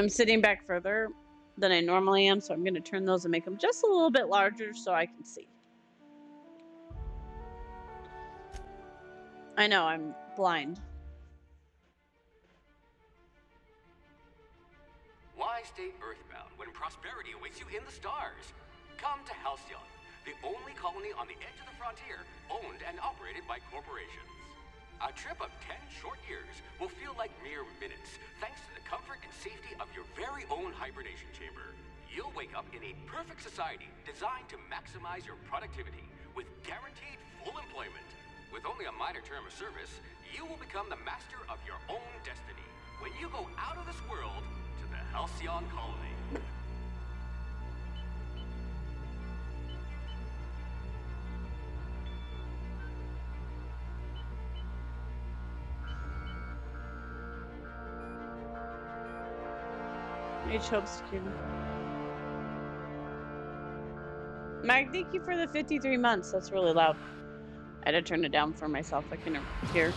I'm sitting back further than I normally am, so I'm going to turn those and make them just a little bit larger so I can see. I know, I'm blind. Why stay earthbound when prosperity awaits you in the stars? Come to Halcyon, the only colony on the edge of the frontier, owned and operated by corporations. A trip of 10 short years will feel like mere minutes, thanks to the comfort and safety of your very own hibernation chamber. You'll wake up in a perfect society designed to maximize your productivity with guaranteed full employment. With only a minor term of service, you will become the master of your own destiny when you go out of this world to the Halcyon colony. H hopes to. Mag, thank you for the 53 months. That's really loud. I had to turn it down for myself. I can hear.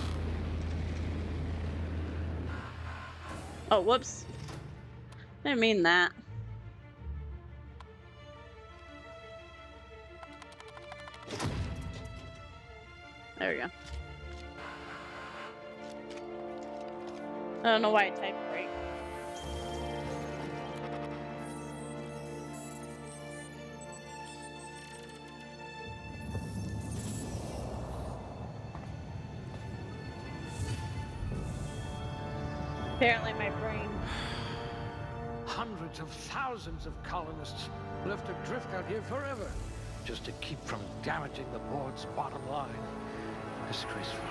Oh, whoops. Didn't mean that. There we go. I don't know why I typed right. Apparently my brain. Hundreds of thousands of colonists left adrift out here forever, just to keep from damaging the board's bottom line. Disgraceful.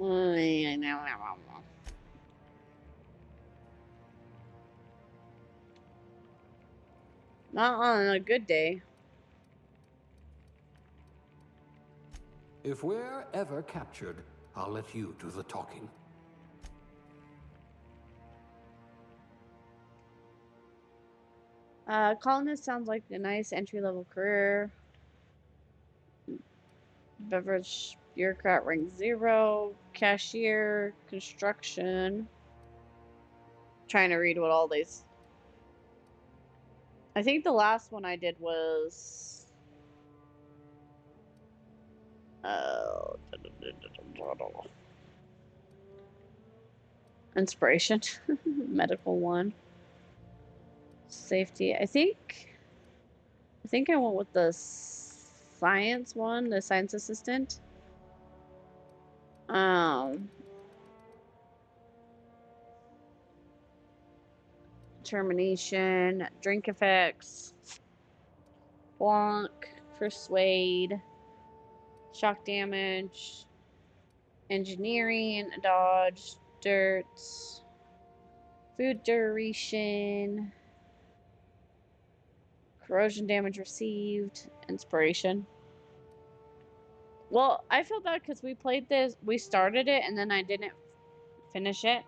I know. Not on a good day. If we're ever captured, I'll let you do the talking. Colonist sounds like a nice entry-level career. Beverage bureaucrat rank 0. Cashier, construction. Trying to read what all these. I think the last one I did was. Inspiration. Medical one. Safety. I think I went with the science one, the science assistant. Determination, drink effects, block, persuade, shock damage, engineering, dodge, dirt, food duration, corrosion damage received, inspiration. Well, I feel bad because we played this, we started it, and then I didn't finish it.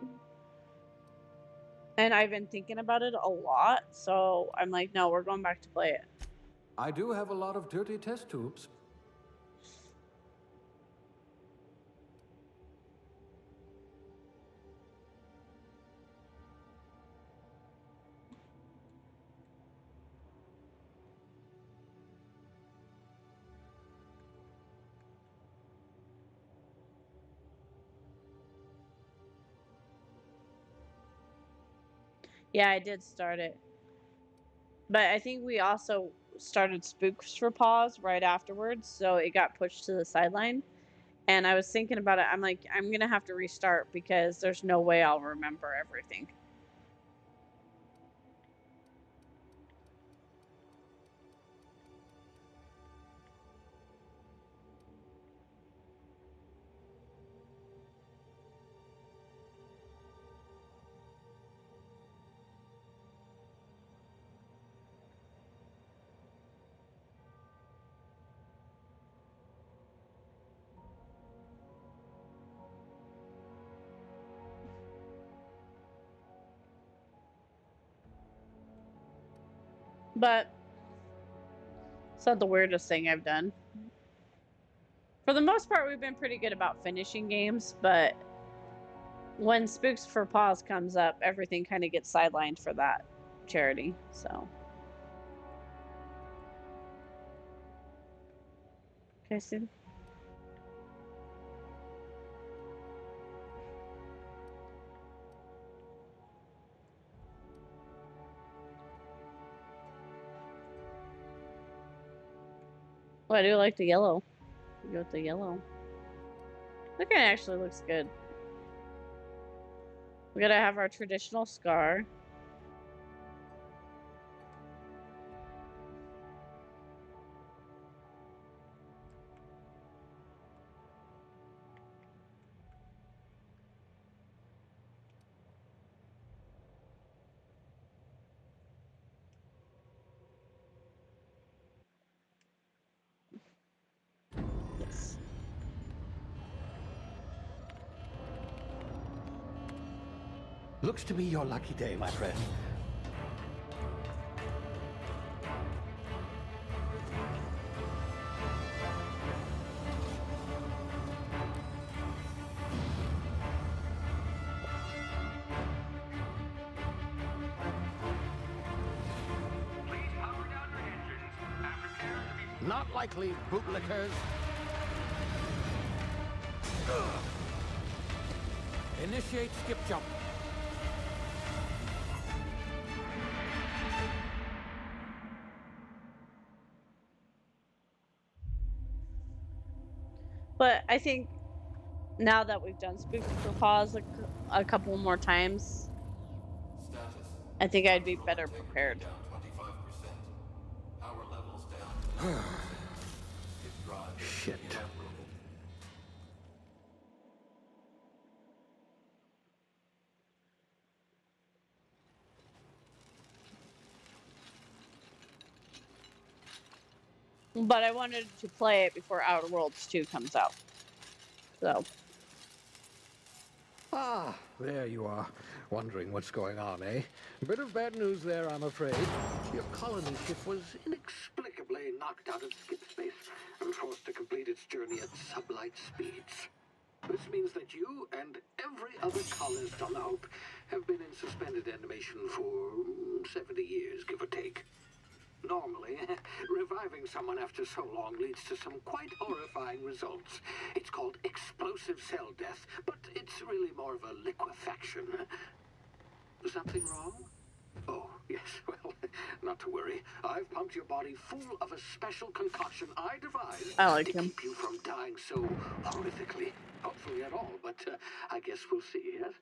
And I've been thinking about it a lot, so I'm like, no, we're going back to play it. I do have a lot of dirty test tubes. Yeah, I did start it. But I think we also started Spooks for Paws right afterwards, so it got pushed to the sideline. And I was thinking about it. I'm like, I'm going to have to restart because there's no way I'll remember everything. But it's not the weirdest thing I've done. For the most part, we've been pretty good about finishing games, but when Spooks for Paws comes up, everything kind of gets sidelined for that charity. So, okay, see. Oh, I do like the yellow. Go with the yellow. That kind of actually looks good. We gotta have our traditional scar. Yes. Looks to be your lucky day, my friend. Please power down your engines and prepare to be... Not likely, bootlickers. Initiate skip jump. But I think now that we've done Spooks for Paws a couple more times, I think I'd be better prepared. Down 25%. Power levels down. His drive is Shit. irreparable. But I wanted to play it before Outerworlds 2 comes out. So, Ah, there you are. Wondering what's going on, eh? A bit of bad news there, I'm afraid. Your colony ship was inexplicably knocked out of skip space and forced to complete its journey at sublight speeds. This means that you and every other colonist on the Hope have been in suspended animation for 70 years, give or take. Normally, reviving someone after so long leads to some quite horrifying results. It's called explosive cell death, but it's really more of a liquefaction. Something wrong? Oh, yes, well, not to worry. I've pumped your body full of a special concoction I devised I like to him. keep you from dying so horrifically. Hopefully at all, but I guess we'll see, yes?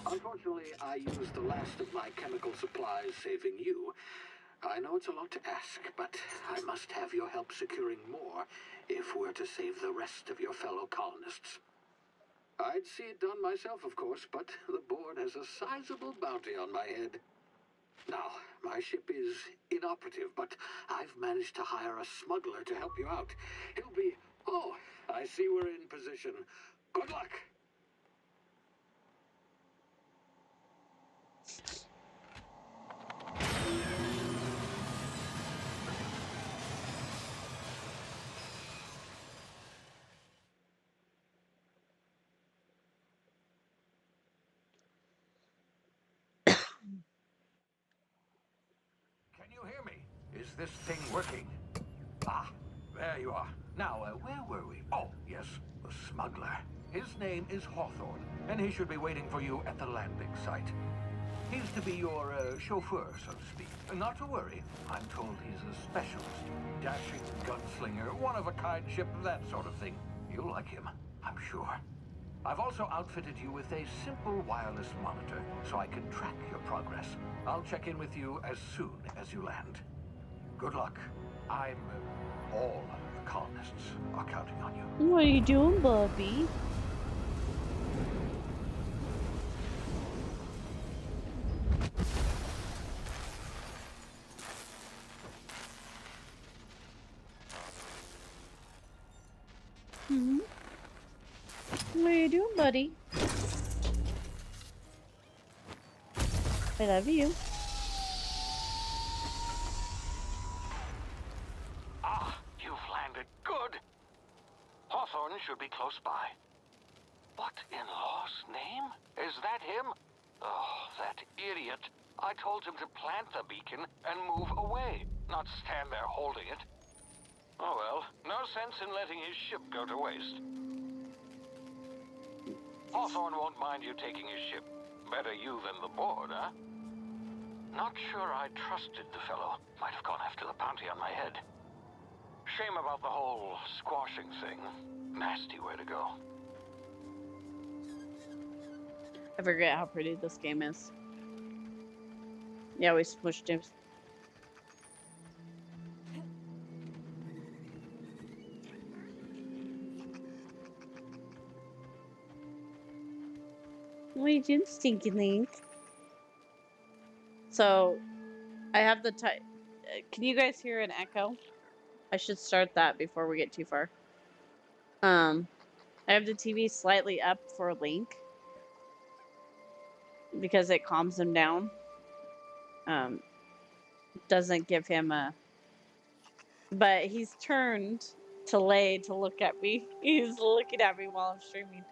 Unfortunately, I used the last of my chemical supplies saving you. I know it's a lot to ask, but I must have your help securing more if we're to save the rest of your fellow colonists. I'd see it done myself, of course, but the board has a sizable bounty on my head. Now, my ship is inoperative, but I've managed to hire a smuggler to help you out. He'll be... Oh, I see we're in position. Good luck! Can you hear me? Is this thing working? Ah, there you are. Now, where were we? Oh, yes, the smuggler. His name is Hawthorne, and he should be waiting for you at the landing site. He's to be your chauffeur, so to speak. Not to worry. I'm told he's a specialist. Dashing gunslinger, one-of-a-kind ship, that sort of thing. You'll like him, I'm sure. I've also outfitted you with a simple wireless monitor, so I can track your progress. I'll check in with you as soon as you land. Good luck. All of the colonists are counting on you. What are you doing, Bubby? What are you doing, buddy? I love you. Hawthorne should be close by. What in law's name? Is that him? Oh, that idiot. I told him to plant the beacon and move away, not stand there holding it. Oh well, no sense in letting his ship go to waste. Hawthorne won't mind you taking his ship. Better you than the board, huh? Not sure I trusted the fellow. Might have gone after the bounty on my head. Shame about the whole squashing thing. Nasty way to go. I forget how pretty this game is. Yeah, we smushed him. What are you doing, Stinky Link? So, I have the can you guys hear an echo? I should start that before we get too far. I have the TV slightly up for Link because it calms him down. Doesn't give him a... But he's turned to lay to look at me. He's looking at me while I'm streaming.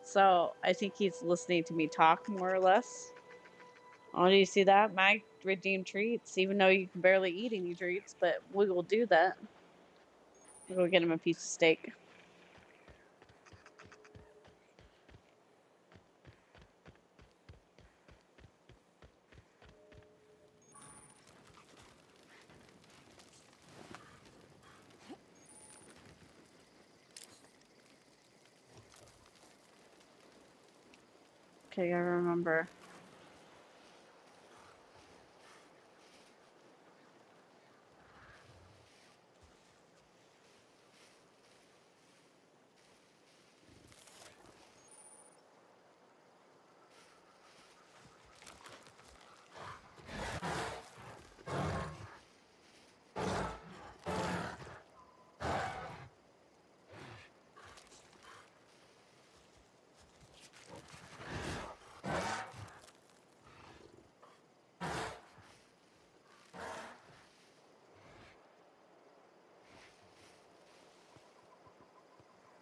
So I think he's listening to me talk more or less. Oh, do you see that? My redeemed treats, even though you can barely eat any treats, but we will do that. We'll go get him a piece of steak. Okay, I remember.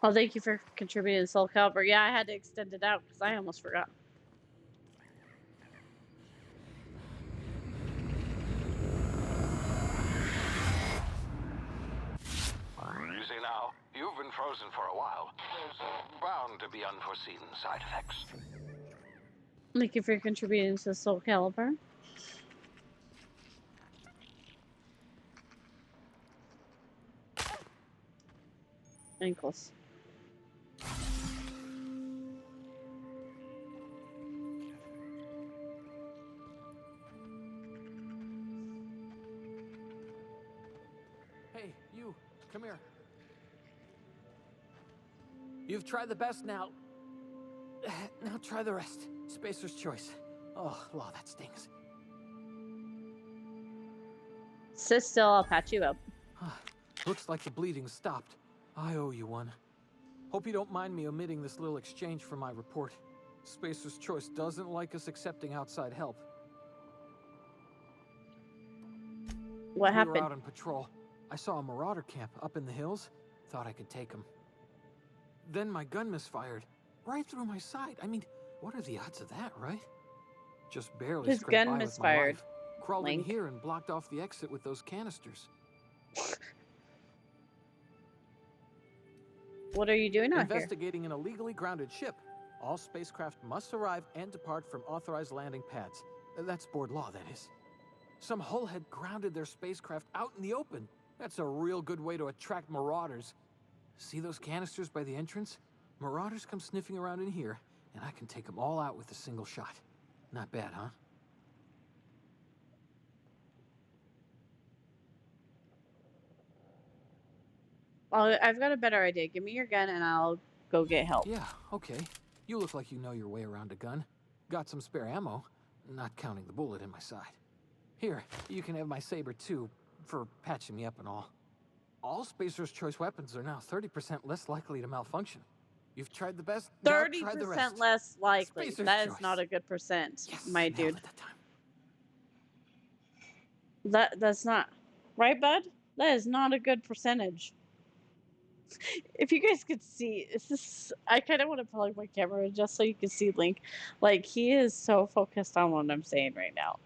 Well, thank you for contributing to Soul Calibur. Yeah, I had to extend it out because I almost forgot. You see now, you've been frozen for a while. There's bound to be unforeseen side effects. Thank you for contributing to Soul Calibur. Ankles. Hey, you, come here. You've tried the best now. Now try the rest. Spacer's choice. Oh, law, that stings. Sit still, I'll patch you up. Looks like the bleeding stopped. I owe you one. Hope you don't mind me omitting this little exchange from my report. Spacer's choice doesn't like us accepting outside help. What We happened? were out on patrol. I saw a marauder camp up in the hills. Thought I could take him. Then my gun misfired. Right through my side. I mean, what are the odds of that, right? Just barely His scraped gun by misfired. with my life. Crawled in Link. here and blocked off the exit with those canisters. What are you doing out here? Investigating an illegally grounded ship. All spacecraft must arrive and depart from authorized landing pads. That's board law, that is. Some hull had grounded their spacecraft out in the open. That's a real good way to attract marauders. See those canisters by the entrance? Marauders come sniffing around in here, and I can take them all out with a single shot. Not bad, huh? Well, I've got a better idea. Give me your gun and I'll go get help. Yeah, okay. You look like you know your way around a gun. Got some spare ammo, not counting the bullet in my side. Here, you can have my saber too, for patching me up and all. All Spacer's choice weapons are now 30% less likely to malfunction. You've tried the best, now try the 30% rest. less likely. Spacer's That is choice. not a good percent, Yes, my nailed dude. it that time. That's not right, bud. That is not a good percentage. If you guys could see, this is. I kind of want to plug my camera in just so you can see Link. Like, he is so focused on what I'm saying right now.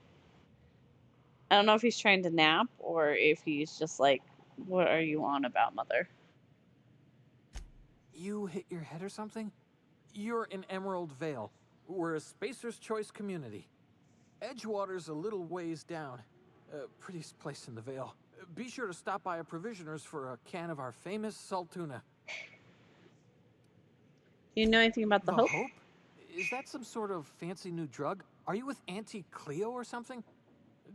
I don't know if he's trying to nap or if he's just like, what are you on about, mother? You hit your head or something? You're in Emerald Vale. We're a Spacer's Choice community. Edgewater's a little ways down. Prettiest place in the Vale. Be sure to stop by a provisioner's for a can of our famous salt tuna. Do you know anything about the The Hope? Hope? Is that some sort of fancy new drug? Are you with Auntie Cleo or something?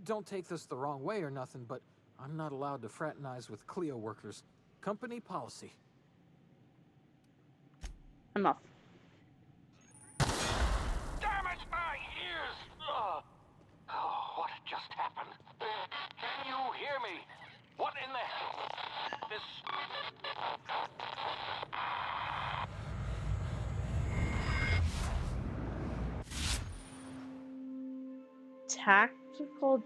Don't take this the wrong way or nothing, but I'm not allowed to fraternize with Cleo workers. Company policy. I'm off. Damn it, my ears! Oh, what just happened? Can you hear me? What in the hell? This... Tactical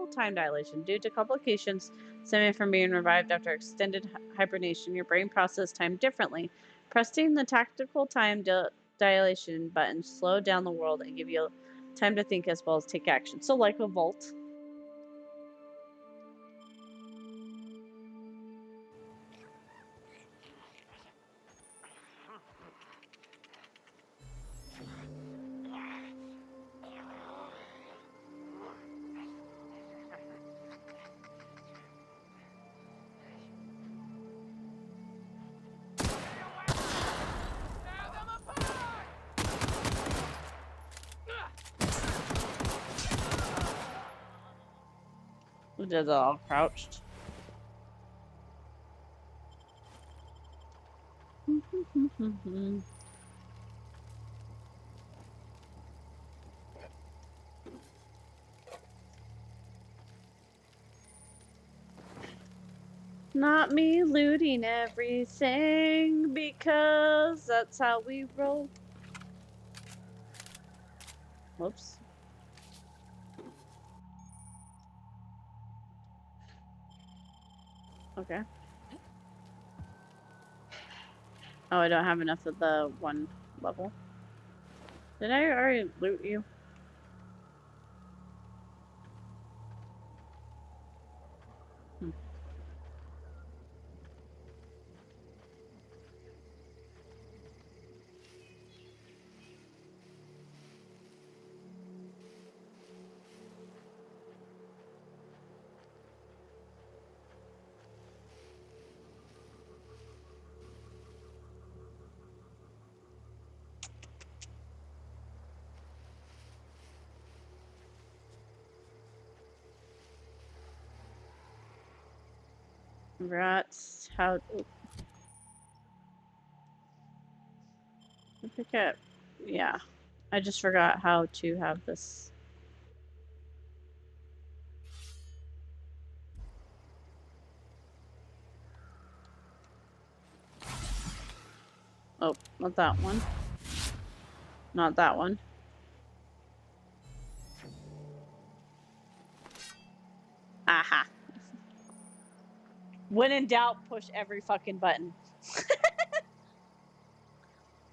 time dilation. Due to complications stemming from being revived after extended hibernation, your brain processes time differently. Pressing the tactical time dilation button slow down the world and give you time to think as well as take action. So like a vault. We did it all crouched. Not me looting everything because that's how we roll. Whoops. Okay. Oh, I don't have enough of the one level. Did I already loot you? Rats. How? I think I. Yeah. I just forgot how to have this. Oh, not that one. Not that one. Aha. When in doubt, push every fucking button.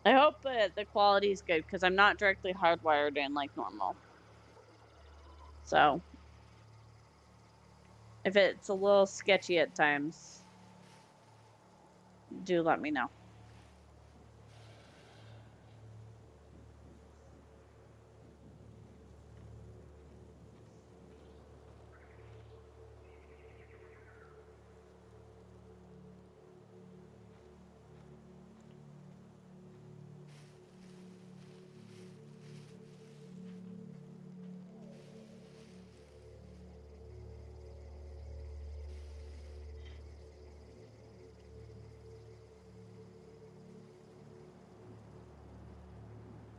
I hope the quality is good because I'm not directly hardwired in like normal. So, if it's a little sketchy at times, do let me know.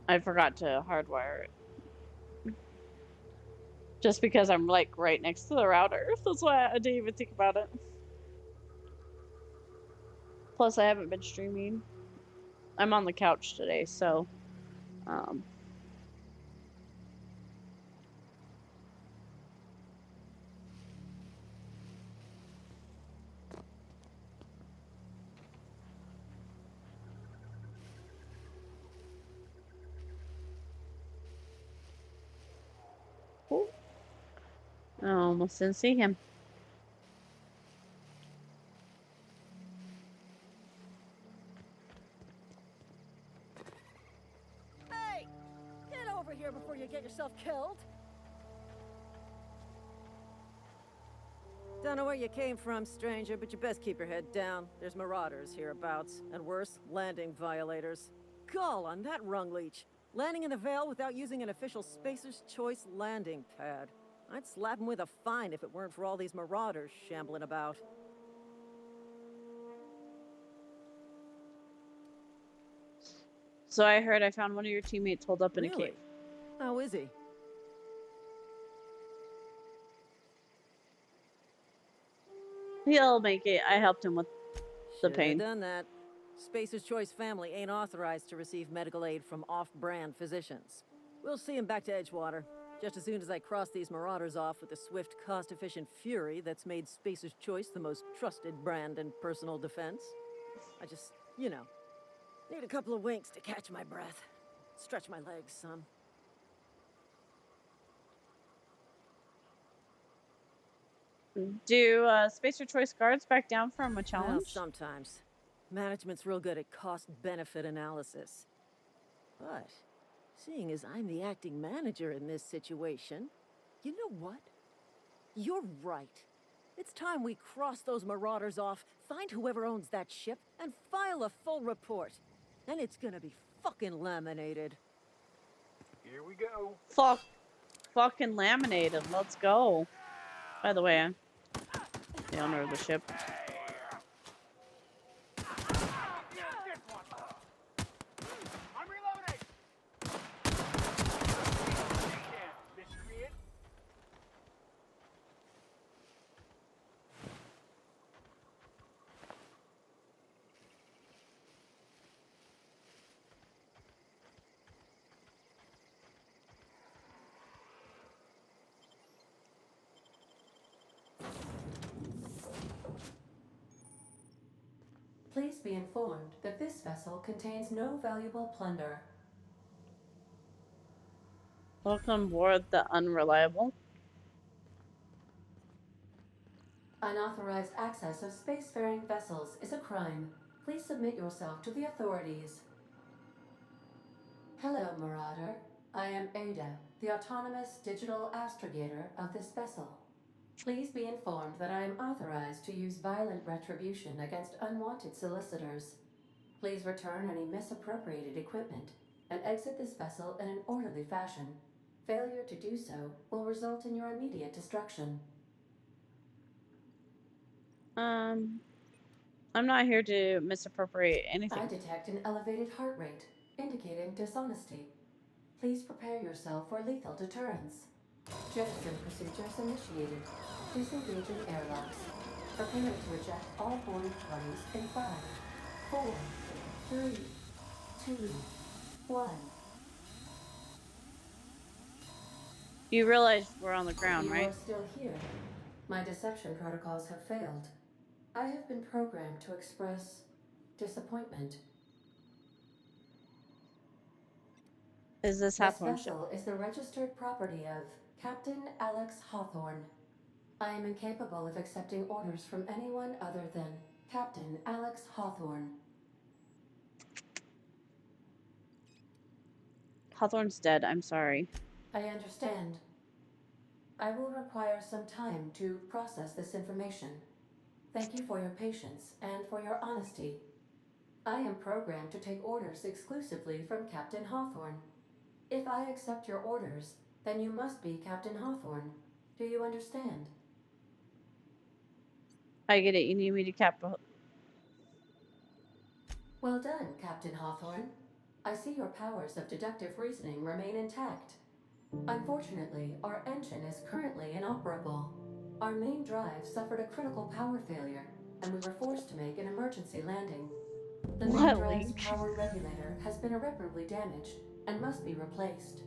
I forgot to hardwire it. Just because I'm like right next to the router. That's why I didn't even think about it. Plus, I haven't been streaming. I'm on the couch today, so I almost didn't see him. Hey! Get over here before you get yourself killed! Don't know where you came from, stranger, but you best keep your head down. There's marauders hereabouts, and worse, landing violators. Gall on that rung leech. Landing in the Vale without using an official Spacer's Choice landing pad. I'd slap him with a fine if it weren't for all these marauders shambling about. So I heard I found one of your teammates holed up in a Really? cave. How is he? He'll make it. I helped him with the Should have pain. done that. Spacer's Choice family ain't authorized to receive medical aid from off-brand physicians. We'll see him back to Edgewater, just as soon as I cross these marauders off with the swift, cost-efficient fury that's made Spacer's Choice the most trusted brand in personal defense. I just, you know, need a couple of winks to catch my breath. Stretch my legs some. Do Spacer Choice guards back down from a Well, challenge? sometimes. Management's real good at cost-benefit analysis. But, seeing as I'm the acting manager in this situation, you know what? You're right. It's time we cross those marauders off, find whoever owns that ship, and file a full report. And it's gonna be fucking laminated. Here we go. Fucking laminated. Let's go. By the way, I'm the owner of the ship. I'm reloading. Miscreant. Please be informed that this vessel contains no valuable plunder. Welcome aboard the Unreliable. Unauthorized access of spacefaring vessels is a crime. Please submit yourself to the authorities. Hello, Marauder. I am Ada, the autonomous digital astrogator of this vessel. Please be informed that I am authorized to use violent retribution against unwanted solicitors. Please return any misappropriated equipment and exit this vessel in an orderly fashion. Failure to do so will result in your immediate destruction. I'm not here to misappropriate I anything. detect an elevated heart rate, indicating dishonesty. Please prepare yourself for lethal deterrence. Jettison procedures initiated. Disengaging airlocks. Prepare to eject all boarding parties in 5, 4, 3, 2, 1. You realize we're on the ground, You right? are still here. My deception protocols have failed. I have been programmed to express disappointment. Is this This Hathorn ship? vessel is the registered property of Captain Alex Hawthorne. I am incapable of accepting orders from anyone other than Captain Alex Hawthorne. Hawthorne's dead. I'm sorry. I understand. I will require some time to process this information. Thank you for your patience and for your honesty. I am programmed to take orders exclusively from Captain Hawthorne. If I accept your orders, then you must be Captain Hawthorne. Do you understand? I get it. You need me to cap. Well done, Captain Hawthorne. I see your powers of deductive reasoning remain intact. Unfortunately, our engine is currently inoperable. Our main drive suffered a critical power failure, and we were forced to make an emergency landing. The main What, drive's Link? power regulator has been irreparably damaged and must be replaced.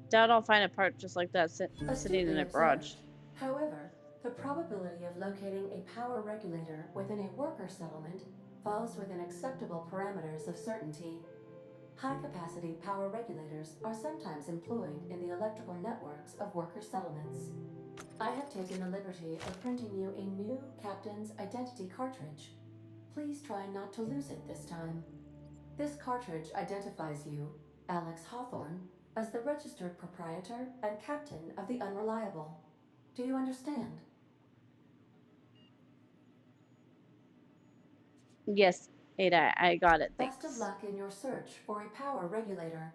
Doubt I'll find a part just like that sitting Astutely in a garage. observed. However, the probability of locating a power regulator within a worker settlement falls within acceptable parameters of certainty. High-capacity power regulators are sometimes employed in the electrical networks of worker settlements. I have taken the liberty of printing you a new captain's identity cartridge. Please try not to lose it this time. This cartridge identifies you, Alex Hawthorne, as the registered proprietor and captain of the Unreliable. Do you understand? Yes, Ada, I got it. Best of Thanks. luck in your search for a power regulator.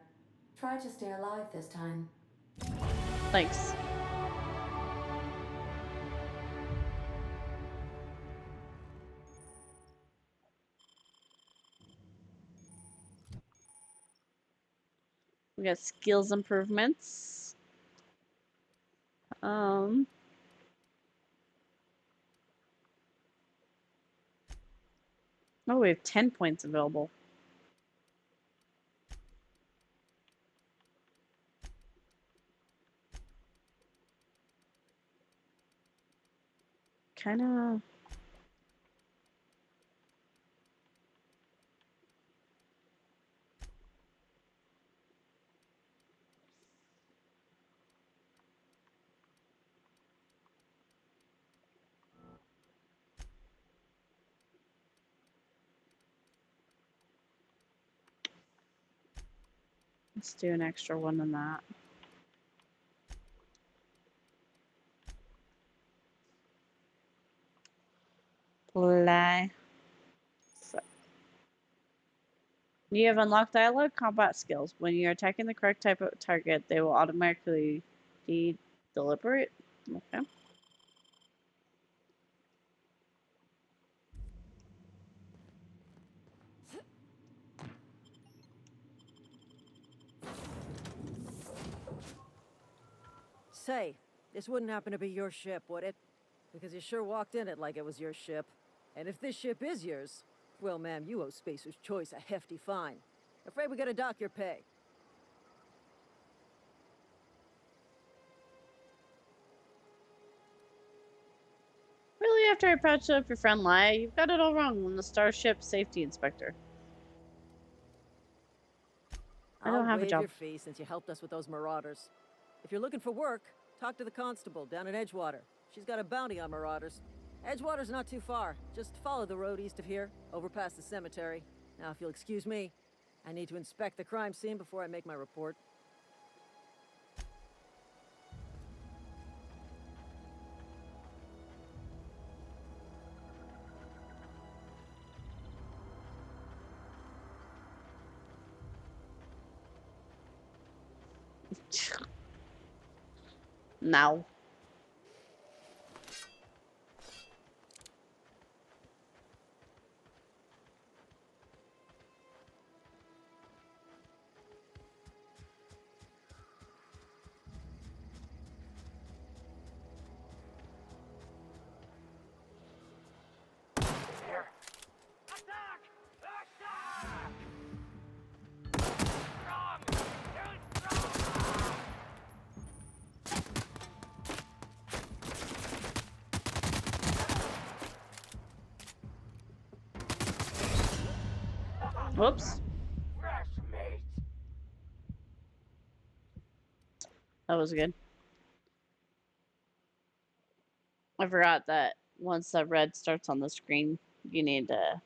Try to stay alive this time. Thanks. We got skills improvements. Oh, we have 10 points available. Kind of. Let's do an extra one in that. Play. So, you have unlocked dialogue combat skills. When you're attacking the correct type of target, they will automatically be deliberate. Okay. Say, this wouldn't happen to be your ship, would it? Because you sure walked in it like it was your ship. And if this ship is yours, well, ma'am, you owe Spacer's Choice a hefty fine. Afraid we gotta dock your pay. Really, after I patched up your friend Lie, you've got it all wrong on the Starship Safety Inspector. I don't I'll have a waive job. your fee since you helped us with those marauders. If you're looking for work, talk to the constable down in Edgewater. She's got a bounty on marauders. Edgewater's not too far. Just follow the road east of here, over past the cemetery. Now, if you'll excuse me, I need to inspect the crime scene before I make my report. No. Whoops. That was good. I forgot that once that red starts on the screen, you need to...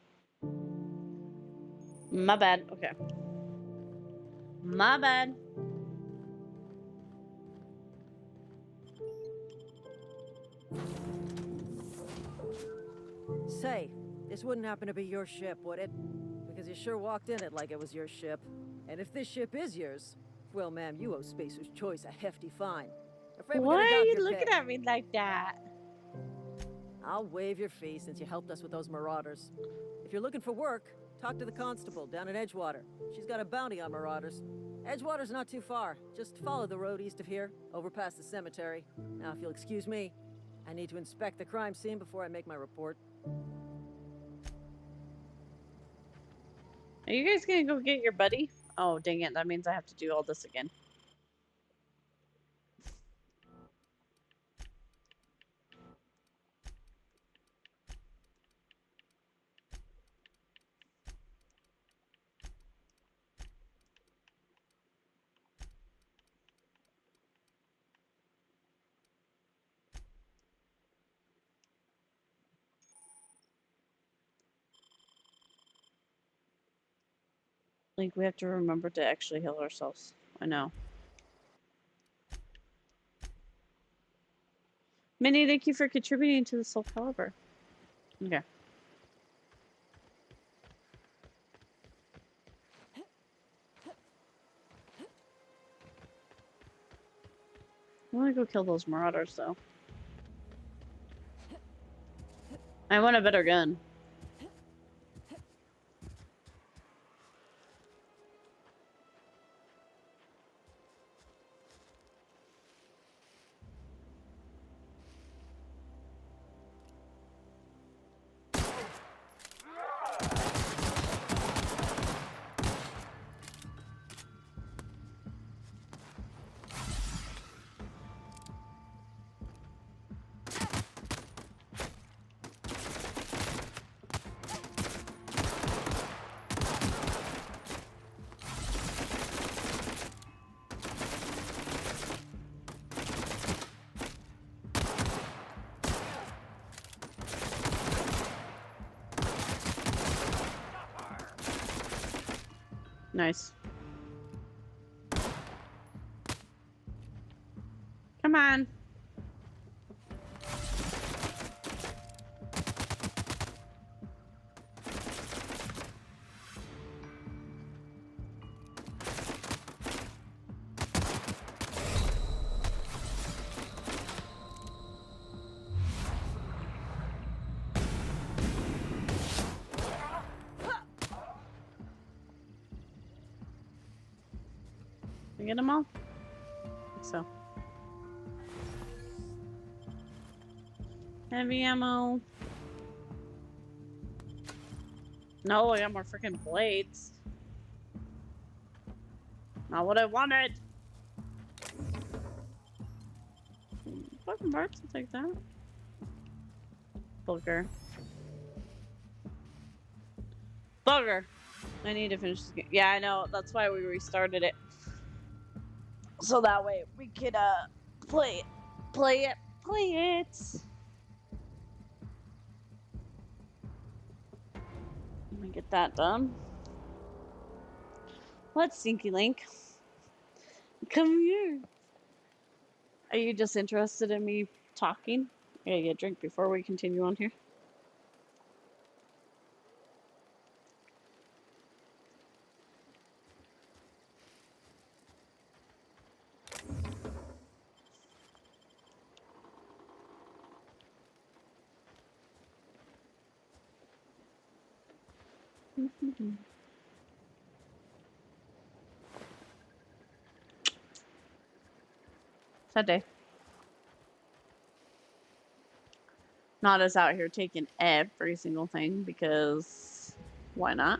My bad. Okay. My bad. Say, this wouldn't happen to be your ship, would it? Because you sure walked in it like it was your ship. And if this ship is yours, well, ma'am, you owe Spacer's Choice a hefty fine. Afraid we Why gotta are dock you your looking pay. at me like that? I'll waive your fee since you helped us with those marauders. If you're looking for work, talk to the constable down in Edgewater. She's got a bounty on marauders. Edgewater's not too far. Just follow the road east of here, over past the cemetery. Now, if you'll excuse me, I need to inspect the crime scene before I make my report. Are you guys gonna go get your buddy? Oh, dang it. That means I have to do all this again. Like, we have to remember to actually heal ourselves. I know. Minnie, thank you for contributing to the Soul Calibur. Okay. I want to go kill those marauders, though. I want a better gun. Nice. Come on. Did I get them all? I think so. Heavy ammo. No, I got more freaking blades. Not what I wanted. Fucking birds will take that. Booger. Booger! I need to finish this game. Yeah, I know. That's why we restarted it. So that way we could play it. Play it. Play it. Let me get that done. What, Stinky Link? Come here. Are you just interested in me talking? I gotta get a drink before we continue on here. Sad day. Not us out here taking every single thing because why not?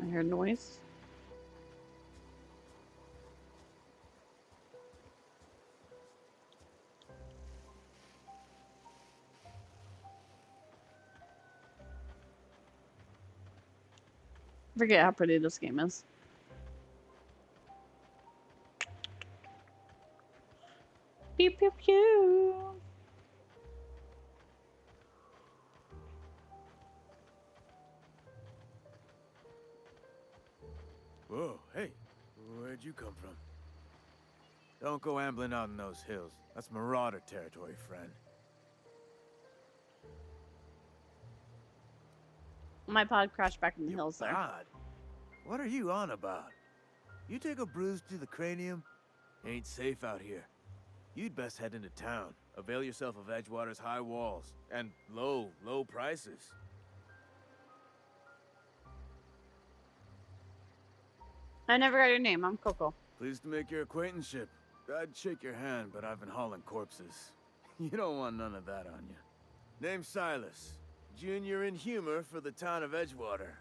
I heard noise. Forget how pretty this game is. Pew pew pew. Whoa, hey, where'd you come from? Don't go ambling out in those hills. That's marauder territory, friend. My pod crashed back in the hills there. God, what are you on about? You take a bruise to the cranium? Ain't safe out here. You'd best head into town. Avail yourself of Edgewater's high walls and low prices. I never got your name. I'm Coco. Pleased to make your acquaintanceship. I'd shake your hand, but I've been hauling corpses. You don't want none of that on you. Name's Silas. Junior in humor for the town of Edgewater.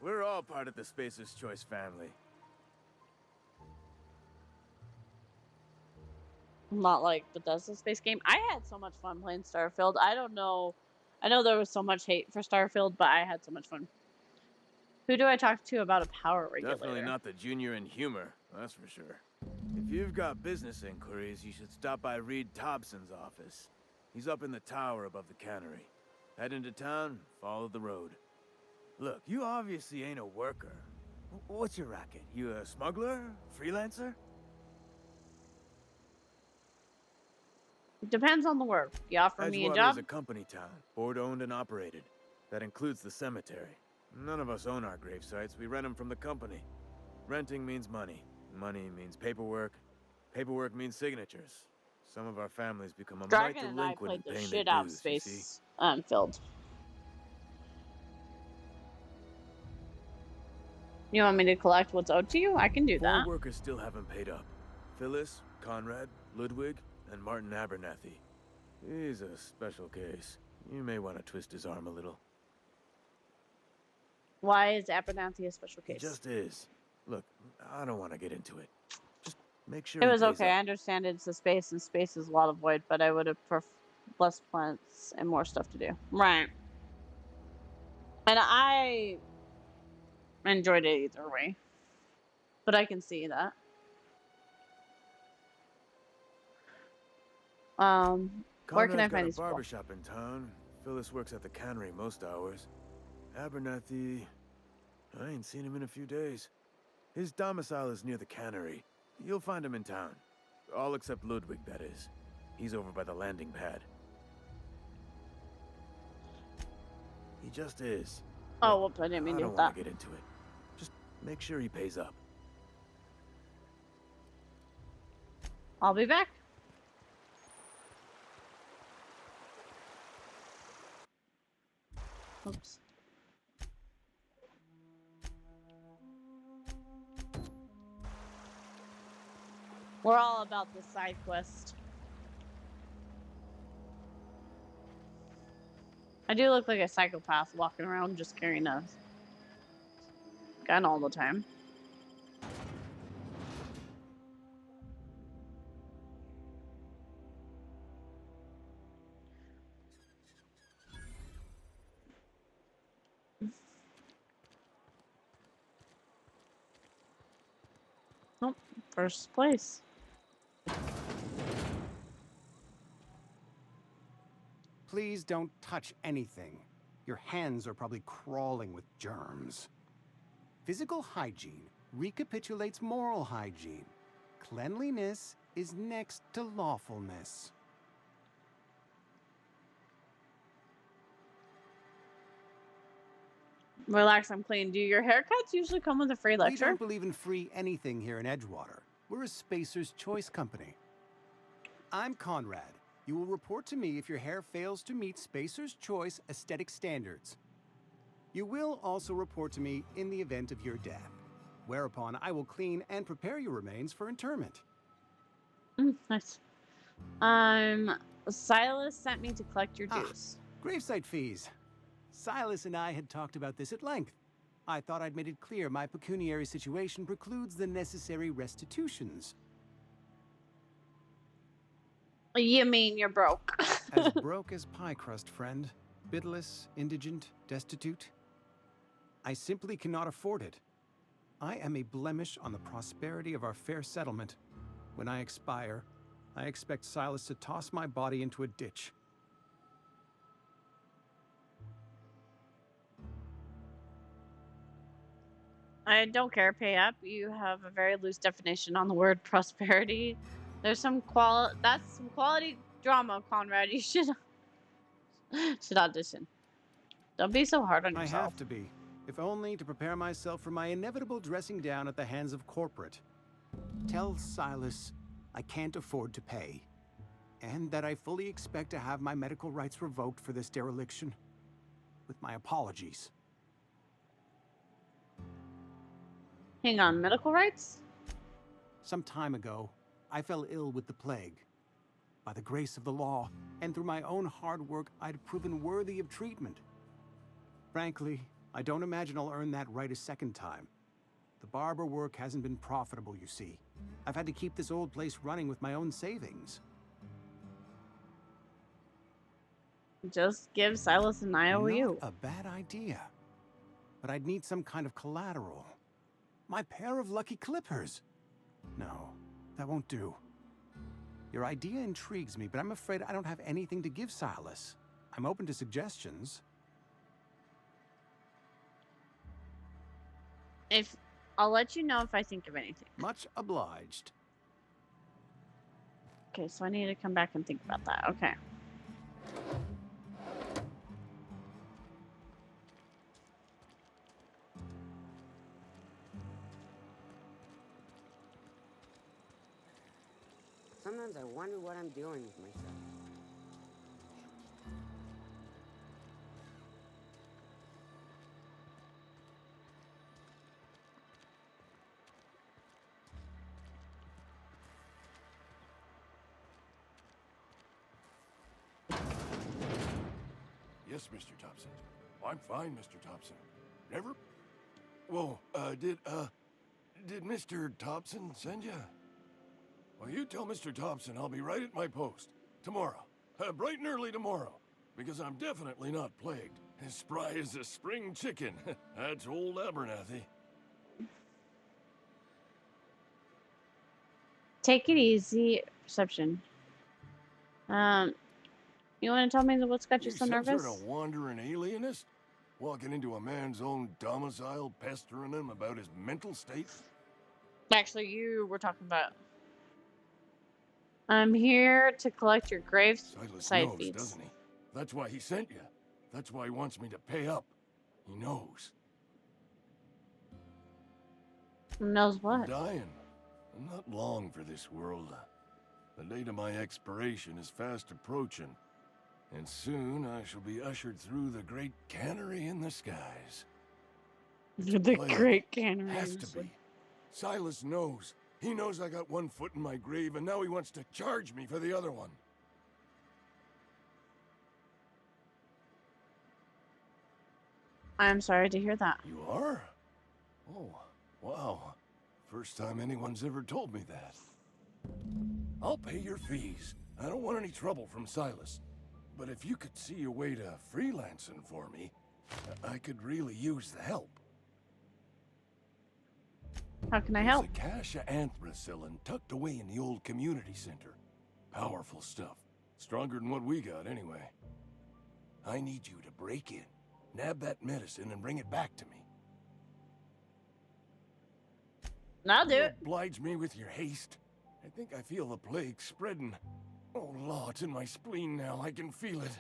We're all part of the Spacer's Choice family. Not like Bethesda space game. I had so much fun playing Starfield. I don't know. I know there was so much hate for Starfield, but I had so much fun. Who do I talk to about a power regulator? Definitely not the junior in humor, that's for sure. If you've got business inquiries, you should stop by Reed Thompson's office. He's up in the tower above the cannery. Head into town, follow the road. Look, you obviously ain't a worker. What's your racket? You a smuggler? Freelancer? Depends on the work. You offer me a Edgewater job? is a company town, board-owned and operated. That includes the cemetery. None of us own our grave sites. We rent them from the company. Renting means money. Money means paperwork. Paperwork means signatures. Some of our families become a mite Dragon and I delinquent in played the paying their shit out of dues, you see. Space Filled. You want me to collect what's owed to you? I can do 4 that. workers still haven't paid up. Phyllis, Conrad, Ludwig, and Martin Abernathy. He's a special case. You may want to twist his arm a little. Why is Abernathy a special He case? just is. Look, I don't want to get into it. Just make sure It he was pays okay. I up. understand it's a space, and space is a lot of void, but I would have less plants and more stuff to do. Right. And I enjoyed it either way. But I can see that. Where can I Conrad's got find a these people? barbershop in town. Phyllis works at the cannery most hours. Abernathy, I ain't seen him in a few days. His domicile is near the cannery. You'll find him in town. All except Ludwig, that is. He's over by the landing pad. He just is. Oh, Look, whoops, I didn't mean I to don't do want that. to get into it. Just make sure he pays up. I'll be back. Oops. We're all about the side quest. I do look like a psychopath walking around just carrying a gun all the time. Oh, first place. Please don't touch anything. Your hands are probably crawling with germs. Physical hygiene recapitulates moral hygiene. Cleanliness is next to lawfulness. Relax, I'm clean. Do your haircuts usually come with a free We lecture? don't believe in free anything here in Edgewater. We're a Spacer's Choice company. I'm Conrad. You will report to me if your hair fails to meet Spacer's Choice aesthetic standards. You will also report to me in the event of your death, whereupon I will clean and prepare your remains for interment. Nice. Silas sent me to collect your dues. Gravesite fees. Silas and I had talked about this at length. I thought I'd made it clear my pecuniary situation precludes the necessary restitutions. You mean you're broke? As broke as pie crust, friend. Bidless, indigent, destitute. I simply cannot afford it. I am a blemish on the prosperity of our fair settlement. When I expire, I expect Silas to toss my body into a ditch. I don't care. Pay up. You have a very loose definition on the word prosperity. There's some That's some quality drama, Conrad. You should audition. Don't be so hard on yourself. I have to be, if only to prepare myself for my inevitable dressing down at the hands of corporate. Tell Silas I can't afford to pay, and that I fully expect to have my medical rights revoked for this dereliction. With my apologies. Hang on, medical rights? Some time ago, I fell ill with the plague. By the grace of the law, and through my own hard work, I'd proven worthy of treatment. Frankly, I don't imagine I'll earn that right a second time. The barber work hasn't been profitable, you see. I've had to keep this old place running with my own savings. Just give Silas an IOU. Not a bad idea. But I'd need some kind of collateral. My pair of lucky clippers. No, that won't do. Your idea intrigues me, but I'm afraid I don't have anything to give Silas. I'm open to suggestions. If I'll let you know if I think of anything. Much obliged. Okay, so I need to come back and think about that. Okay. Sometimes I wonder what I'm doing with myself. Yes, Mr. Thompson. I'm fine, Mr. Thompson. Never? Whoa, did Mr. Thompson send you? Well, you tell Mr. Thompson I'll be right at my post. Tomorrow. Bright and early tomorrow. Because I'm definitely not plagued. As spry as a spring chicken. That's old Abernathy. Take it easy. Perception. You want to tell me what's got you so some nervous? sort of wandering alienist? Walking into a man's own domicile, pestering him about his mental state? Actually, you were talking about. I'm here to collect your grave Silas site knows, feeds. doesn't he? That's why he sent you. That's why he wants me to pay up. He knows. Knows what? I'm dying. I'm not long for this world. The date of my expiration is fast approaching. And soon I shall be ushered through the great cannery in the skies. The Plague. great cannery. Has to be. Silas knows. He knows I got one foot in my grave, and now he wants to charge me for the other one. I'm sorry to hear that. You are? Oh, wow. First time anyone's ever told me that. I'll pay your fees. I don't want any trouble from Silas. But if you could see a way to freelancing for me, I could really use the help. How can I help? There's a cache of anthracillin tucked away in the old community center. Powerful stuff. Stronger than what we got, anyway. I need you to break in, nab that medicine, and bring it back to me. I'll do it. Oblige me with your haste. I think I feel the plague spreading. Oh, Lord, it's in my spleen now. I can feel it.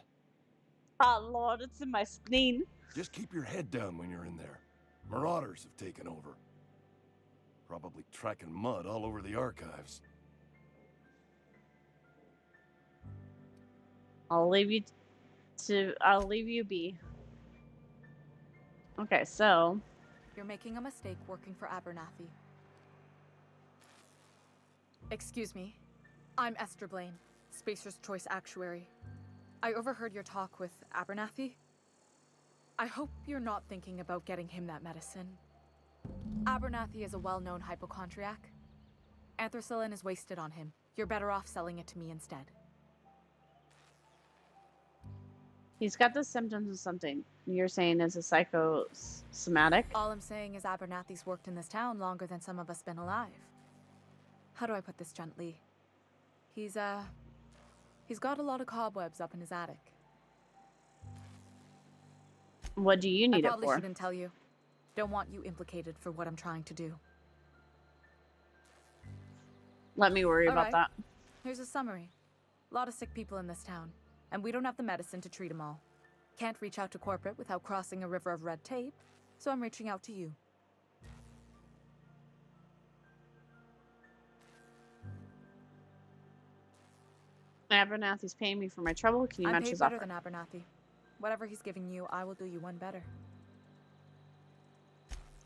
Oh, Lord, it's in my spleen. Just keep your head down when you're in there. Marauders have taken over. Probably tracking mud all over the archives. I'll leave you be. Okay, so You're making a mistake working for Abernathy. Excuse me. I'm Esther Blaine, Spacer's Choice Actuary. I overheard your talk with Abernathy. I hope you're not thinking about getting him that medicine. Abernathy is a well-known hypochondriac. Anthracillin is wasted on him. You're better off selling it to me instead. he's got the symptoms of something you're saying is a psychosomatic. All I'm saying is Abernathy's worked in this town longer than some of us been alive. How do I put this gently? He's got a lot of cobwebs up in his attic. What do you need I it probably for? shouldn't tell you. Don't want you implicated for what I'm trying to do. Let me worry about Alright. that. Here's a summary. A lot of sick people in this town, and we don't have the medicine to treat them all. Can't reach out to corporate without crossing a river of red tape, so I'm reaching out to you. Abernathy's paying me for my trouble. Can you I'm match paid his better offer? than Abernathy. Whatever he's giving you, I will do you one better.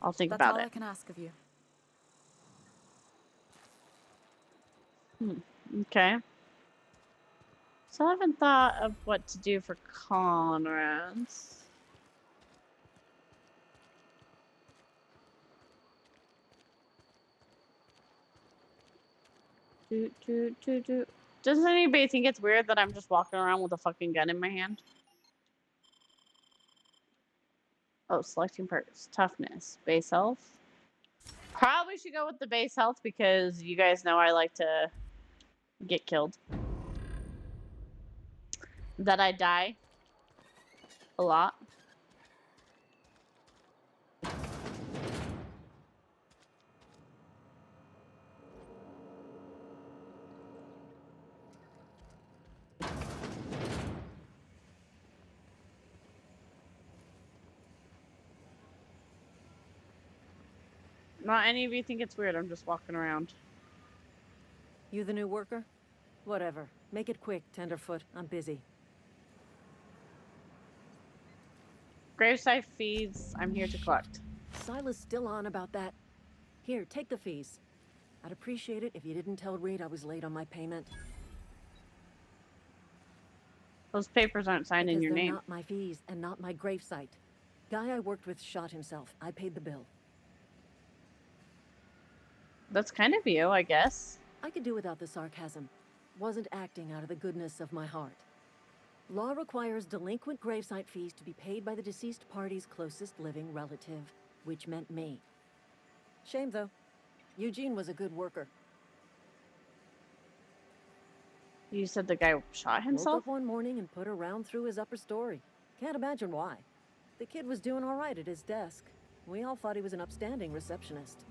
I'll think That's about all it. I can ask of you. Okay. So I haven't thought of what to do for Conrads. Doesn't anybody think it's weird that I'm just walking around with a fucking gun in my hand? Oh, selecting perks. Toughness. Base health. Probably should go with the base health because you guys know I like to get killed. That I die a lot. Not any of you think it's weird. I'm just walking around. You the new worker? Whatever. Make it quick, Tenderfoot. I'm busy. Gravesite fees, I'm here to collect. Silas still on about that. Here, take the fees. I'd appreciate it if you didn't tell Reed I was late on my payment. Those papers aren't signed in your They're name. not my fees and not my gravesite. Guy I worked with shot himself. I paid the bill. That's kind of you, I guess. I could do without the sarcasm. Wasn't acting out of the goodness of my heart. Law requires delinquent gravesite fees to be paid by the deceased party's closest living relative, which meant me. Shame, though. Eugene was a good worker. You said the guy shot himself? Woke up one morning and put a round through his upper story. Can't imagine why. The kid was doing all right at his desk. We all thought he was an upstanding receptionist.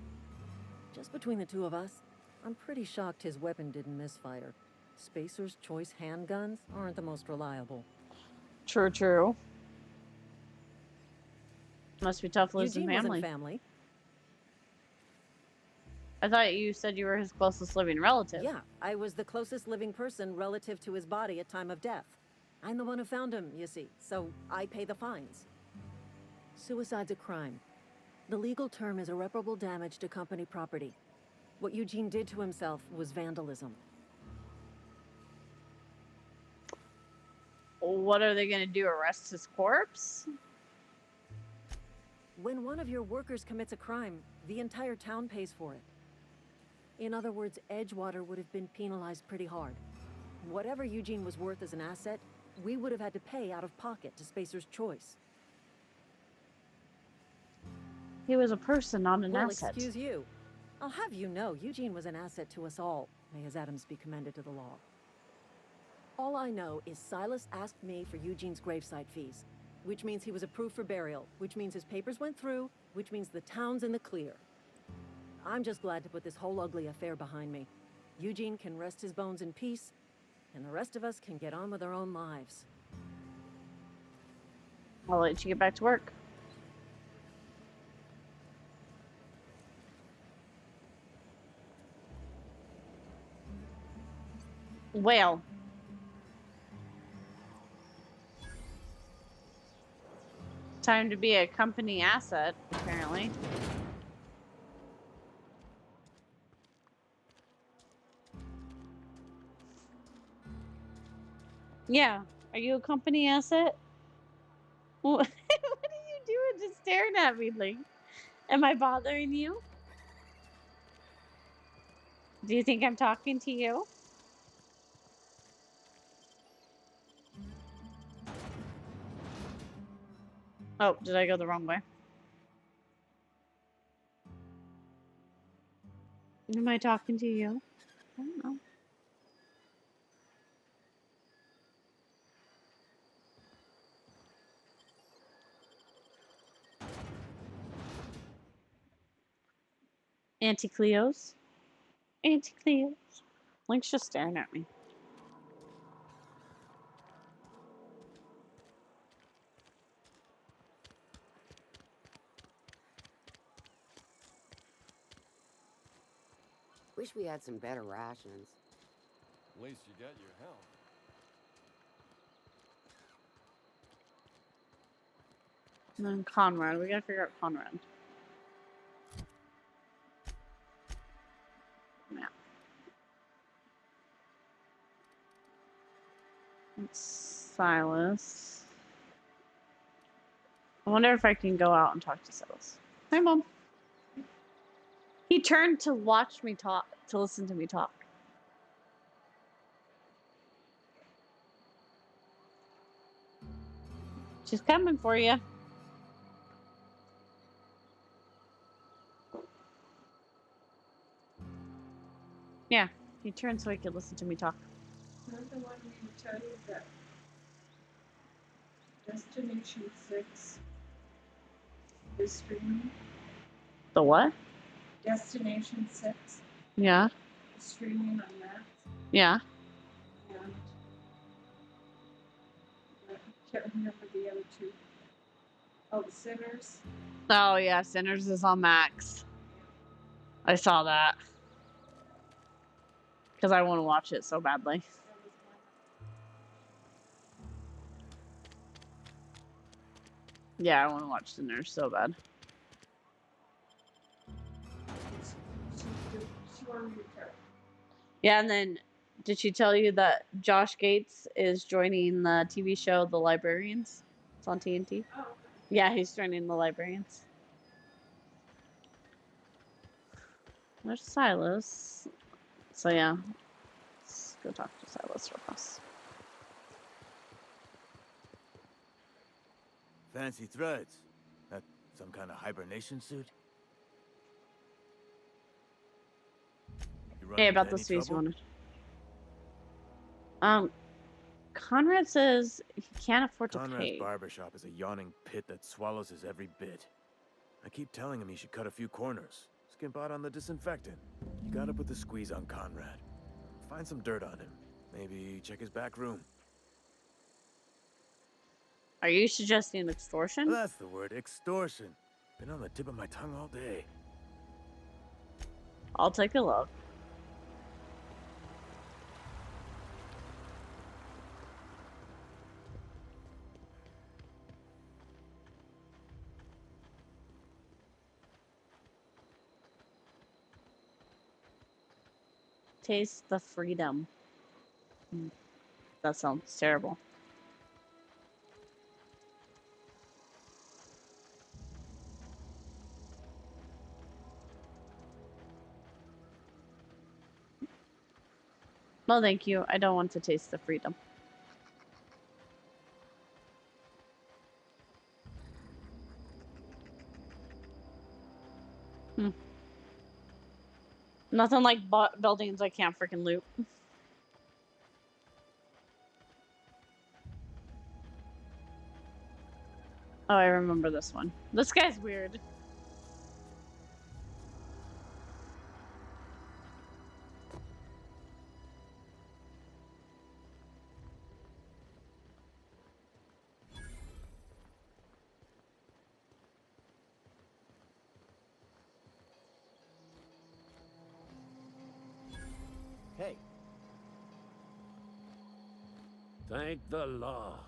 Just between the two of us, I'm pretty shocked his weapon didn't misfire. Spacer's Choice handguns aren't the most reliable. True, true. Must be tough losing Eugene family. wasn't family. I thought you said you were his closest living relative. Yeah, I was the closest living person relative to his body at time of death. I'm the one who found him, you see, so I pay the fines. Suicide's a crime. The legal term is irreparable damage to company property. What Eugene did to himself was vandalism. What are they going to do? Arrest his corpse? When one of your workers commits a crime, the entire town pays for it. In other words, Edgewater would have been penalized pretty hard. Whatever Eugene was worth as an asset, we would have had to pay out of pocket to Spacer's Choice. He was a person, not an asset. Excuse you. I'll have you know, Eugene was an asset to us all. May his atoms be commended to the law. All I know is Silas asked me for Eugene's gravesite fees, which means he was approved for burial, which means his papers went through, which means the town's in the clear. I'm just glad to put this whole ugly affair behind me. Eugene can rest his bones in peace, and the rest of us can get on with our own lives. I'll let you get back to work. Well. Time to be a company asset, apparently. Yeah. Are you a company asset? What are you doing just staring at me, Link? Am I bothering you? Do you think I'm talking to you? Oh, did I go the wrong way? Am I talking to you? I don't know. Auntie Cleo's? Auntie Cleo's? Link's just staring at me. Wish we had some better rations. At least you got your health. And then Conrad. We gotta figure out Conrad. Yeah. It's Silas. I wonder if I can go out and talk to Silas. Hi, Mom. He turned to watch me talk, to listen to me talk. She's coming for you. Yeah, he turned so he could listen to me talk. Not the one who told you that Destination 6 is streaming. The what? Destination 6 Yeah. is streaming on Max. Yeah. And I can't remember the other two. Oh, The Sinners. Oh yeah, Sinners is on Max. I saw that. Because I want to watch it so badly. Yeah, I want to watch Sinners so bad. Yeah, and then did she tell you that Josh Gates is joining the TV show The Librarians? It's on TNT. Oh. Yeah, he's joining The Librarians. There's Silas. So yeah, let's go talk to Silas real fast. Fancy threads. That some kind of hibernation suit? Hey, about this fees you wanted. Conrad says he can't afford to Conrad's pay. barbershop is a yawning pit that swallows his every bit. I keep telling him he should cut a few corners. Skimp out on the disinfectant. You gotta put the squeeze on Conrad. Find some dirt on him. Maybe check his back room. Are you suggesting extortion? That's the word, extortion. Been on the tip of my tongue all day. I'll take a look. Taste the freedom. That sounds terrible. No, thank you. I don't want to taste the freedom. Nothing like buildings I can't freaking loot. Oh, I remember this one. This guy's weird. Hey. Thank the law.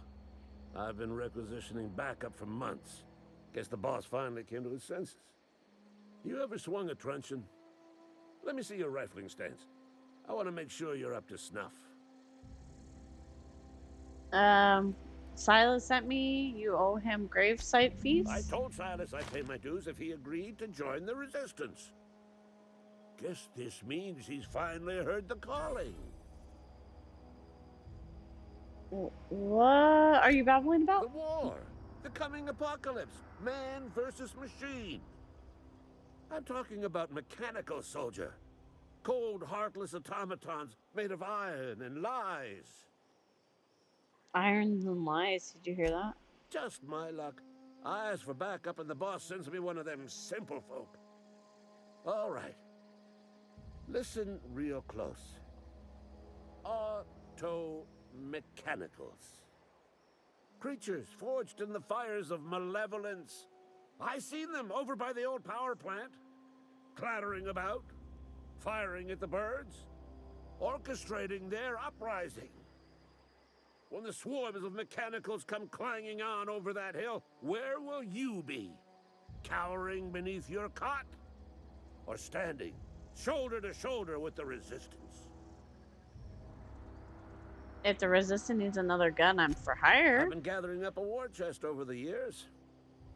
I've been requisitioning backup for months. Guess the boss finally came to his senses. You ever swung a truncheon? Let me see your rifling stance. I want to make sure you're up to snuff. Silas sent me. You owe him gravesite fees? I told Silas I'd pay my dues if he agreed to join the resistance. Guess this means he's finally heard the calling. What are you babbling about? The war. The coming apocalypse. Man versus machine. I'm talking about mechanical soldier. Cold, heartless automatons made of iron and lies. Irons and lies. Did you hear that? Just my luck. I ask for backup and the boss sends me one of them simple folk. All right. Listen real close. Automechanicals. Creatures forged in the fires of malevolence. I seen them over by the old power plant. Clattering about. Firing at the birds. Orchestrating their uprising. When the swarms of mechanicals come clanging on over that hill, where will you be? Cowering beneath your cot? Or standing shoulder to shoulder with the resistance? If the resistance needs another gun, I'm for hire. I've been gathering up a war chest over the years.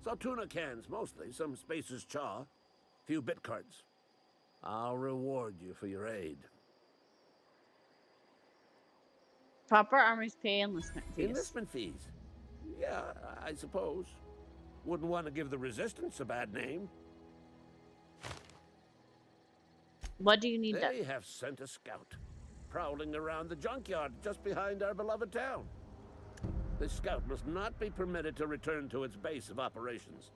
Some tuna cans, mostly. Some Spacer's chaw. Few bit cards. I'll reward you for your aid. Proper armies pay enlistment fees. Enlistment fees? Yeah, I suppose. Wouldn't want to give the resistance a bad name. What do you need? They have sent a scout, prowling around the junkyard just behind our beloved town. This scout must not be permitted to return to its base of operations.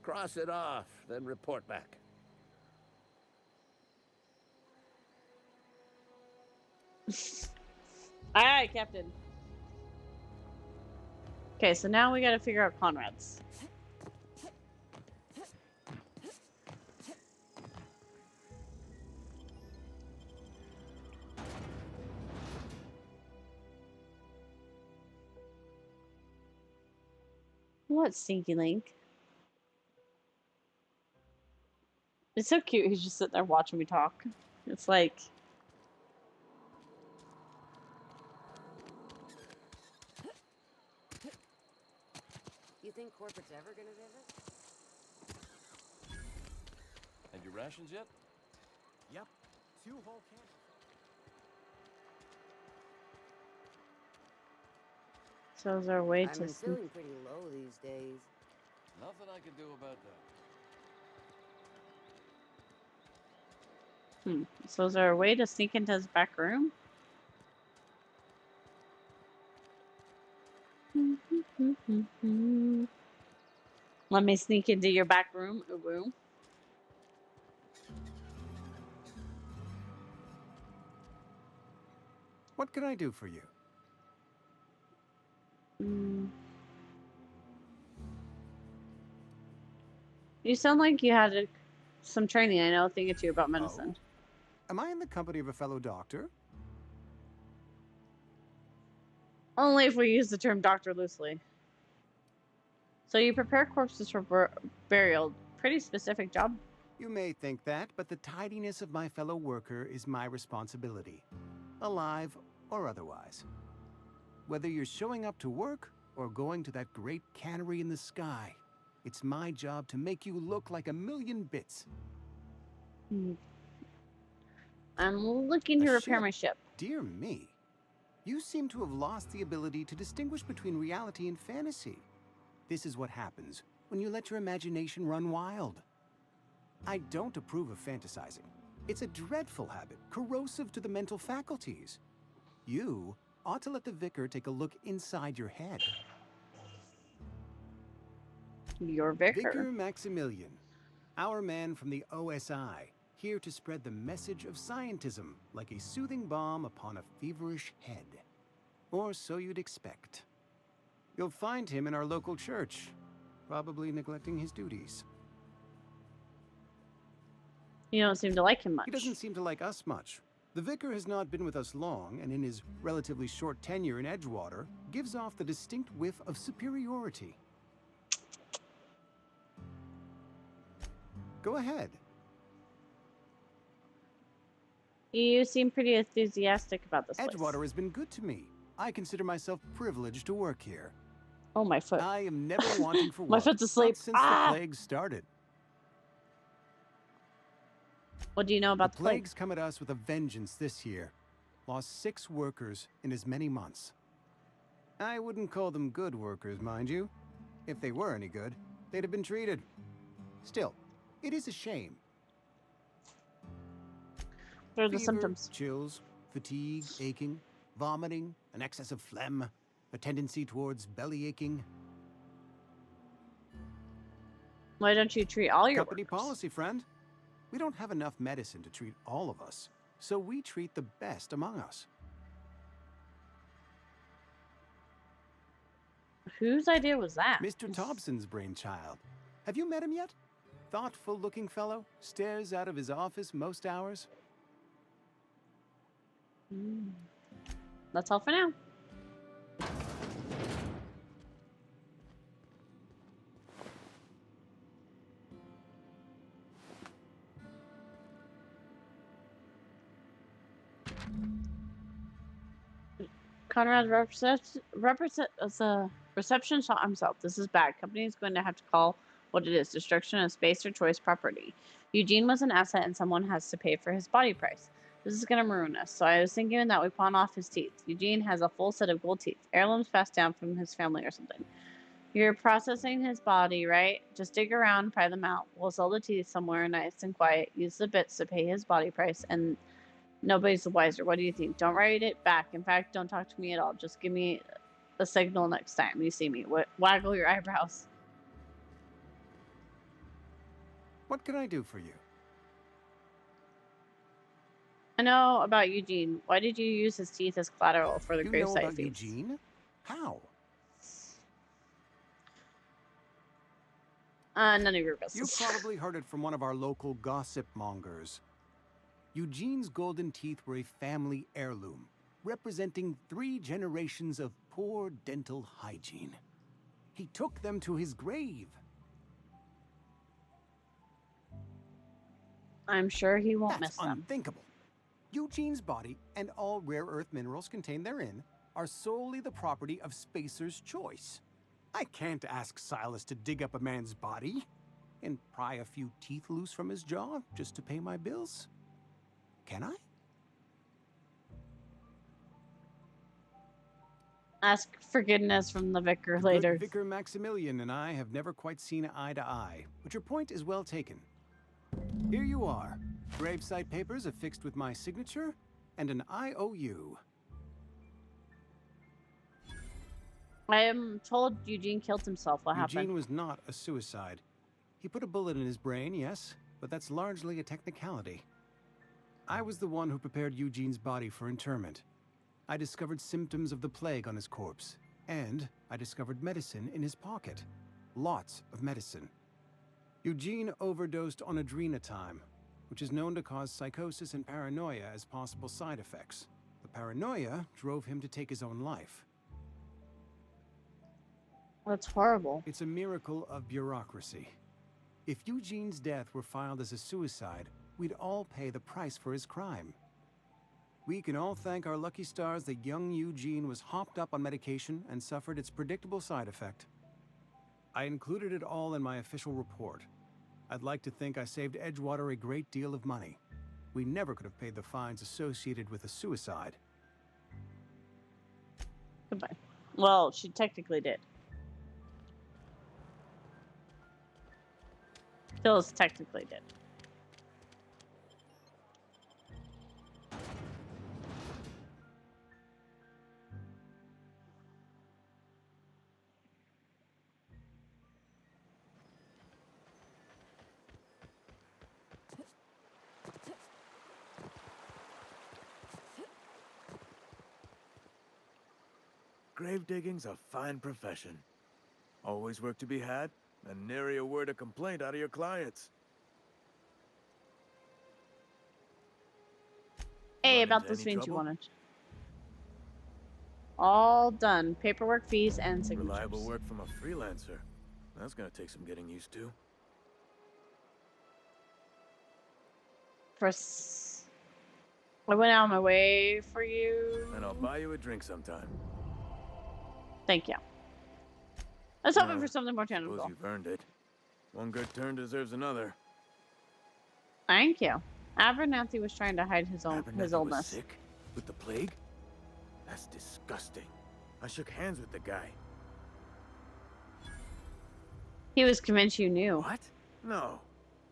Cross it off, then report back. Aye, aye, Captain. Okay, so now we gotta figure out Conrad's. What, Stinky Link? It's so cute. He's just sitting there watching me talk. It's like... You think corporate's ever gonna visit? And your rations yet? Yep, 2 whole cans. So is there a way I've to been sneak... feeling pretty low these days. Nothing I can do about that. So is there a way to sneak into his back room? Let me sneak into your back room. What can I do for you? You sound like you had some training. I know a thing or two about medicine. Am I in the company of a fellow doctor? Only if we use the term doctor loosely. So you prepare corpses for burial. Pretty specific job. You may think that, but the tidiness of my fellow worker is my responsibility. Alive or otherwise. Whether you're showing up to work or going to that great cannery in the sky, it's my job to make you look like a million bits. I'm looking to repair my ship. Dear me. You seem to have lost the ability to distinguish between reality and fantasy. This is what happens when you let your imagination run wild. I don't approve of fantasizing. It's a dreadful habit, corrosive to the mental faculties. You ought to let the vicar take a look inside your head. Your vicar? Vicar Maximilian, our man from the OSI, here to spread the message of scientism like a soothing balm upon a feverish head. Or so you'd expect. You'll find him in our local church, probably neglecting his duties. You don't seem to like him much. He doesn't seem to like us much. The vicar has not been with us long, and in his relatively short tenure in Edgewater, gives off the distinct whiff of superiority. Go ahead. You seem pretty enthusiastic about this place. Edgewater has been good to me. I consider myself privileged to work here. Oh, my foot. I am never wanting for work. My foot's asleep. Not since the plague started. What do you know about the plague? Plague's come at us with a vengeance this year. Lost 6 workers in as many months. I wouldn't call them good workers, mind you. If they were any good, they'd have been treated. Still, it is a shame. What are the Fever, symptoms? Chills, fatigue, aching, vomiting, an excess of phlegm, a tendency towards belly aching. Why don't you treat all your Company workers? policy, friend. We don't have enough medicine to treat all of us, so we treat the best among us. Whose idea was that? Mr. Thompson's brainchild. Have you met him yet? Thoughtful-looking fellow, stares out of his office most hours. That's all for now. Conrad reception shot himself. This is bad. Company is going to have to call what it is. Destruction of space or choice property. Eugene was an asset and someone has to pay for his body price. This is going to maroon us. So I was thinking that we pawn off his teeth. Eugene has a full set of gold teeth. Heirlooms passed down from his family or something. You're processing his body, right? Just dig around, pry them out. We'll sell the teeth somewhere nice and quiet. Use the bits to pay his body price and nobody's the wiser. What do you think? Don't write it back. In fact, don't talk to me at all. Just give me the signal next time you see me. Waggle your eyebrows. What can I do for you? I know about Eugene. Why did you use his teeth as collateral for the You know gravesite about fees? Eugene? How? None of your You business. probably heard it from one of our local gossip mongers. Eugene's golden teeth were a family heirloom, representing 3 generations of poor dental hygiene. He took them to his grave. I'm sure he won't That's miss them. unthinkable. Eugene's body and all rare earth minerals contained therein are solely the property of Spacer's choice. I can't ask Silas to dig up a man's body and pry a few teeth loose from his jaw just to pay my bills. Can I? Ask forgiveness from the vicar The later. good Vicar Maximilian and I have never quite seen eye to eye, but your point is well taken. Here you are. Gravesite papers affixed with my signature and an IOU. I am told Eugene killed himself. What Eugene happened? was not a suicide. He put a bullet in his brain, yes, but that's largely a technicality. I was the one who prepared Eugene's body for interment. I discovered symptoms of the plague on his corpse, and I discovered medicine in his pocket. Lots of medicine. Eugene overdosed on adrenatime, which is known to cause psychosis and paranoia as possible side effects. The paranoia drove him to take his own life. That's horrible. It's a miracle of bureaucracy. If Eugene's death were filed as a suicide, we'd all pay the price for his crime. We can all thank our lucky stars that young Eugene was hopped up on medication and suffered its predictable side effect. I included it all in my official report. I'd like to think I saved Edgewater a great deal of money. We never could have paid the fines associated with a suicide. Goodbye. Well, she technically did. Phyllis technically did. Grave digging's a fine profession. Always work to be had, and nary a word of complaint out of your clients. Hey, Run about into those any things you trouble? wanted. All done. Paperwork, fees, and signatures. Reliable work from a freelancer. That's gonna take some getting used to. I went out of my way for you. And I'll buy you a drink sometime. Thank you. I was hoping Well, for something more Suppose tangible. you've earned it. One good turn deserves another. Thank you. Abernathy was trying to hide his Abernathy was illness. sick? With the plague? That's disgusting. I shook hands with the guy. He was convinced you knew. What? No.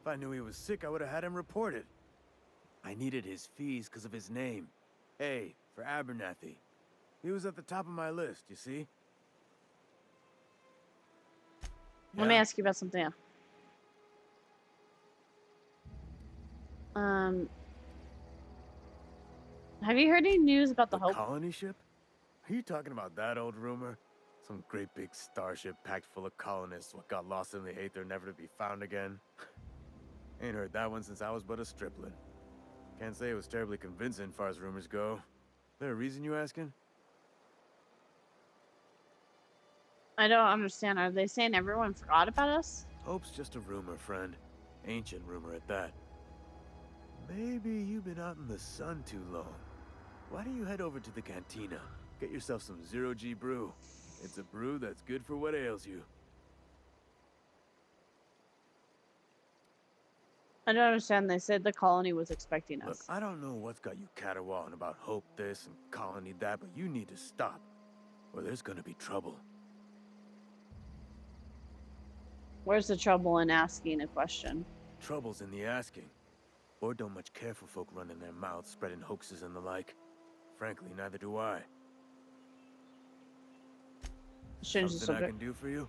If I knew he was sick, I would have had him reported. I needed his fees because of his name. A for Abernathy. He was at the top of my list, you see? Let me ask you about something else. Have you heard any news about the Hope? Colony ship? Are you talking about that old rumor? Some great big starship packed full of colonists what got lost in the aether never to be found again? Ain't heard that one since I was but a stripling. Can't say it was terribly convincing far as rumors go. There a reason you asking? I don't understand. Are they saying everyone forgot about us? Hope's just a rumor, friend. Ancient rumor at that. Maybe you've been out in the sun too long. Why don't you head over to the cantina? Get yourself some zero-G brew. It's a brew that's good for what ails you. I don't understand. They said the colony was expecting us. Look, I don't know what's got you caterwauling about Hope this and Colony that, but you need to stop, or there's gonna be trouble. Where's the trouble in asking a question? Trouble's in the asking. Or don't much care for folk running their mouths, spreading hoaxes and the like. Frankly, neither do I. Change the Something I subject. can do for you?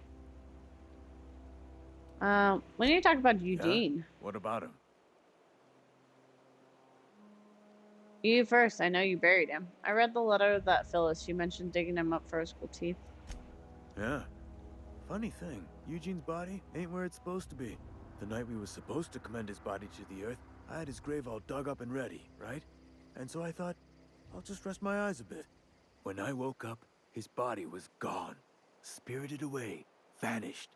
We need to talk about Yeah? Eugene. What about him? You first. I know you buried him. I read the letter that Phyllis. She mentioned digging him up for his gold teeth. Yeah. Funny thing, Eugene's body ain't where it's supposed to be. The night we was supposed to commend his body to the earth, I had his grave all dug up and ready, right? And so I thought, I'll just rest my eyes a bit. When I woke up, his body was gone. Spirited away. Vanished.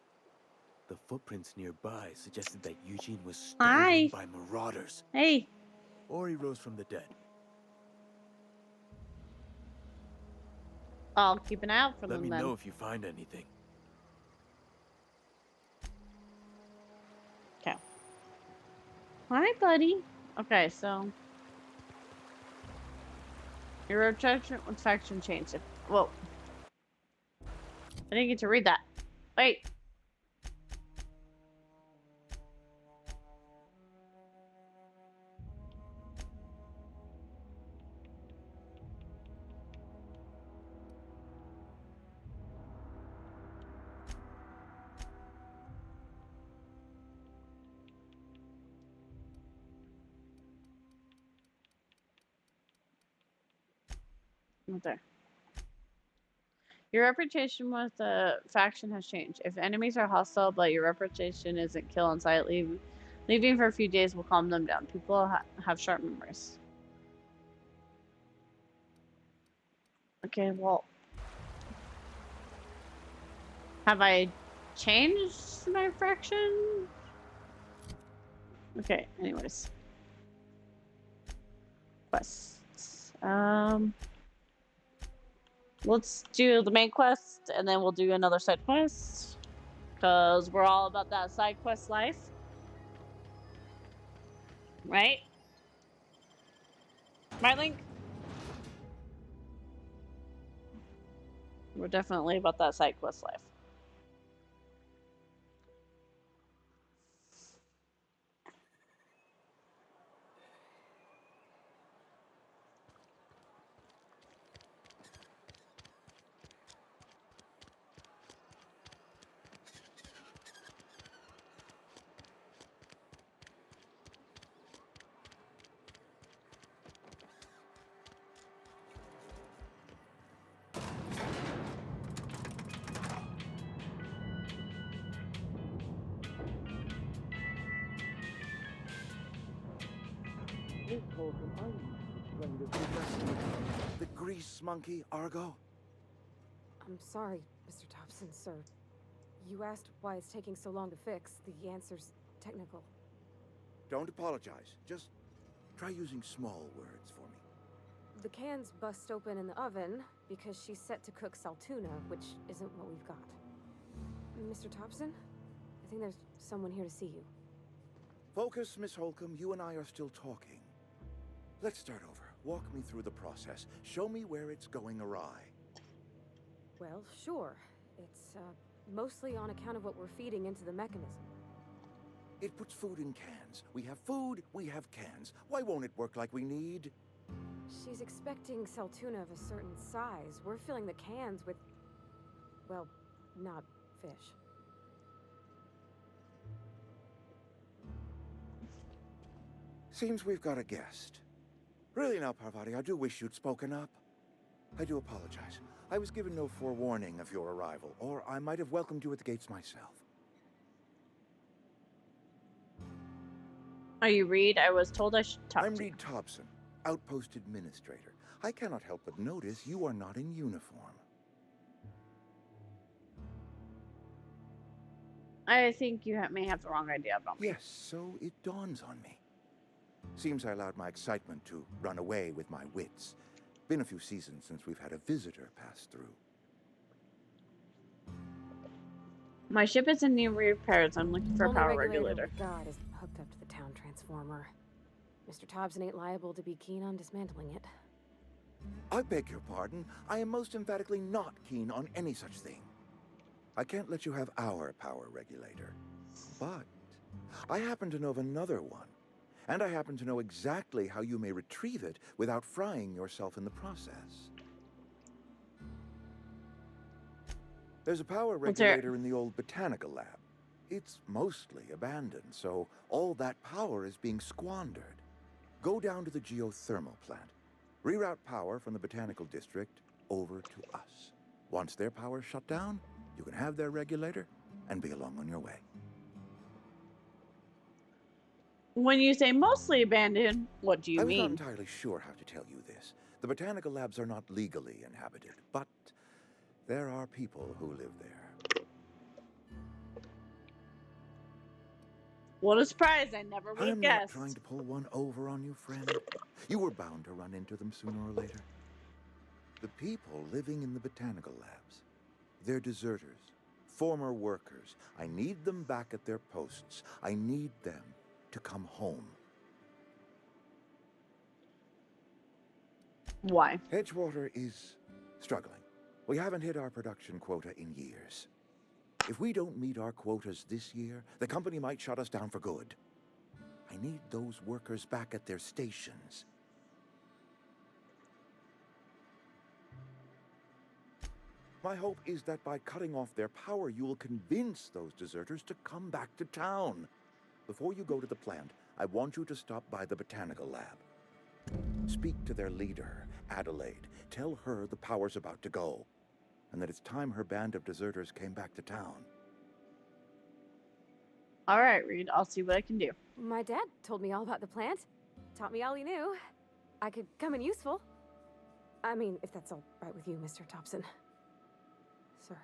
The footprints nearby suggested that Eugene was stolen by marauders. Hey. Or he rose from the dead. I'll keep an eye out for Let them me then. know if you find anything. Okay. Hi, buddy. Okay, so your attachment with faction changed. Whoa. I didn't get to read that. Wait. Right there. Your reputation with the faction has changed. If enemies are hostile, but your reputation isn't kill on sight, leaving for a few days will calm them down. People have sharp memories. Okay, well, have I changed my faction? Okay, anyways. Quests. Let's do the main quest, and then we'll do another side quest. Because we're all about that side quest life. Right? Right, Link? We're definitely about that side quest life. The grease monkey, Argo? I'm sorry, Mr. Thompson, sir. You asked why it's taking so long to fix. The answer's technical. Don't apologize. Just try using small words for me. The cans bust open in the oven because she's set to cook saltuna, which isn't what we've got. Mr. Thompson? I think there's someone here to see you. Focus, Miss Holcomb. You and I are still talking. Let's start over. Walk me through the process. Show me where it's going awry. Well, sure. It's, mostly on account of what we're feeding into the mechanism. It puts food in cans. We have food, we have cans. Why won't it work like we need? She's expecting saltuna of a certain size. We're filling the cans with, well, not fish. Seems we've got a guest. Really now, Parvati, I do wish you'd spoken up. I do apologize. I was given no forewarning of your arrival, or I might have welcomed you at the gates myself. Are you Reed? I was told I should talk I'm to you. Reed Thompson, Outpost Administrator. I cannot help but notice you are not in uniform. I think you may have the wrong idea about me. Yes, so it dawns on me. Seems I allowed my excitement to run away with my wits. Been a few seasons since we've had a visitor pass through. My ship is in need of repairs. I'm looking for a Only power regulator regulator. we got is hooked up to the town transformer. Mr. Thompson ain't liable to be keen on dismantling it. I beg your pardon. I am most emphatically not keen on any such thing. I can't let you have our power regulator. But I happen to know of another one. And I happen to know exactly how you may retrieve it without frying yourself in the process. There's a power Let's hear it. regulator in the old botanical lab. It's mostly abandoned, so all that power is being squandered. Go down to the geothermal plant. Reroute power from the botanical district over to us. Once their power's shut down, you can have their regulator and be along on your way. When you say mostly abandoned, what do you I was not mean? entirely sure how to tell you this. The botanical labs are not legally inhabited, but there are people who live there. What a surprise. I never would I have am not guessed. trying to pull one over on you, friend. You were bound to run into them sooner or later. The people living in the botanical labs, they're deserters, former workers. I need them back at their posts. I need them to come home. Why? Edgewater is struggling. We haven't hit our production quota in years. If we don't meet our quotas this year, the company might shut us down for good. I need those workers back at their stations. My hope is that by cutting off their power, you will convince those deserters to come back to town. Before you go to the plant, I want you to stop by the botanical lab. Speak to their leader, Adelaide. Tell her the power's about to go, and that it's time her band of deserters came back to town. All right, Reed. I'll see what I can do. My dad told me all about the plant. Taught me all he knew. I could come in useful. I mean, if that's all right with you, Mr. Thompson. Sir.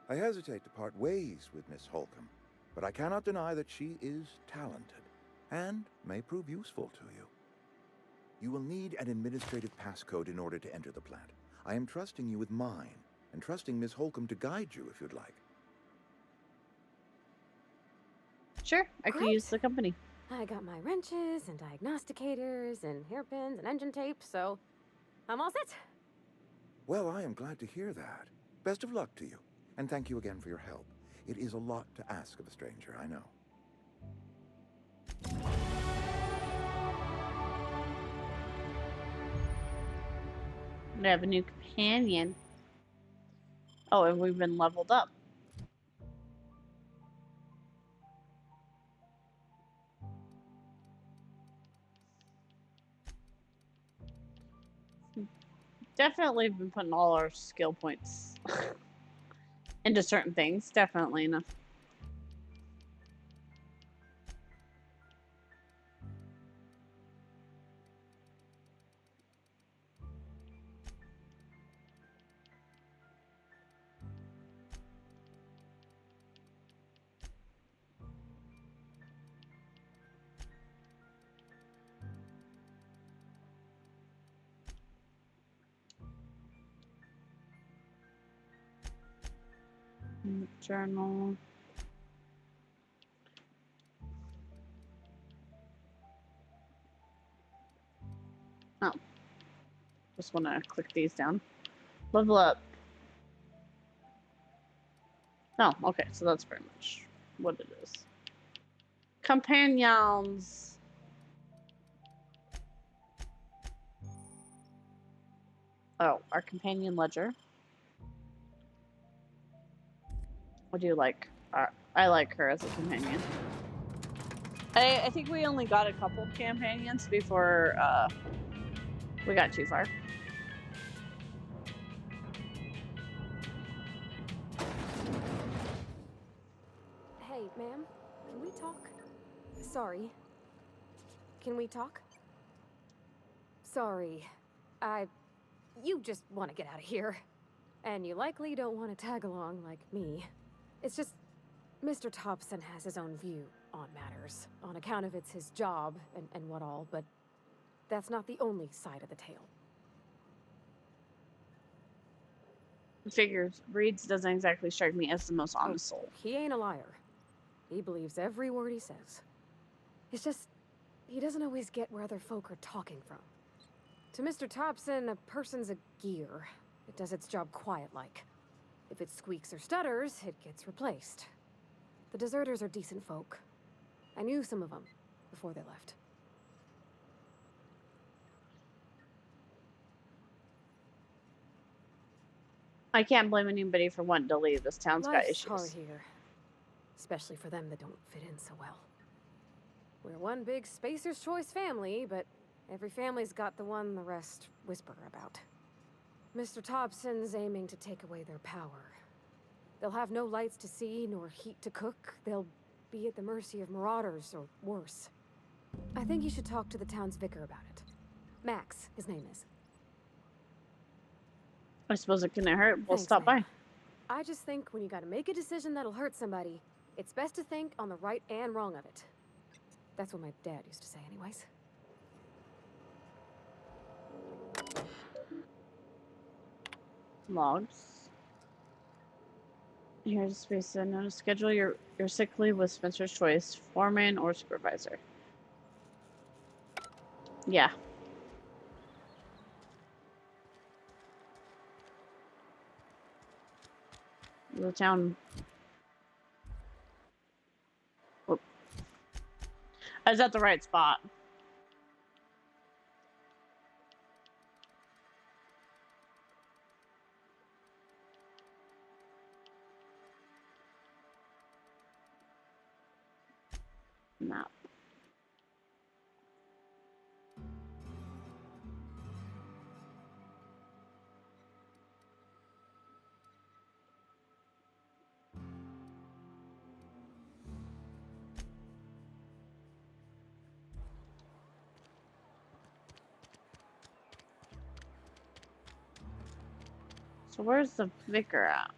I hesitate to part ways with Miss Holcomb, but I cannot deny that she is talented and may prove useful to you. You will need an administrative passcode in order to enter the plant. I am trusting you with mine, and trusting Miss Holcomb to guide you if you'd like. Sure, I can use the company. I got my wrenches and diagnosticators and hairpins and engine tape, so I'm all set. Well, I am glad to hear that. Best of luck to you, and thank you again for your help. It is a lot to ask of a stranger, I know. I have a new companion. Oh, and we've been leveled up. Definitely been putting all our skill points into certain things. Definitely enough. Journal. Oh. Just want to click these down. Level up. Oh, okay. So that's pretty much what it is. Companions. Oh, our companion ledger. What do you like? I like her as a companion. I think we only got a couple companions before we got too far. Hey, ma'am, can we talk? Sorry. Can we talk? Sorry. You just want to get out of here. And you likely don't want to tag along like me. It's just, Mr. Thompson has his own view on matters, on account of it's his job and what all, but that's not the only side of the tale. Figures. Reed's doesn't exactly strike me as the most honest soul. He ain't a liar. He believes every word he says. It's just, he doesn't always get where other folk are talking from. To Mr. Thompson, a person's a gear. It does its job quiet-like. If it squeaks or stutters, it gets replaced. The deserters are decent folk. I knew some of them before they left. I can't blame anybody for wanting to leave. This town's got Life's hard issues. here. Especially for them that don't fit in so well. We're one big Spacer's Choice family, but every family's got the one the rest whisper about. Mr. Thompson's aiming to take away their power. They'll have no lights to see, nor heat to cook. They'll be at the mercy of marauders, or worse. I think you should talk to the town's vicar about it. Max, his name is. I suppose it couldn't hurt. We'll Thanks, stop ma'am. by. I just think when you gotta make a decision that'll hurt somebody, it's best to think on the right and wrong of it. That's what my dad used to say anyways. Logs. Here's a space to know to schedule your sick leave with Spencer's Choice, foreman or supervisor. Yeah. The town. Whoop. I was at the right spot. Map. So where's the vicar at?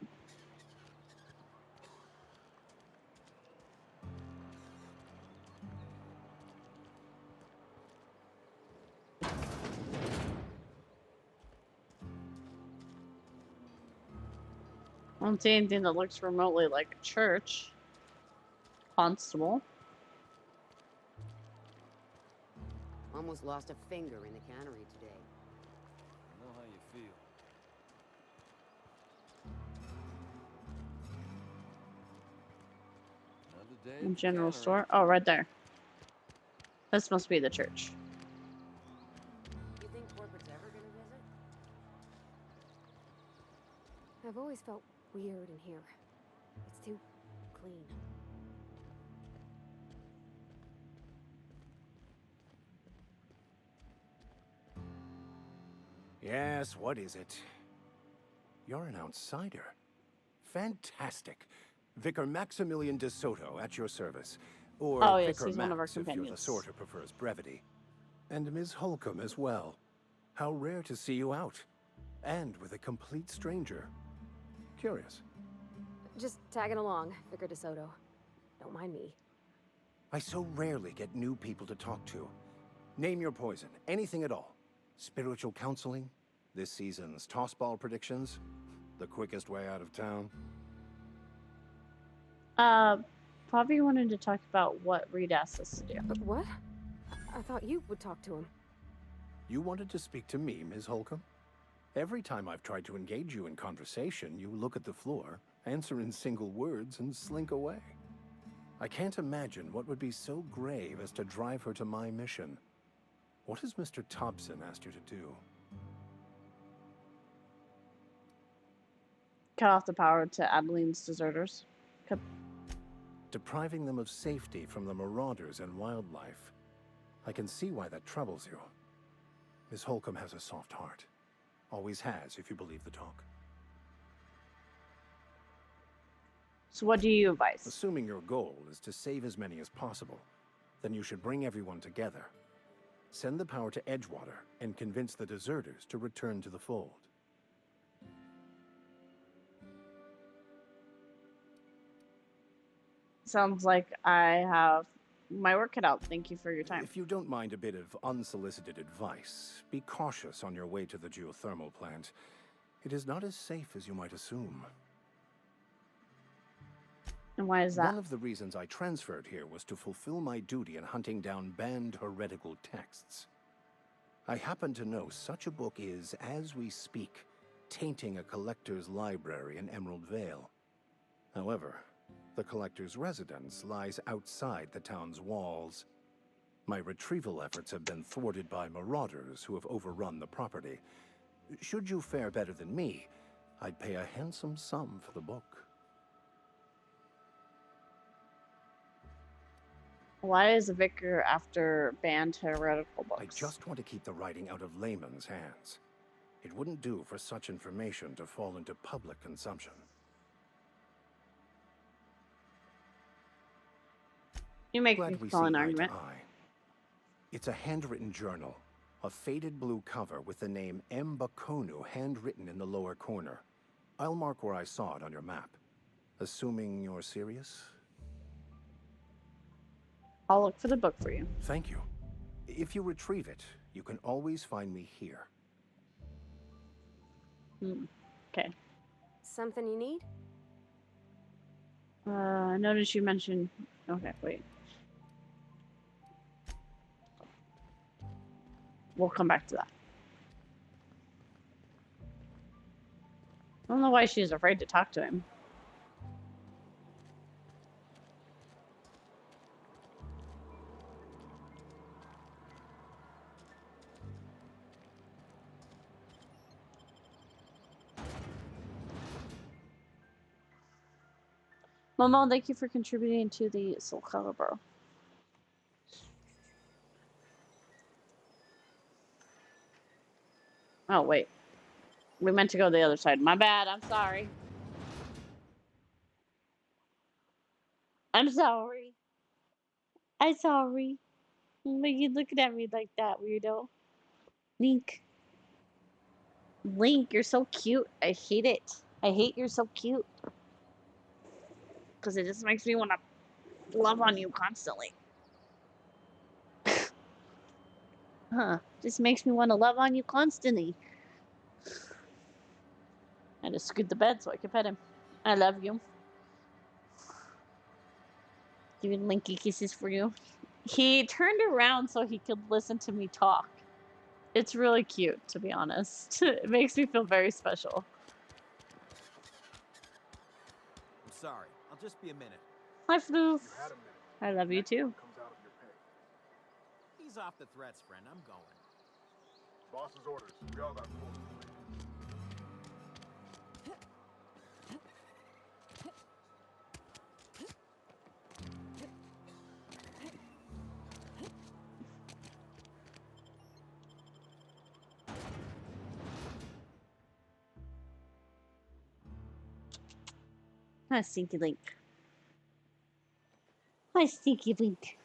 I don't see anything that looks remotely like a church. Constable. Almost lost a finger in the cannery today. I know how you feel. Another day at the General cannery. store. Oh, right there. This must be the church. You think corporate's ever gonna visit? I've always felt weird in here. It's too clean. Yes, what is it? You're an outsider. Fantastic. Vicar Maximilian de Soto at your service. Or Oh, yes, Vicar he's one of our Max if you're the companions. sort who prefers brevity. And Ms. Holcomb as well. How rare to see you out. And with a complete stranger. Curious. Just tagging along, Vicar DeSoto. Don't mind me. I so rarely get new people to talk to. Name your poison, anything at all. Spiritual counseling, this season's tossball predictions, the quickest way out of town. Probably wanted to talk about what Reed asked us to do. What? I thought you would talk to him. You wanted to speak to me, Ms. Holcomb? Every time I've tried to engage you in conversation, you look at the floor, answer in single words, and slink away. I can't imagine what would be so grave as to drive her to my mission. What has Mr. Thompson asked you to do? Cut off the power to Adeline's deserters. Depriving them of safety from the marauders and wildlife. I can see why that troubles you. Miss Holcomb has a soft heart. Always has, if you believe the talk. So what do you advise? Assuming your goal is to save as many as possible, then you should bring everyone together. Send the power to Edgewater and convince the deserters to return to the fold. Sounds like I have my work cut out. Thank you for your time. If you don't mind a bit of unsolicited advice, be cautious on your way to the geothermal plant. It is not as safe as you might assume. And why is that? One of the reasons I transferred here was to fulfill my duty in hunting down banned heretical texts. I happen to know such a book is, as we speak, tainting a collector's library in Emerald Vale. However, the collector's residence lies outside the town's walls. My retrieval efforts have been thwarted by marauders who have overrun the property. Should you fare better than me, I'd pay a handsome sum for the book. Why is the vicar after banned heretical books? I just want to keep the writing out of layman's hands. It wouldn't do for such information to fall into public consumption. You make Glad me we call see an eye to argument. eye. It's a handwritten journal, a faded blue cover with the name M. Bakonu handwritten in the lower corner. I'll mark where I saw it on your map. Assuming you're serious? I'll look for the book for you. Thank you. If you retrieve it, you can always find me here. Okay. Something you need? I noticed you mentioned... Okay, wait. We'll come back to that. I don't know why she's afraid to talk to him. Momo, thank you for contributing to the Soul Calibur. Oh, wait. We meant to go the other side. My bad. I'm sorry. I'm sorry. I'm sorry. Why are you looking at me like that, weirdo? Link. Link, you're so cute. I hate it. I hate you're so cute. Because it just makes me want to love on you constantly. Huh. Just makes me want to love on you constantly. I just scoot the bed so I can pet him. I love you. Giving Linky kisses for you. He turned around so he could listen to me talk. It's really cute, to be honest. It makes me feel very special. I'm sorry. I'll just be a minute. Hi, Floof. I love you too. Ease off the threats, friend. I'm going. Boss's orders. We all got rules. Hi, Stinky Link. Hi, Stinky Link.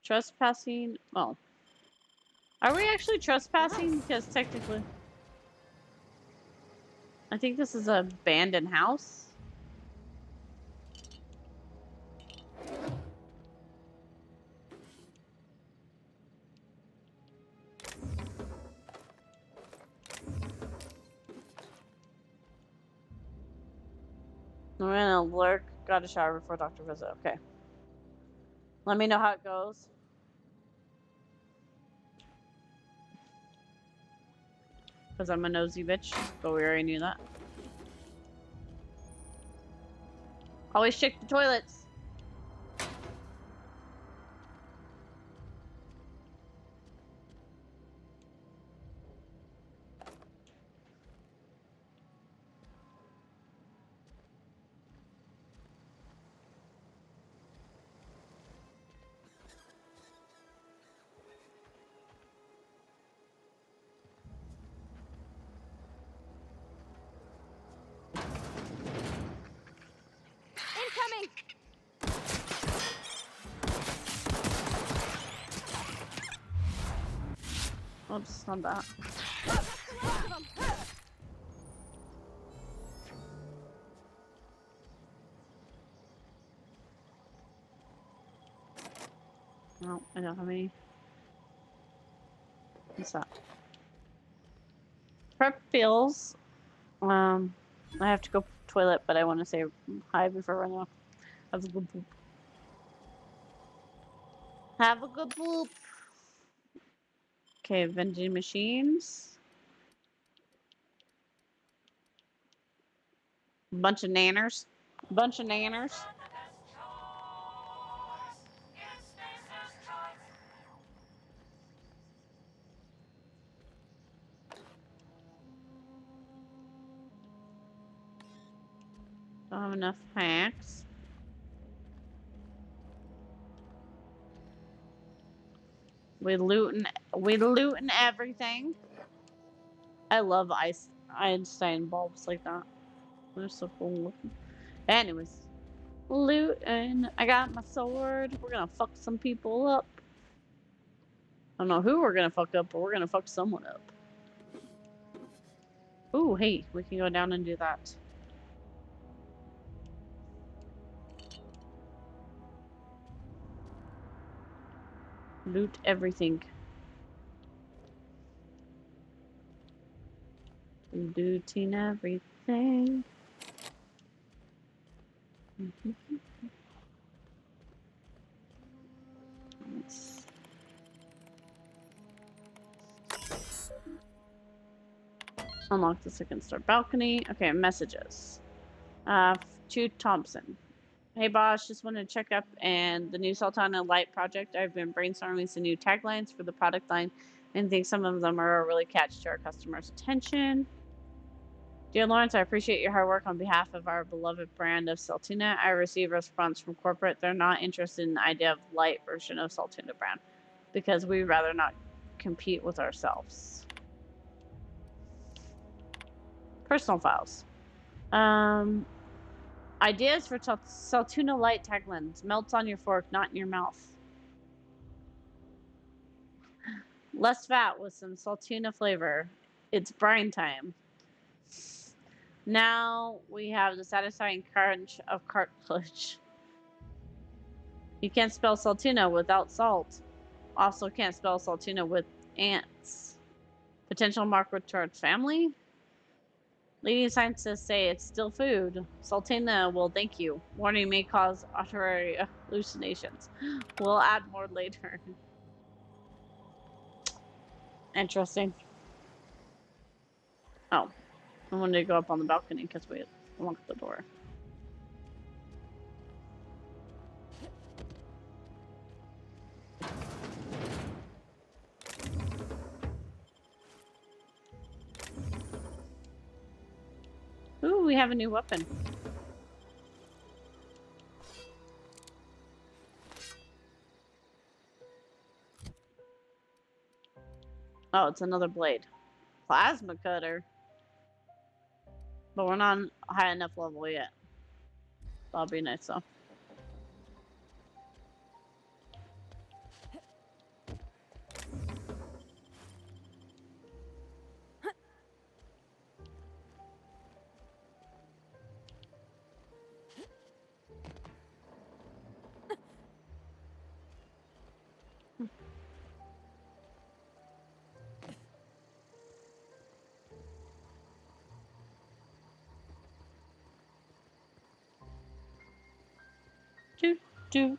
Trespassing? Oh. Are we actually trespassing? Because technically... I think this is an abandoned house. I'm gonna lurk. Got a shower before doctor visit. Okay. Let me know how it goes. Because I'm a nosy bitch. But we already knew that. Always check the toilets. Incoming! Oops, not that. No, I don't have any. What's that? Prep bills. I have to go toilet, but I want to say hi before I run off. Have a good poop. Have a good poop. Okay, vending machines. Bunch of nanners. Bunch of nanners. Don't have enough hacks. We looting everything. I love Einstein bulbs like that. They're so cool looking. Anyways, looting. I got my sword. We're gonna fuck some people up. I don't know who we're gonna fuck up, but we're gonna fuck someone up. Ooh, hey, we can go down and do that. Loot everything. Looting everything. Let's unlock the second story balcony. Okay, messages. To Thompson. Hey boss, just wanted to check up and the new Sultana Light project. I've been brainstorming some new taglines for the product line and think some of them are really catch to our customers' attention. Dear Lawrence, I appreciate your hard work on behalf of our beloved brand of Saltuna. I received a response from corporate. They're not interested in the idea of light version of Saltuna brand because we'd rather not compete with ourselves. Personal files. Ideas for Saltuna Light taglines. Melts on your fork, not in your mouth. Less fat with some Saltuna flavor. It's brine time. Now we have the satisfying crunch of cartilage. You can't spell Saltuna without salt. Also can't spell Saltuna with ants. Potential marker towards family. Leading scientists say it's still food. Saltuna will thank you. Warning may cause auditory hallucinations. We'll add more later. Interesting. Oh, I wanted to go up on the balcony because we locked the door. Ooh, we have a new weapon. Oh, it's another blade. Plasma cutter. But we're not on high enough level yet. That'll be nice though. Do.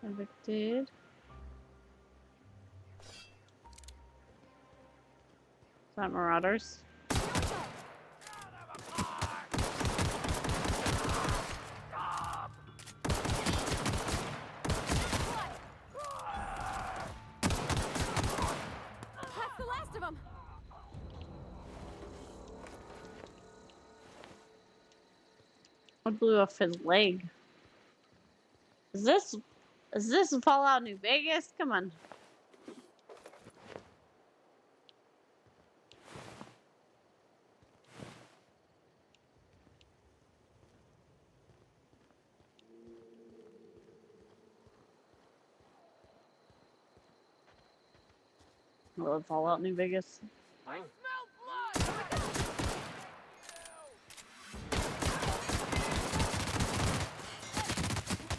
Evicted. Is that Marauders? That's the last of them. What blew off his leg? Is this Fallout New Vegas? Come on. I love Fallout New Vegas.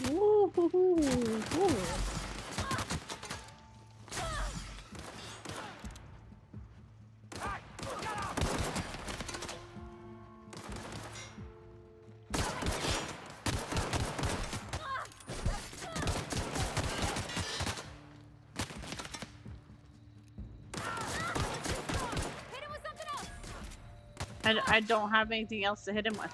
Ooh, ooh, ooh, ooh. I don't have anything else to hit him with.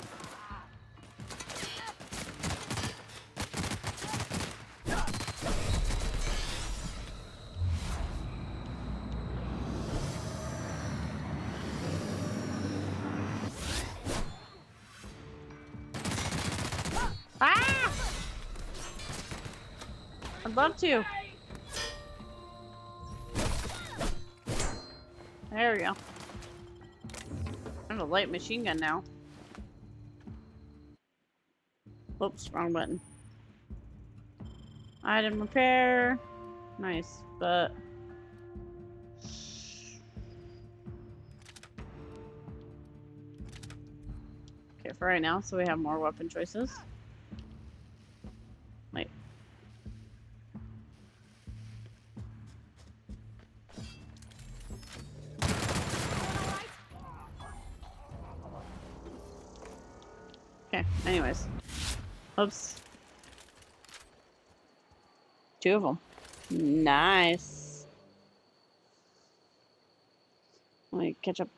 Ah! I'd love to. There we go. I have a light machine gun now. Oops, wrong button. Item repair. Nice, but... Okay, for right now, so we have more weapon choices. Wait. Okay, anyways. Oops. 2 of them. Nice. Let me catch up.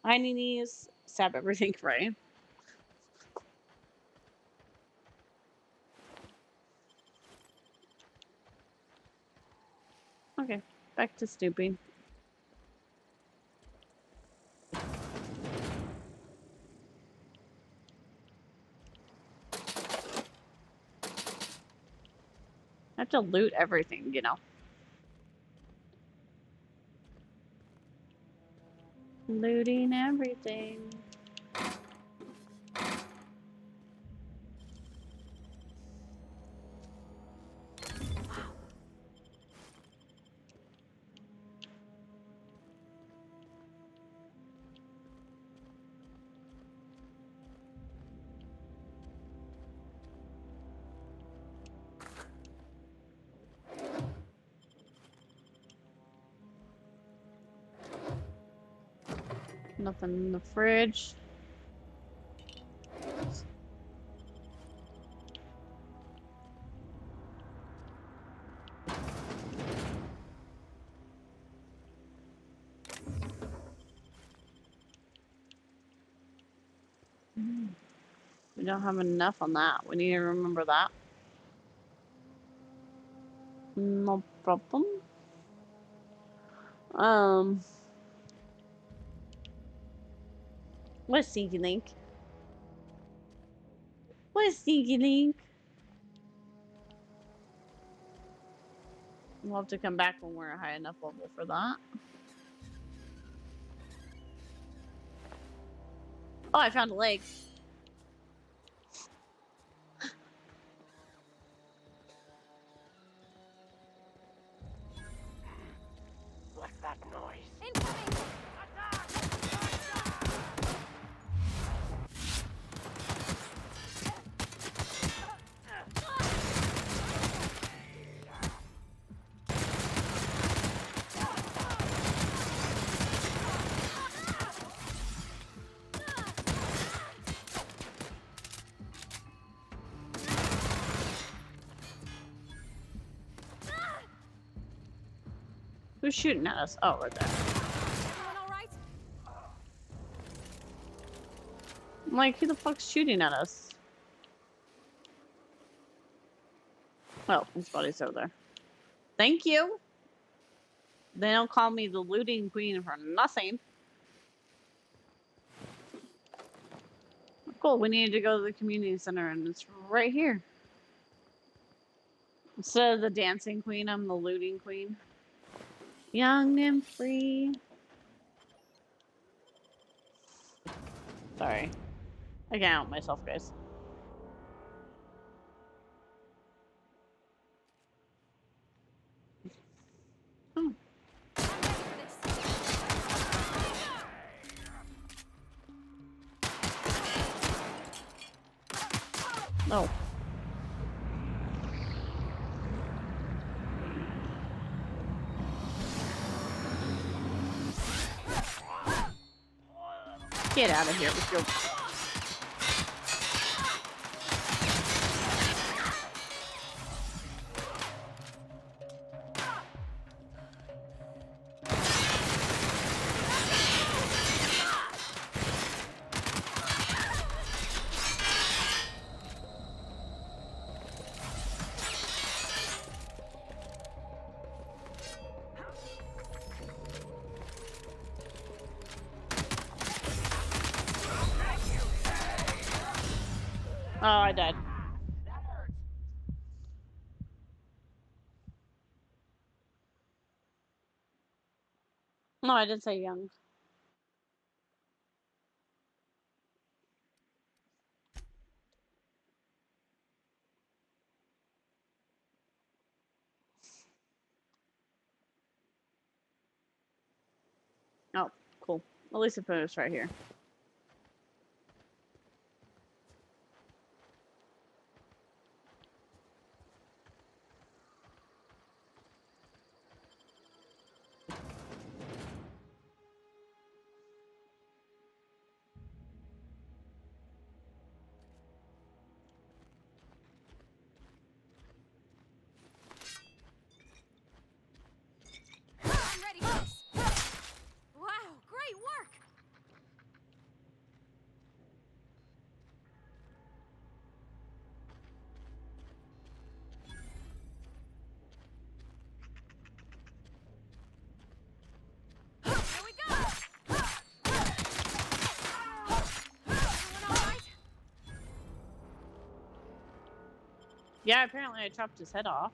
Tiny knees. Stab everything, right? Okay, back to stooping. I have to loot everything, you know. Looting everything. Nothing in the fridge. We don't have enough on that. We need to remember that. No problem. What's Stinky Link? What's Stinky Link? We'll have to come back when we're a high enough level for that. Oh, I found a leg. What's that noise? Who's shooting at us? Oh, right there. I'm like, who the fuck's shooting at us? Well, his body's over there. Thank you. They don't call me the looting queen for nothing. Cool, we need to go to the community center and it's right here. Instead of the dancing queen, I'm the looting queen. Young and free. Sorry. I can't help myself, guys. Oh. No. Get out of here with your... Oh, I died. No, I did say young. Oh, cool. At least it put us right here. I'm ready, folks. Wow, great work. Here we go. Everyone all right? Yeah, apparently I chopped his head off.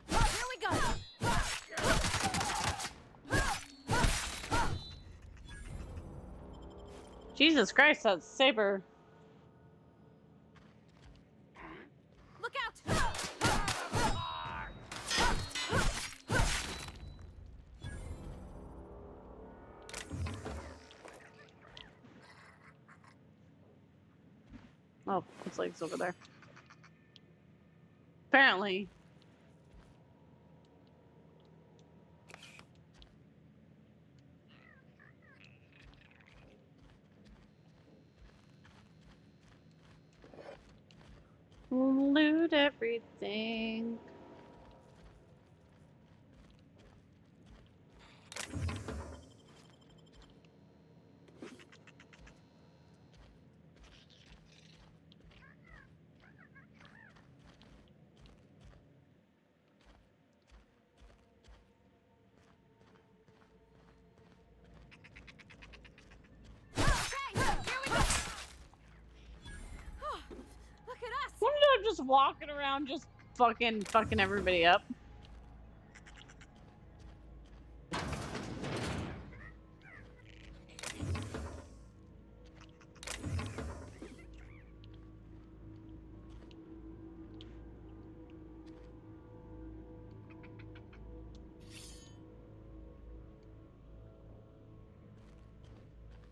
Here we go. Jesus Christ, that saber. Look out. Oh, looks like it's over there. Apparently. Loot everything. Look at us! What did I just walking around just fucking everybody up?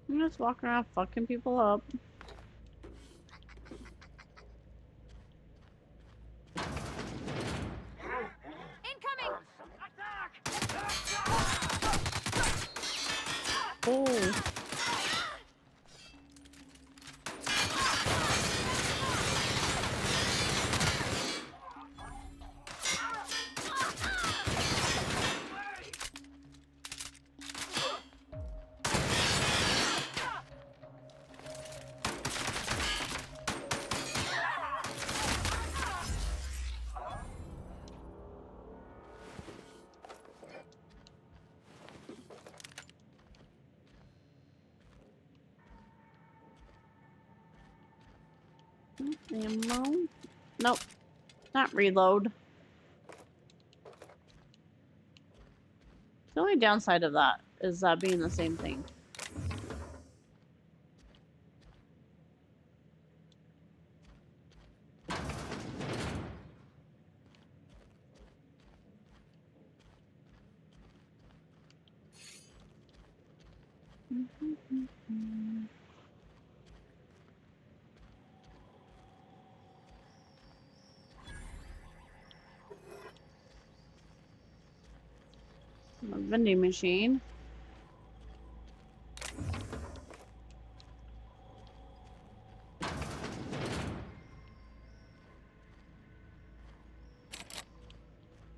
I'm just walking around fucking people up. Incoming! Oh. Ammo? Nope. Not reload. The only downside of that is being the same thing. A vending machine.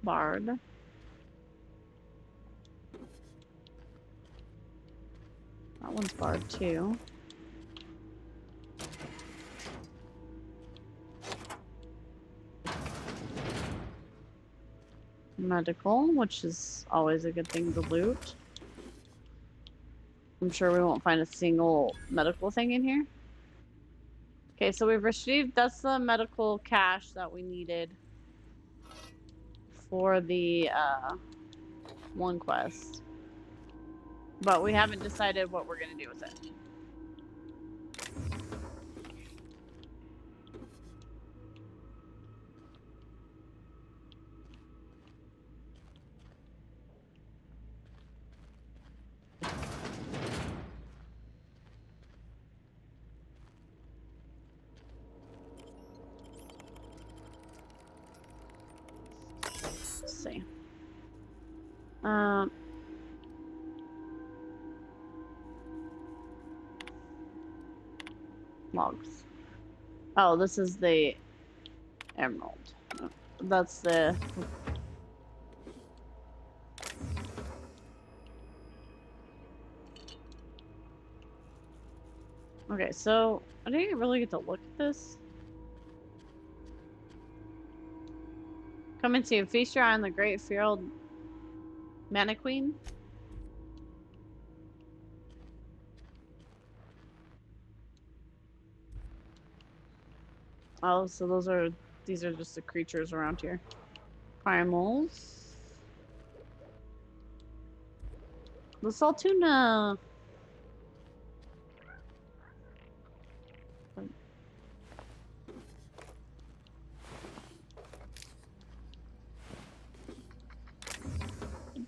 Bard. That one's bar 2. Medical, which is always a good thing to loot. I'm sure we won't find a single medical thing in here. Okay, so we've received, that's the medical cash that we needed for the one quest. But we haven't decided what we're gonna do with it. Let's see. Logs. Oh, this is the emerald. That's the... Okay, so I didn't really get to look at this. Come and see and feast your eye on the great feral mannequin. Oh, so these are just the creatures around here. Primals. The Saltuna.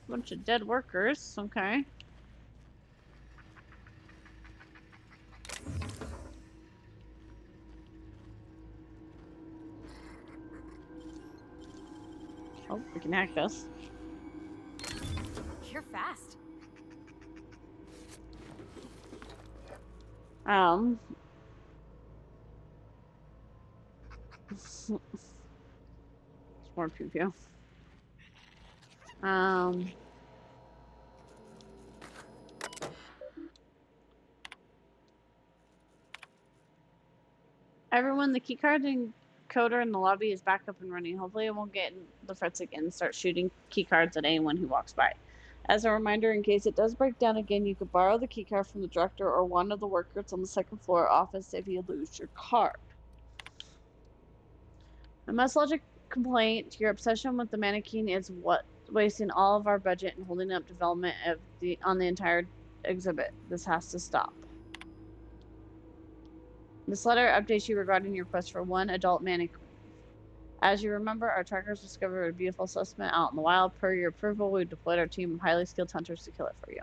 Bunch of dead workers, okay. Oh, we can hack this. You're fast. It's more pew pew. Everyone, the keycard encoder in the lobby is back up and running. Hopefully it won't get in the frets again and start shooting keycards at anyone who walks by. As a reminder, in case it does break down again, you could borrow the keycard from the director or one of the workers on the second floor office if you lose your card. I must lodge a complaint. Your obsession with the mannequin is what wasting all of our budget and holding up development of on the entire exhibit. This has to stop. This letter updates you regarding your quest for one adult mannequin. As you remember, our trackers discovered a beautiful specimen out in the wild. Per your approval, we deployed our team of highly skilled hunters to kill it for you.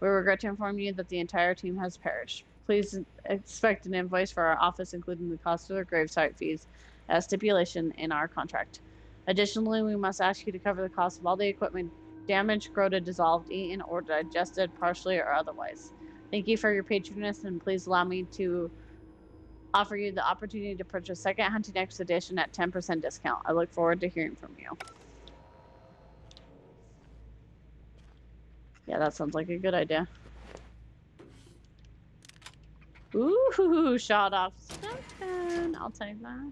We regret to inform you that the entire team has perished. Please expect an invoice for our office, including the cost of their gravesite fees, as stipulation in our contract. Additionally, we must ask you to cover the cost of all the equipment damaged, corroded, dissolved, eaten, or digested, partially or otherwise. Thank you for your patronage, and please allow me to offer you the opportunity to purchase second Hunting Expedition at 10% discount. I look forward to hearing from you. Yeah, that sounds like a good idea. Ooh, shot off shotgun. I'll take that.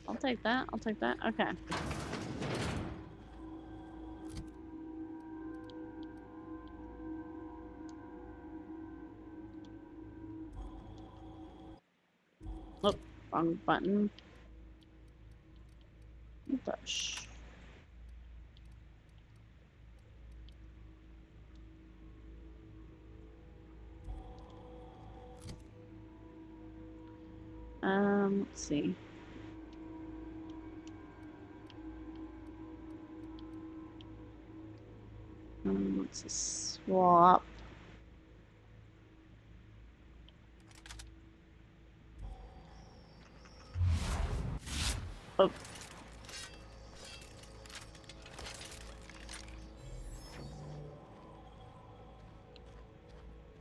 I'll take that. I'll take that. Okay. Oh, wrong button. Push. Let's see. Let's swap. Oh.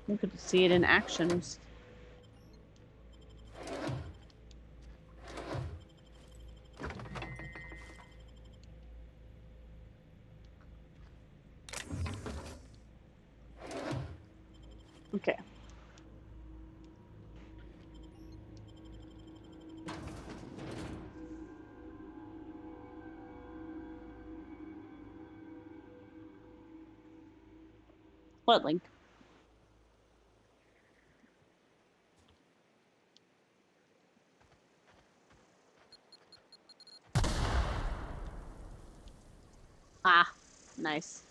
You could see it in action. Okay. What link? Ah, nice.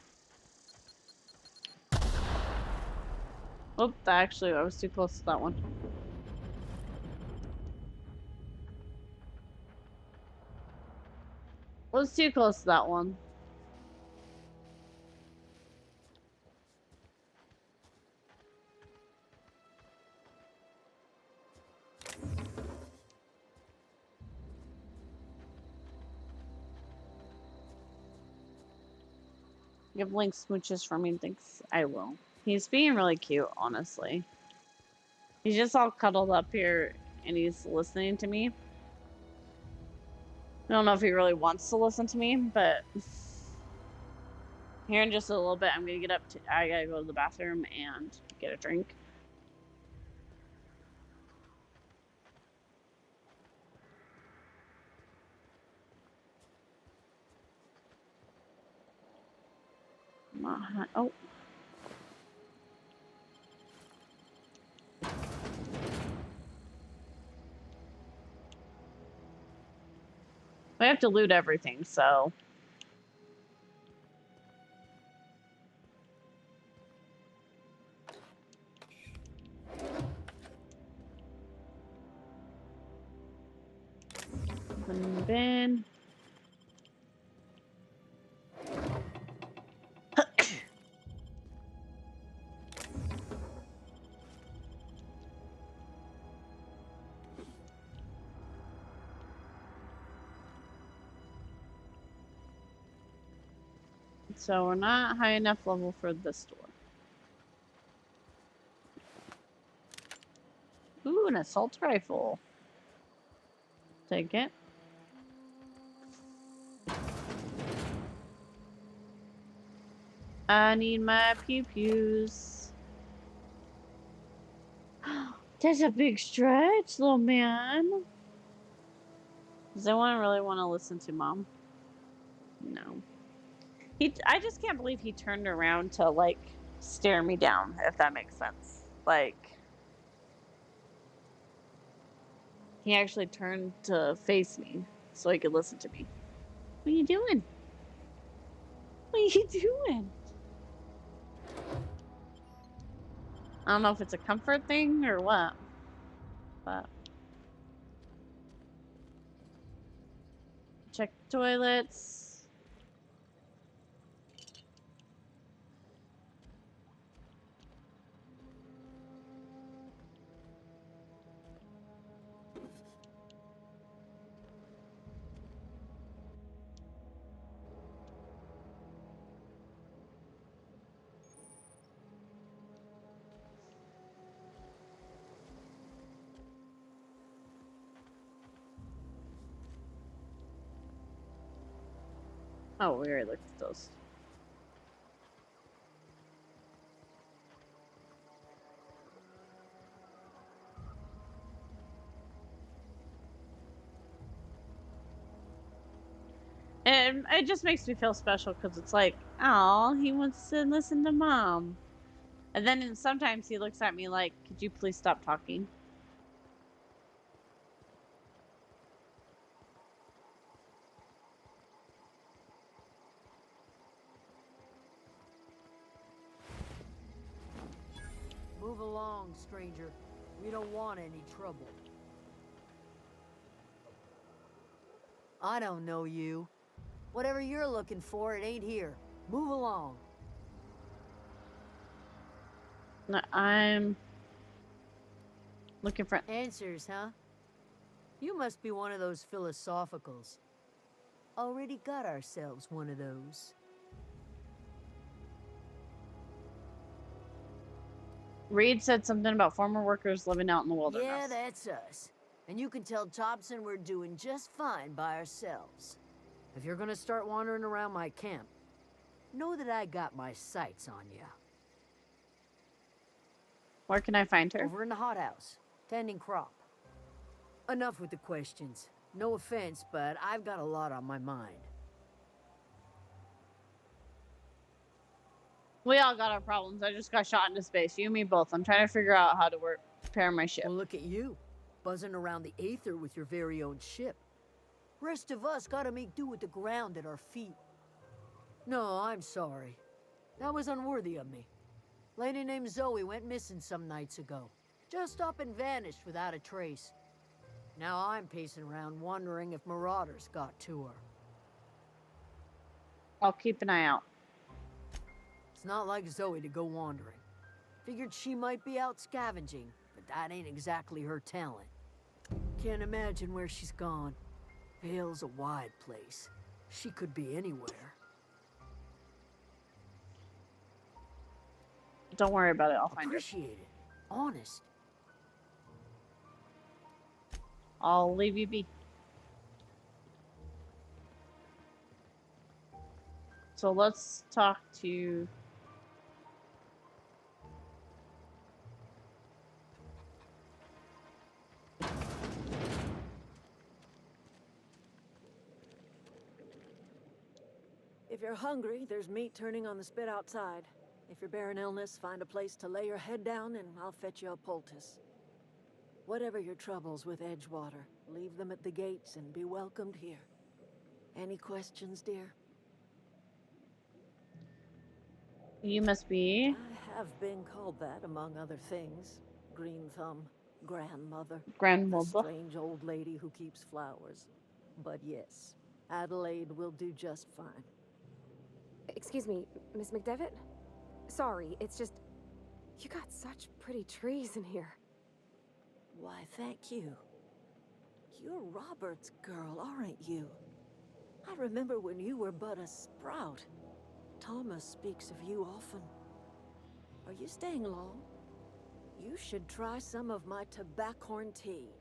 Oh, actually, I was too close to that one. Was too close to that one. Give Link smooches for me, thanks. I will. He's being really cute, honestly. He's just all cuddled up here and he's listening to me. I don't know if he really wants to listen to me, but here in just a little bit, I'm gonna get up to. I gotta go to the bathroom and get a drink. Oh. We have to loot everything, so. Open the bin. So we're not high enough level for this door. Ooh, an assault rifle. Take it. I need my pew-pews. That's a big stretch, little man. Does anyone really want to listen to Mom? No. I just can't believe he turned around to, like, stare me down, if that makes sense. Like, he actually turned to face me so he could listen to me. What are you doing? What are you doing? I don't know if it's a comfort thing or what, but check the toilets. Oh, we already looked at those. And it just makes me feel special because it's like, oh, he wants to listen to Mom. And then sometimes he looks at me like, could you please stop talking? Move along, stranger. We don't want any trouble. I don't know you. Whatever you're looking for, it ain't here. Move along. No, I'm looking for answers, huh? You must be one of those philosophicals. Already got ourselves one of those. Reed said something about former workers living out in the wilderness. Yeah, that's us. And you can tell Thompson we're doing just fine by ourselves. If you're gonna start wandering around my camp, know that I got my sights on you. Where can I find her? Over in the hothouse, tending crop. Enough with the questions. No offense, but I've got a lot on my mind. We all got our problems. I just got shot into space. You and me both. I'm trying to figure out how to repair my ship. Well, look at you, buzzing around the aether with your very own ship. Rest of us gotta make do with the ground at our feet. No, I'm sorry. That was unworthy of me. Lady named Zoe went missing some nights ago. Just up and vanished without a trace. Now I'm pacing around wondering if marauders got to her. I'll keep an eye out. It's not like Zoe to go wandering. Figured she might be out scavenging, but that ain't exactly her talent. Can't imagine where she's gone. Vale's a wide place. She could be anywhere. Don't worry about it. I'll find her. Appreciate it. Honest. I'll leave you be. So let's talk to... If you're hungry, there's meat turning on the spit outside. If you're bearing illness, find a place to lay your head down and I'll fetch you a poultice. Whatever your troubles with Edgewater, leave them at the gates and be welcomed here. Any questions, dear? You must be... I have been called that, among other things. Green Thumb, grandmother. Grandmother. The strange old lady who keeps flowers. But yes, Adelaide will do just fine. Excuse me, Miss McDevitt? Sorry, it's just... You got such pretty trees in here. Why, thank you. You're Robert's girl, aren't you? I remember when you were but a sprout. Thomas speaks of you often. Are you staying long? You should try some of my tobaccorn tea.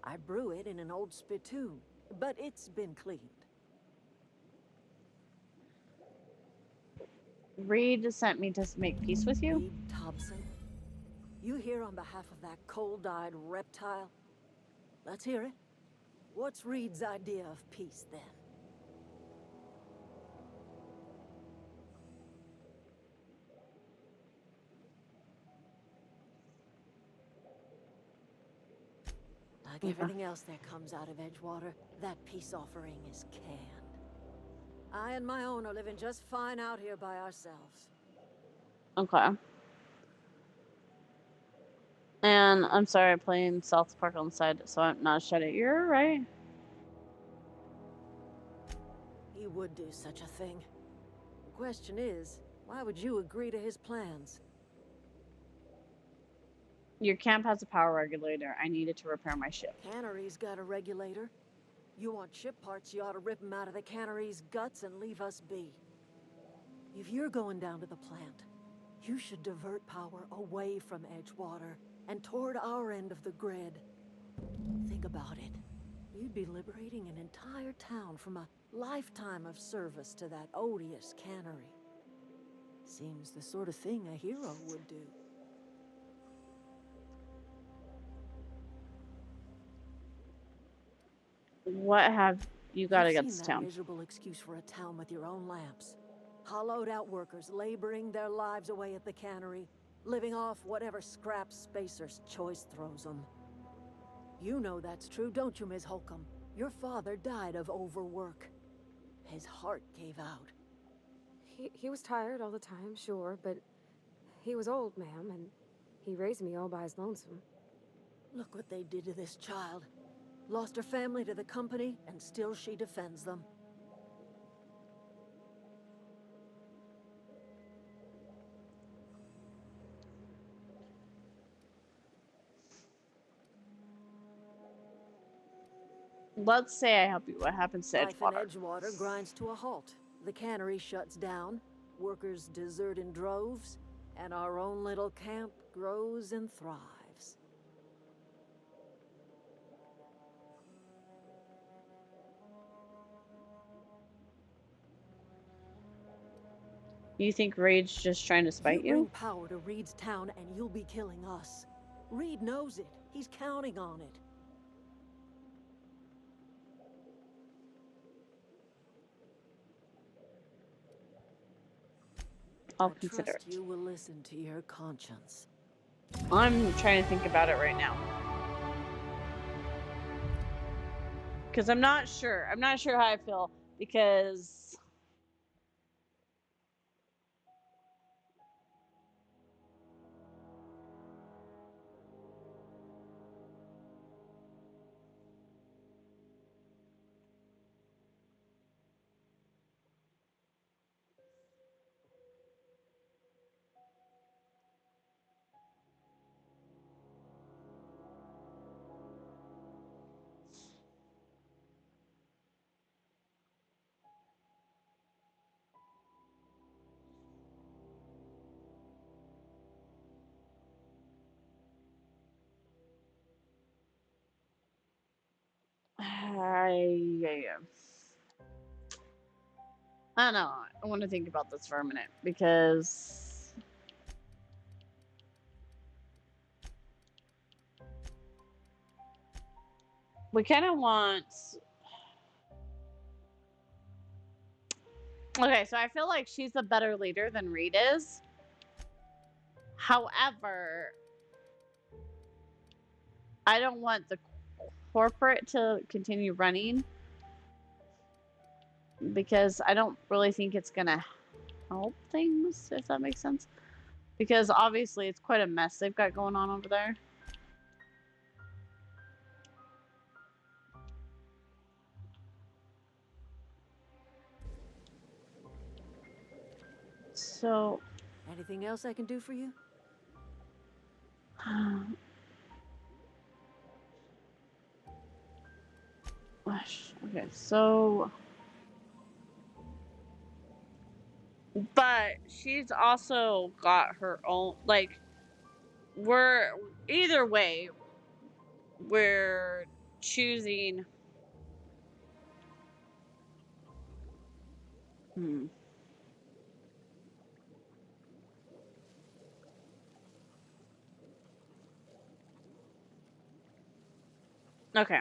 I brew it in an old spittoon, but it's been cleaned. Reed sent me to make peace with you? Reed Thompson. You here on behalf of that cold-eyed reptile? Let's hear it. What's Reed's idea of peace, then? Like everything else that comes out of Edgewater, that peace offering is canned. I and my own are living just fine out here by ourselves. Okay. And I'm sorry, I'm playing South Park on the side, so I'm not shut it. You're right. He would do such a thing. The question is, why would you agree to his plans? Your camp has a power regulator. I needed to repair my ship. Cannery's got a regulator. You want ship parts, you ought to rip them out of the cannery's guts and leave us be. If you're going down to the plant, you should divert power away from Edgewater and toward our end of the grid. Think about it. You'd be liberating an entire town from a lifetime of service to that odious cannery. Seems the sort of thing a hero would do. What have you got You've against seen that town? miserable excuse for a town with your own lamps. Hollowed out workers laboring their lives away at the cannery, living off whatever scraps Spacer's choice throws them. You know that's true, don't you, Ms. Holcomb? Your father died of overwork. His heart gave out. He was tired all the time, sure, but he was old, ma'am, and he raised me all by his lonesome. Look what they did to this child. Lost her family to the company, and still she defends them. Let's say I help you. What happens to Life in Edgewater? Edgewater grinds to a halt. The cannery shuts down, workers desert in droves, and our own little camp grows and thrives. You think Raid's just trying to You spite bring you? power to Reed's town and you'll be killing us. Reed knows it. He's counting on it. I'll I consider trust it. you will listen to your conscience. I'm trying to think about it right now. Because I'm not sure. I'm not sure how I feel. Because I don't know. I want to think about this for a minute because we kind of want. Okay, so I feel like she's a better leader than Reed is. However, I don't want the corporate to continue running because I don't really think it's going to help things, if that makes sense. Because obviously it's quite a mess they've got going on over there. So, Anything else I can do for you? okay, so, but she's also got her own, like, we're, either way, we're choosing. Okay.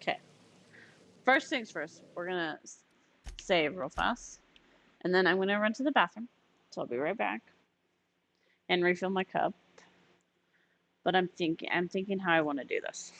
Okay. First things first, we're gonna save real fast, and then I'm gonna run to the bathroom. So I'll be right back and refill my cup. But I'm thinking how I want to do this.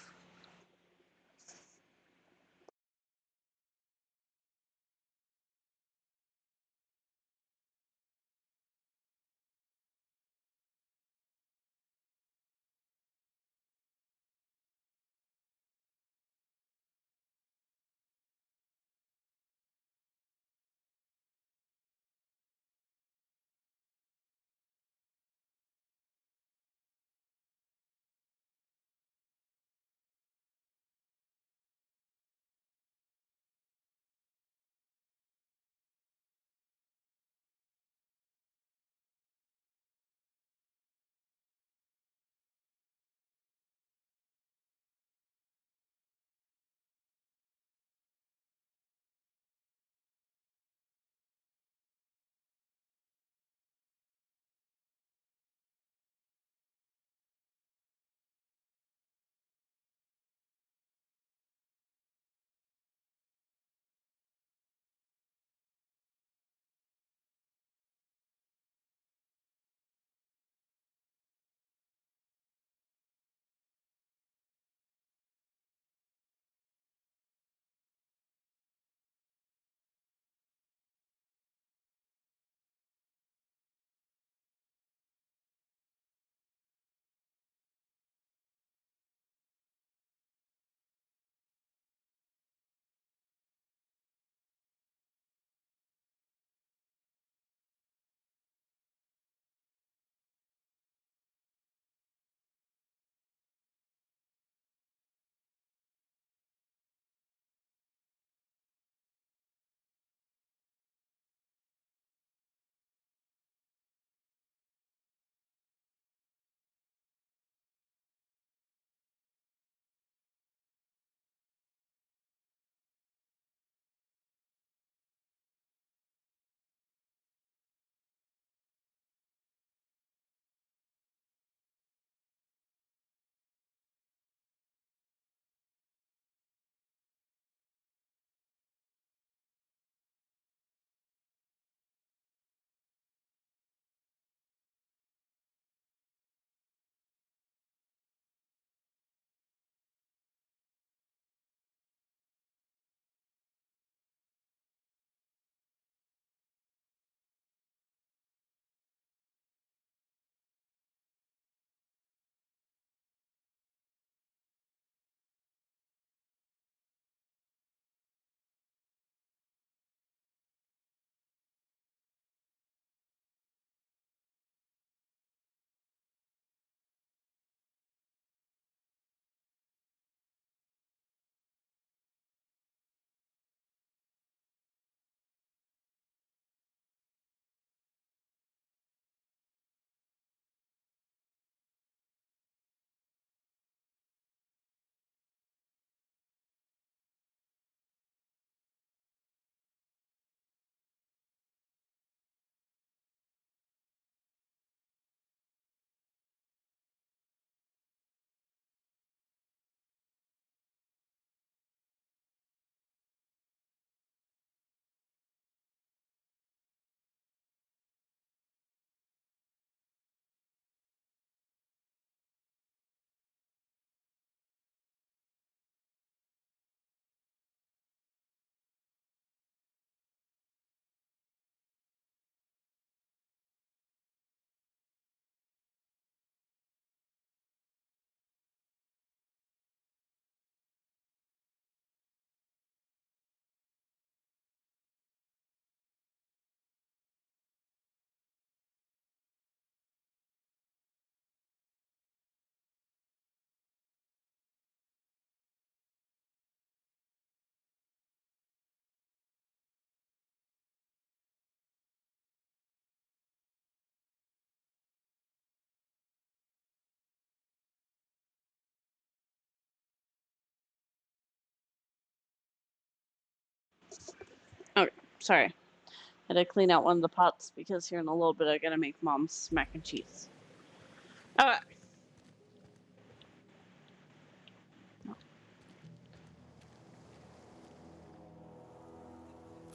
Sorry. I had to clean out one of the pots because here in a little bit I gotta make Mom's mac and cheese. Okay.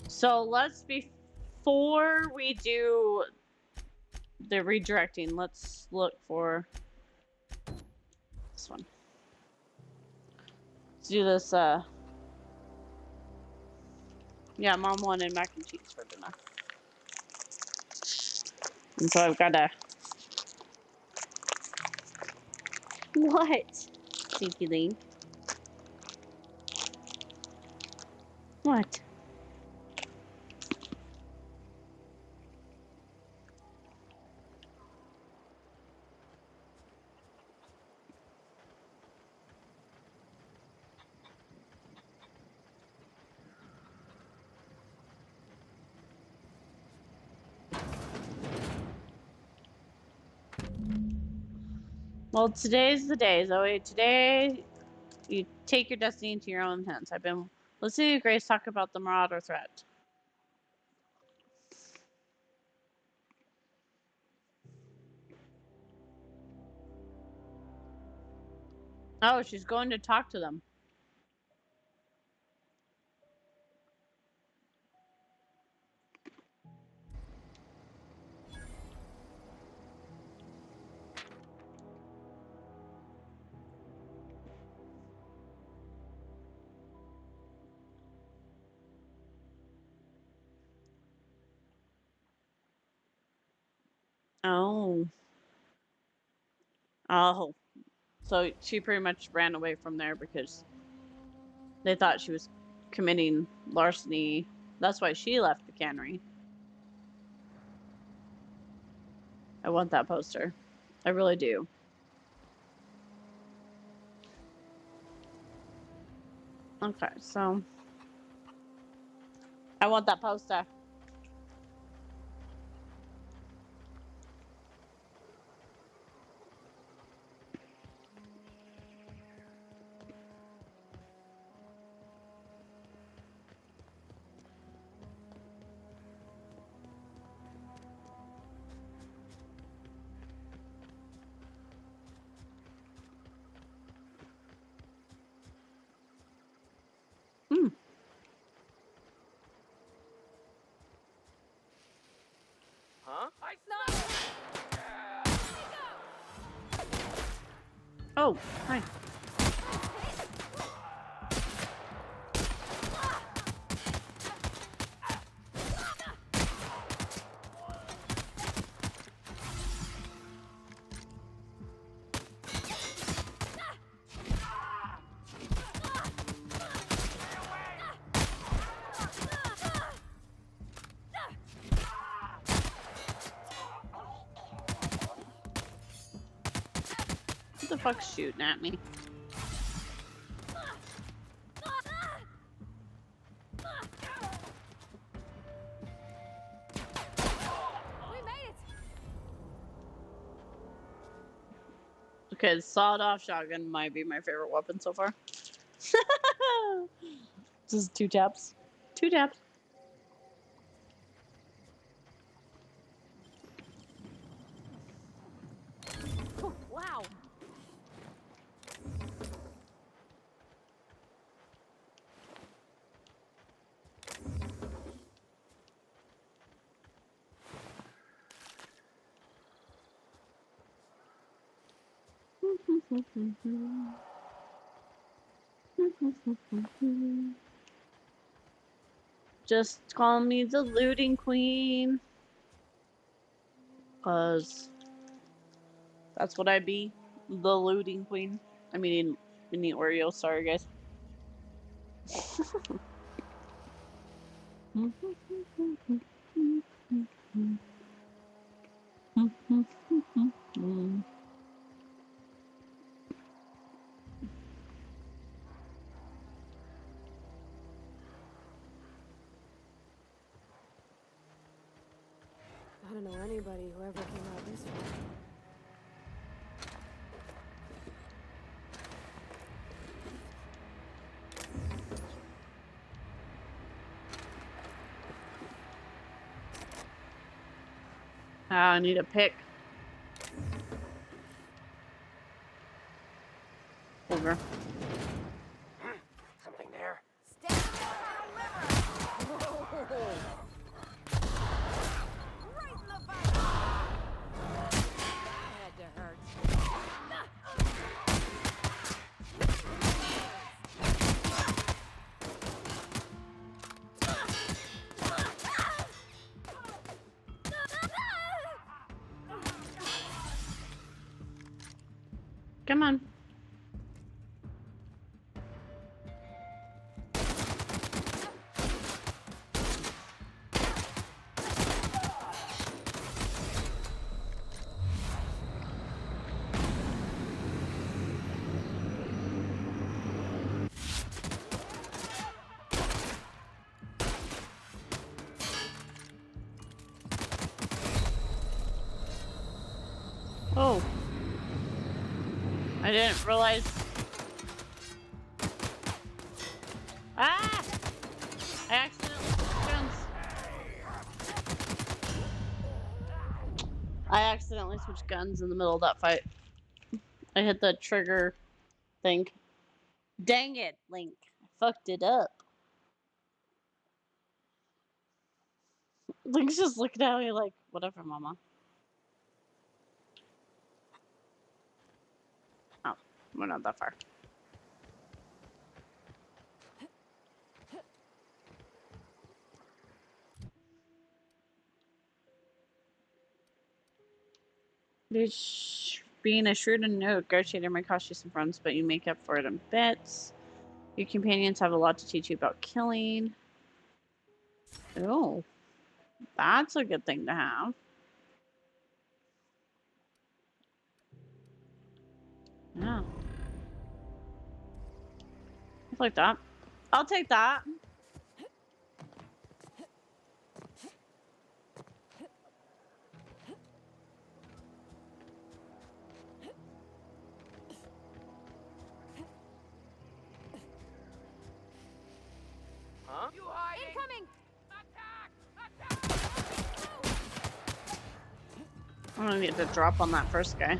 So before we do the redirecting, let's look for this one. Let's do this, yeah, Mom wanted mac and cheese for dinner. And so I've gotta... What? Tinky Link. What? Well, today's the day, Zoe. Today, you take your destiny into your own hands. I've been listening to Grace talk about the Marauder threat. Oh, she's going to talk to them. Oh. Oh. So she pretty much ran away from there because they thought she was committing larceny. That's why she left the cannery. I want that poster. I really do. Okay, so I want that poster. Hmm. Huh? Oh, hi. What the fuck's shooting at me? Okay, the sawed-off shotgun might be my favorite weapon so far. Just 2 taps. 2 taps. Wow. Just call me the looting queen. 'Cause that's what I be. The looting queen. I mean, mini Oreo. Sorry, guys. I don't know anybody who ever came out this far. I need a pick. Over. Something there. Come on. Oh. I didn't realize. Ah! I accidentally switched guns. I accidentally switched guns in the middle of that fight. I hit the trigger thing. Dang it, Link. I fucked it up. Link's just looking at me like, whatever, mama. Oh, we're not that far. Being a shrewd and negotiator might cost you some friends, but you make up for it in bits. Your companions have a lot to teach you about killing. Oh, that's a good thing to have. Yeah. I'll take that. I'll take that. Huh? You hiding? Incoming! I'm gonna need to drop on that first guy.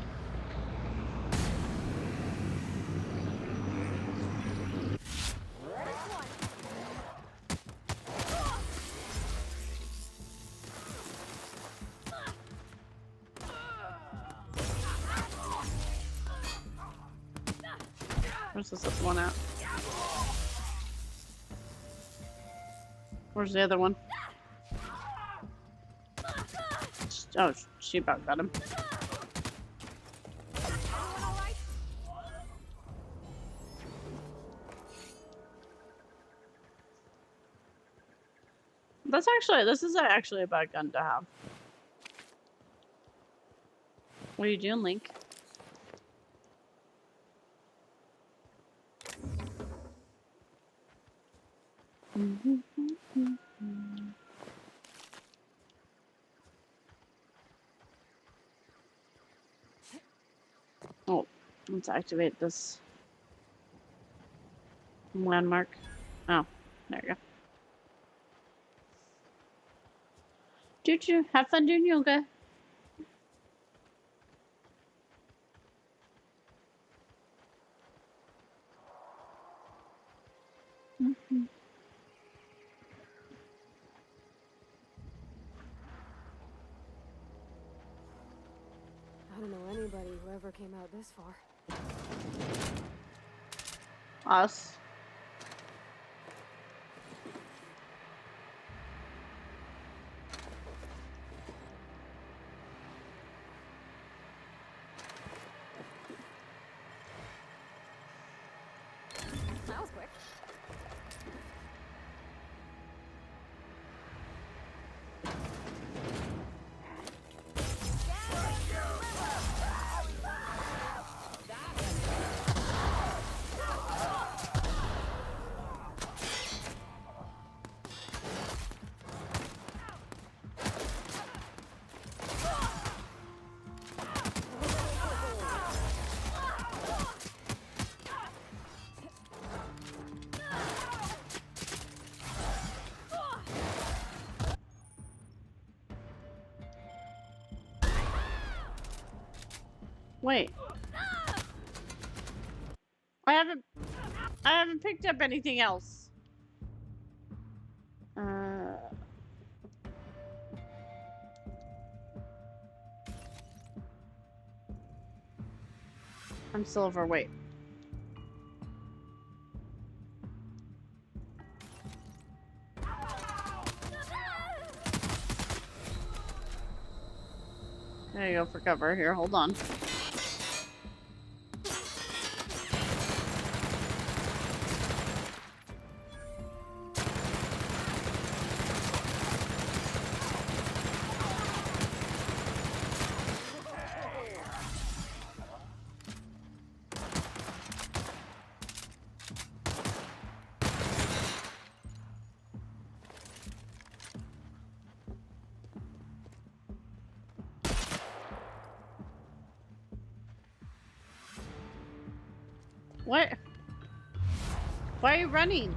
Where's this other one at? Where's the other one? Oh, she about got him. This is actually a bad gun to have. What are you doing, Link? Oh, let's activate this landmark. Oh, there you go. Choo-choo. Have fun doing yoga. I don't know anybody who ever came out this far. Us. That was quick. Wait. I haven't picked up anything else. I'm still overweight. There you go for cover. Here, hold on. What? Why are you running?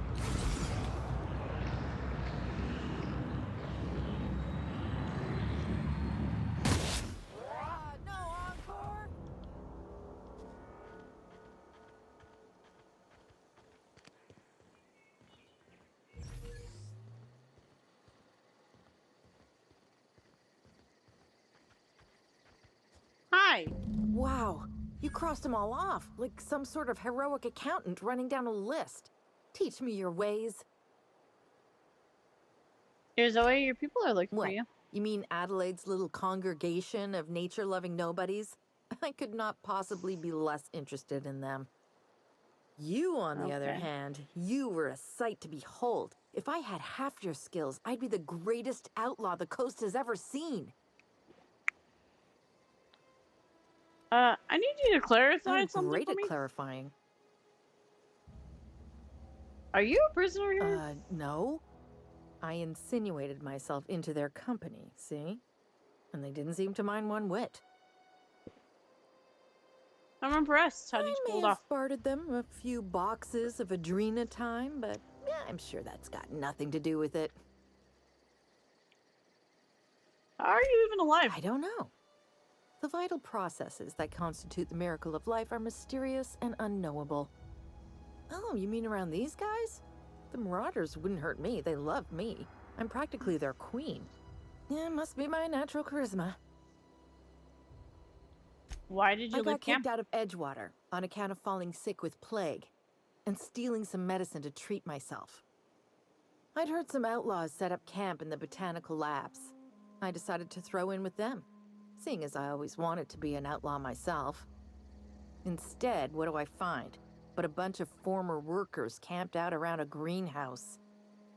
Hi. Wow, you crossed them all off, like some sort of heroic accountant running down a list. Teach me your ways. Here's Zoe, your people are looking What? for you. You mean Adelaide's little congregation of nature-loving nobodies? I could not possibly be less interested in them. You, on the other hand, you were a sight to behold. If I had half your skills, I'd be the greatest outlaw the coast has ever seen. I need you to clarify I'm something great for at me. clarifying. Are you a prisoner here? No. I insinuated myself into their company, see? And they didn't seem to mind one whit. I'm impressed. How did you pull it off? I bartered them a few boxes of Adrena time, but I'm sure that's got nothing to do with it. How are you even alive? I don't know. The vital processes that constitute the miracle of life are mysterious and unknowable. Oh, you mean around these guys? The Marauders wouldn't hurt me. They love me. I'm practically their queen. Yeah, it must be my natural charisma. Why did you I got leave camp? kicked out of Edgewater on account of falling sick with plague and stealing some medicine to treat myself. I'd heard some outlaws set up camp in the botanical labs. I decided to throw in with them, seeing as I always wanted to be an outlaw myself. Instead, what do I find? But a bunch of former workers camped out around a greenhouse.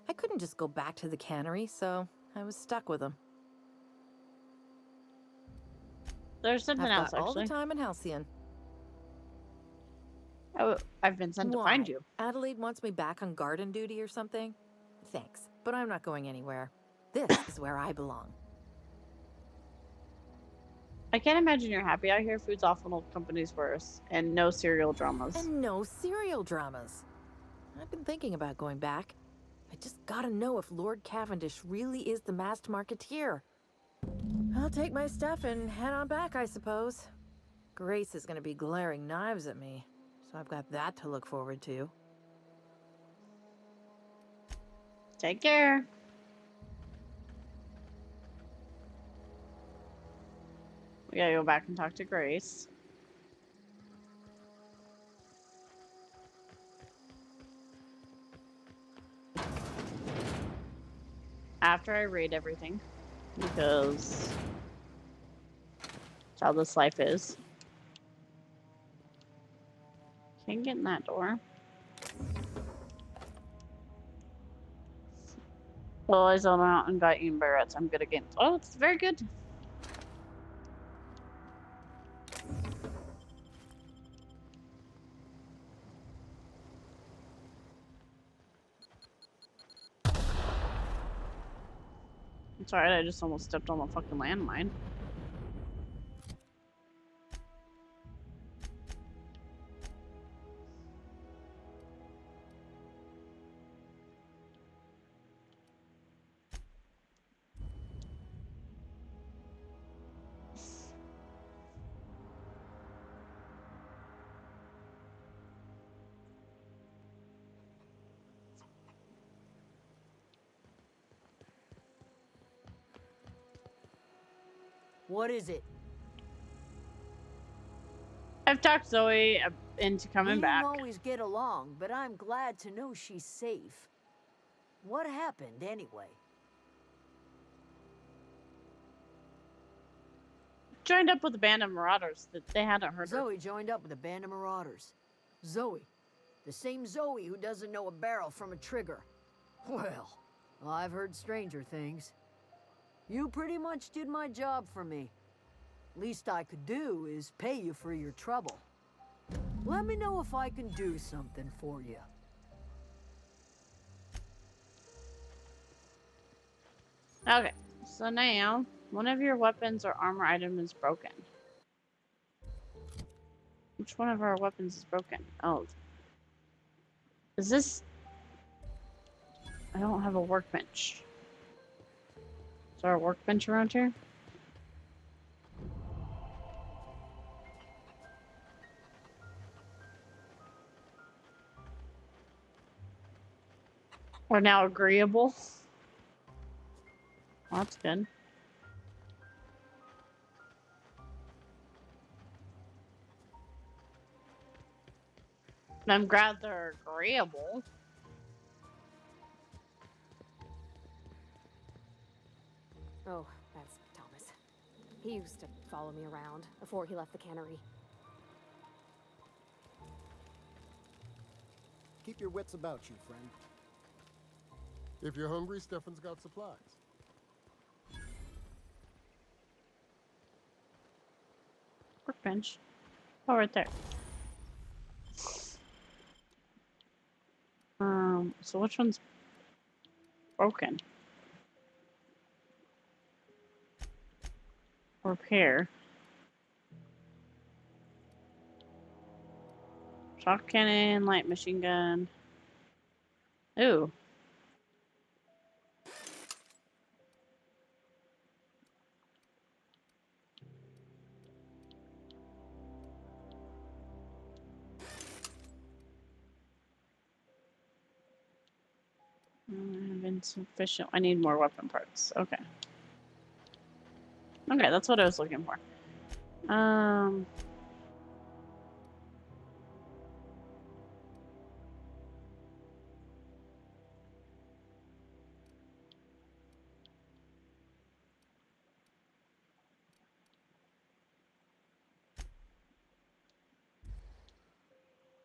I couldn't just go back to the cannery, so I was stuck with them. There's something I've else, got all the actually. time in Halcyon. Oh, I've been sent to find you. Adelaide wants me back on garden duty or something? Thanks, but I'm not going anywhere. This is where I belong. I can't imagine you're happy out here. Food's awful, old company's worse, and no serial dramas. And no serial dramas. I've been thinking about going back. I just gotta know if Lord Cavendish really is the masked marketeer. I'll take my stuff and head on back, I suppose. Grace is gonna be glaring knives at me, so I've got that to look forward to. Take care. We gotta go back and talk to Grace. After I read everything, because that's how this life is. Can't get in that door. Well, I zoned out and got Ian Barrett's. I'm good again. Oh, it's very good. It's alright, I just almost stepped on the fucking landmine. What is it? I've talked Zoe into coming We back. don't always get along, but I'm glad to know she's safe. What happened, anyway? Joined up with a band of marauders that they hadn't heard of. Zoe joined up with a band of marauders. Zoe. The same Zoe who doesn't know a barrel from a trigger. Well, I've heard stranger things. You pretty much did my job for me. Least I could do is pay you for your trouble. Let me know if I can do something for you. Okay, so now one of your weapons or armor item is broken. Which one of our weapons is broken? Oh. Is this... I don't have a workbench. Is there a workbench around here? We're now agreeable. Well, that's good. I'm glad they're agreeable. Oh, that's Thomas. He used to follow me around before he left the cannery. Keep your wits about you, friend. If you're hungry, Stefan's got supplies. Workbench. Oh, right there. So which one's broken? Repair. Shock cannon, light machine gun. Ooh. Insufficient. I need more weapon parts. Okay. Okay, that's what I was looking for.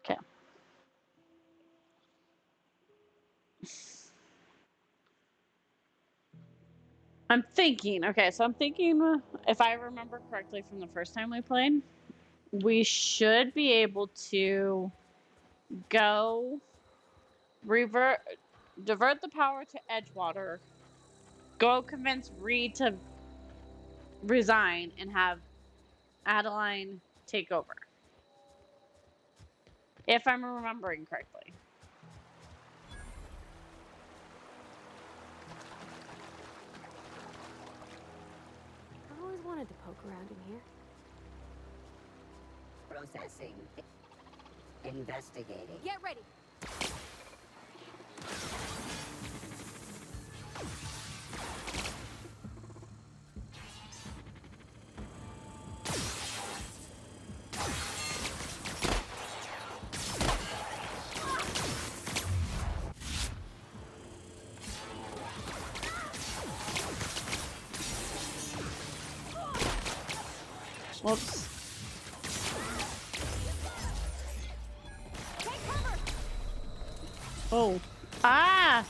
Okay. I'm thinking, okay, so I'm thinking, if I remember correctly from the first time we played, we should be able to go divert the power to Edgewater, go convince Reed to resign, and have Adeline take over. If I'm remembering correctly. I've always wanted to poke around in here. Processing. Investigating. Get ready! Whoops. Oh. Ah!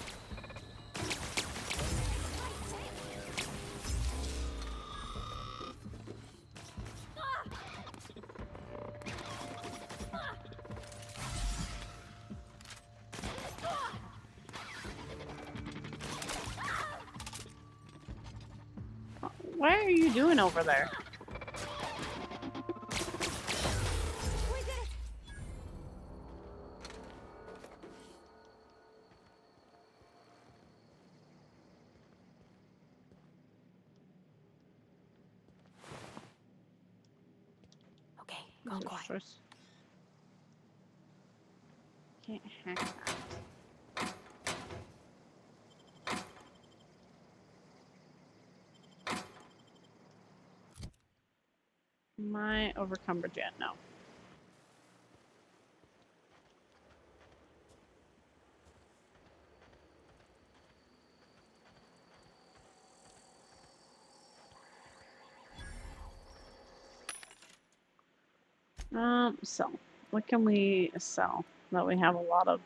What are you doing over there? Okay, go quiet. Can't hack that. Am I overcumbered yet? No. So what can we sell that we have a lot of?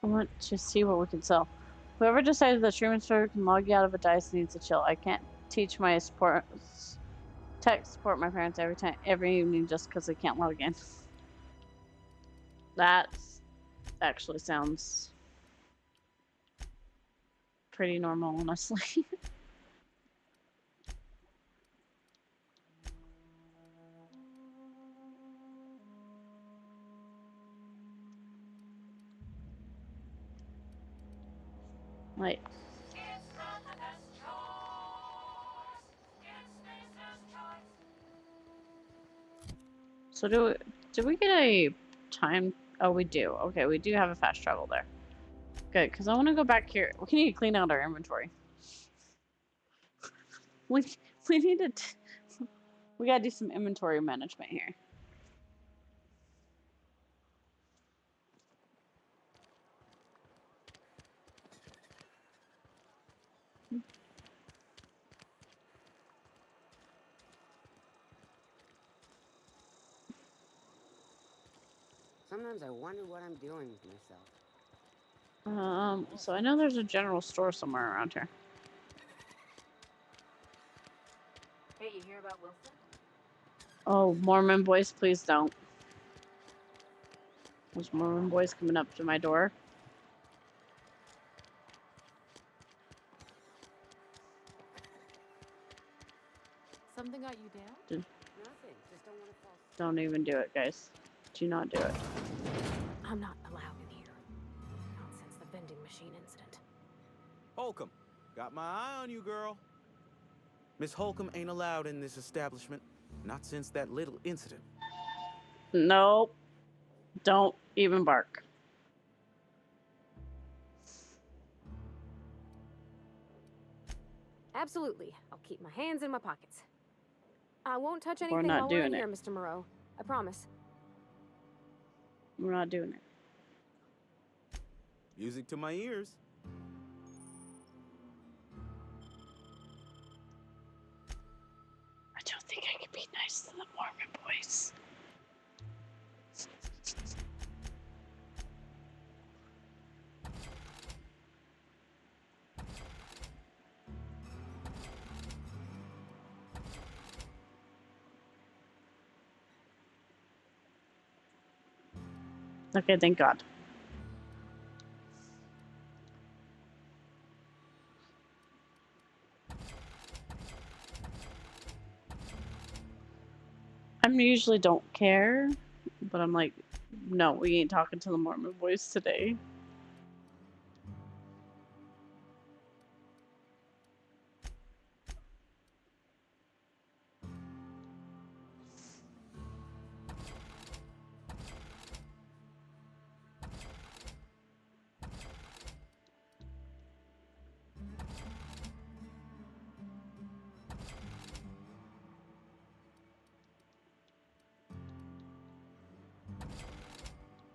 I want to see what we can sell. Whoever decided the streaming server can log you out of a dice needs to chill. I can't teach my tech support my parents every evening just because they can't log in. That actually sounds pretty normal, honestly. Like, so do we get a time? Oh, we do. Okay, we do have a fast travel there. Good, because I want to go back here. We need to clean out our inventory. We need to. We gotta do some inventory management here. Sometimes I wonder what I'm doing with myself. So I know there's a general store somewhere around here. Hey, you hear about Wilson? Oh, Mormon boys, please don't. Those Mormon boys coming up to my door. Something got you down? Nothing. Just don't want to fall. Don't even do it, guys. Do not do it. I'm not allowed in here. Not since the vending machine incident. Holcomb, got my eye on you, girl. Miss Holcomb ain't allowed in this establishment. Not since that little incident. Nope. Don't even bark. Absolutely. I'll keep my hands in my pockets. I won't touch anything not while we're in doing here, it. Mr. Moreau. I promise. We're not doing it. Music to my ears. I don't think I can be nice to the Mormon boys. Okay, thank God. I usually don't care, but I'm like, no, we ain't talking to the Mormon boys today.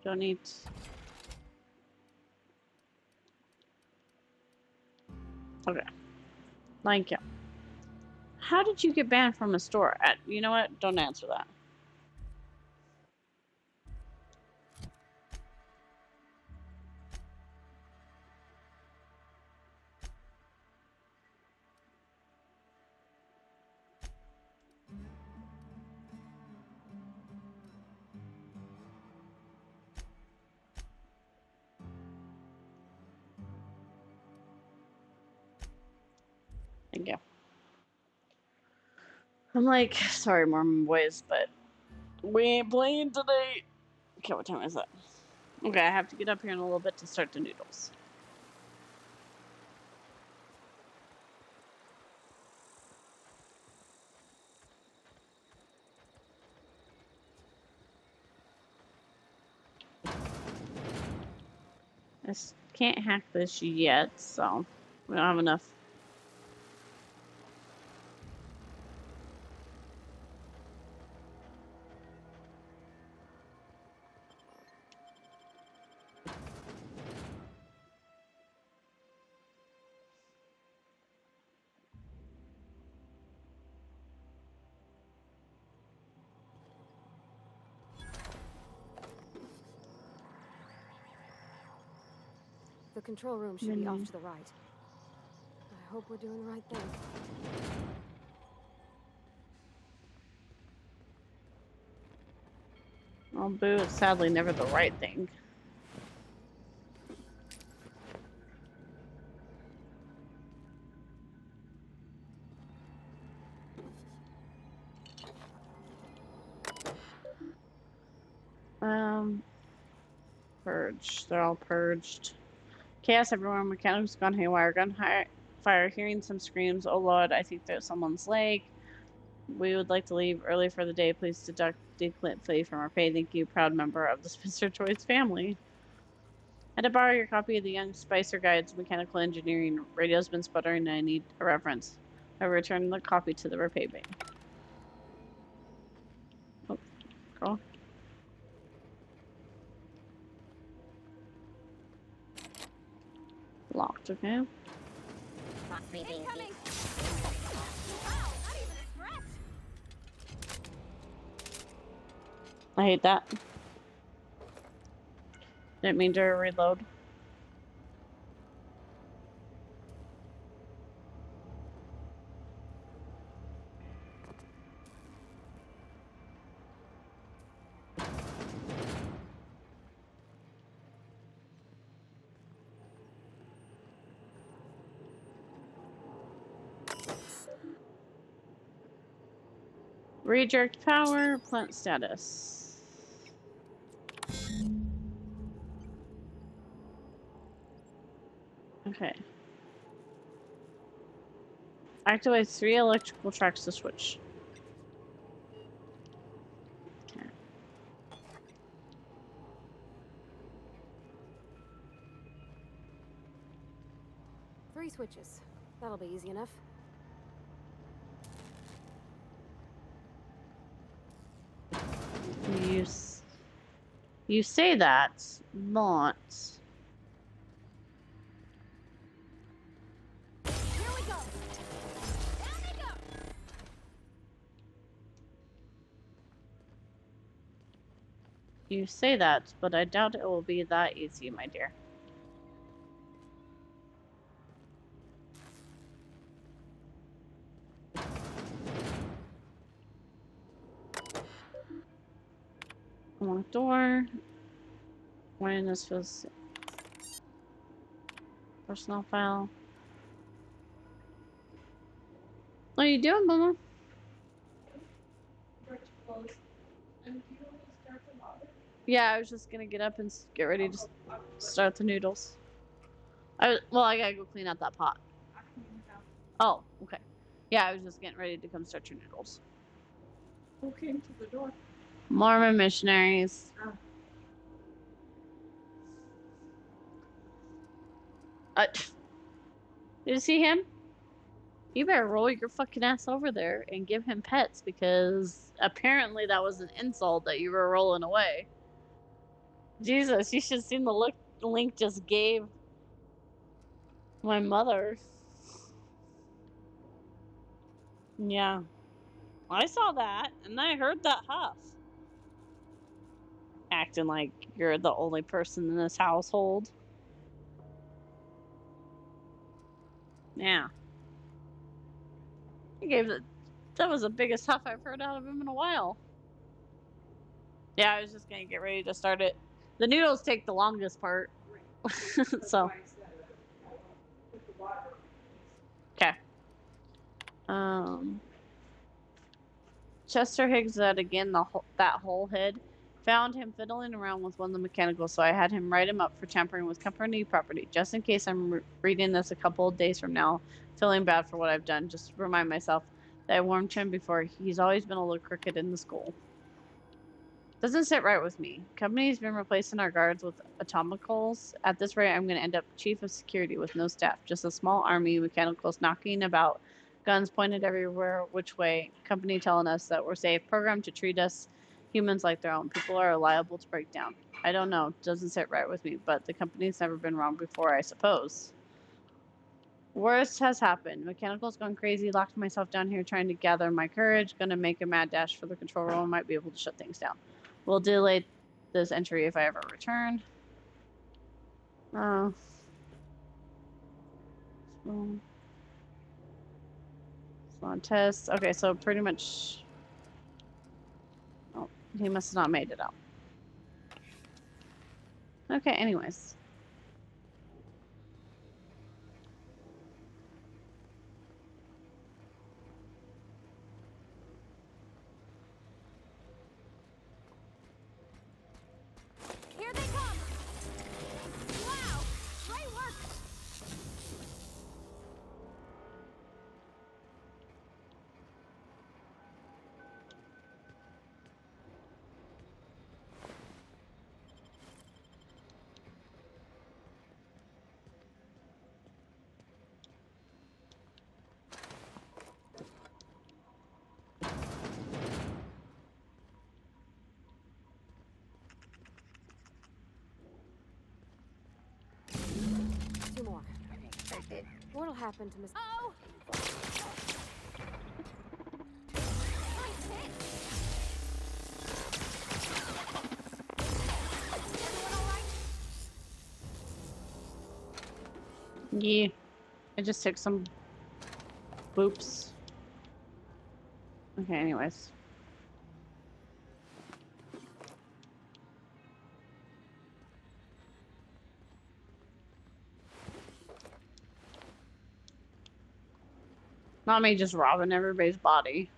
Don't need. Okay. Thank you. How did you get banned from a store? You know what? Don't answer that. Thank you. I'm like, sorry, Mormon boys, but we ain't playing today. Okay, what time is it? Okay, I have to get up here in a little bit to start the noodles. I can't hack this yet, so we don't have enough. The control room should be off to the right. I hope we're doing the right thing. Well, boo, it's sadly never the right thing. Purge. They're all purged. Chaos everywhere. Mechanics gone haywire. Gunfire. Hearing some screams. Oh lord, I think there's someone's leg. We would like to leave early for the day. Please deduct flee from our pay. Thank you, proud member of the Spencer Choice family. I had to borrow your copy of the Young Spicer Guide's Mechanical Engineering. Radio's been sputtering and I need a reference. I returned the copy to the repair bay. Oh, girl. Locked, okay. I hate that. Didn't mean to reload. Redirect power, plant status. Okay. Activate 3 electrical tracks to switch. Okay. 3 switches. That'll be easy enough. You say that, but... Here we go. Down they go. You say that, but I doubt it will be that easy, my dear. Unlock door. When this was personnel file. What are you doing, Mama? Yeah, I was just gonna get up and get ready to start the noodles. Well, I gotta go clean out that pot. Oh, okay. Yeah, I was just getting ready to come start your noodles. Who came to the door? Mormon missionaries. Oh. Did you see him? You better roll your fucking ass over there and give him pets because apparently that was an insult that you were rolling away. Jesus, you should have seen the look Link just gave my mother. Yeah. I saw that and I heard that huff. Acting like you're the only person in this household. Yeah. He gave it. That was the biggest huff I've heard out of him in a while. Yeah, I was just gonna get ready to start it. The noodles take the longest part. So. Okay. Chester Higgs said again that whole head. Found him fiddling around with one of the mechanicals, so I had him write him up for tampering with company property. Just in case I'm reading this a couple of days from now, feeling bad for what I've done, just remind myself that I warned him before. He's always been a little crooked in the school. Doesn't sit right with me. Company's been replacing our guards with atomicals. At this rate, I'm going to end up chief of security with no staff. Just a small army, mechanicals knocking about, guns pointed everywhere, which way. Company telling us that we're safe. Programmed to treat us humans like their own. People are liable to break down. I don't know. Doesn't sit right with me, but the company's never been wrong before, I suppose. Worst has happened. Mechanical's gone crazy. Locked myself down here trying to gather my courage. Gonna make a mad dash for the control room. Might be able to shut things down. We'll delay this entry if I ever return. Oh. So, on test. Okay, so pretty much. Oh, he must have not made it out. Okay, anyways. Here they come! Wow! Great work! Two more. What'll happen to Miss... Oh! Yeah. I just took some boops. Okay, anyways. Not me just robbing everybody's body.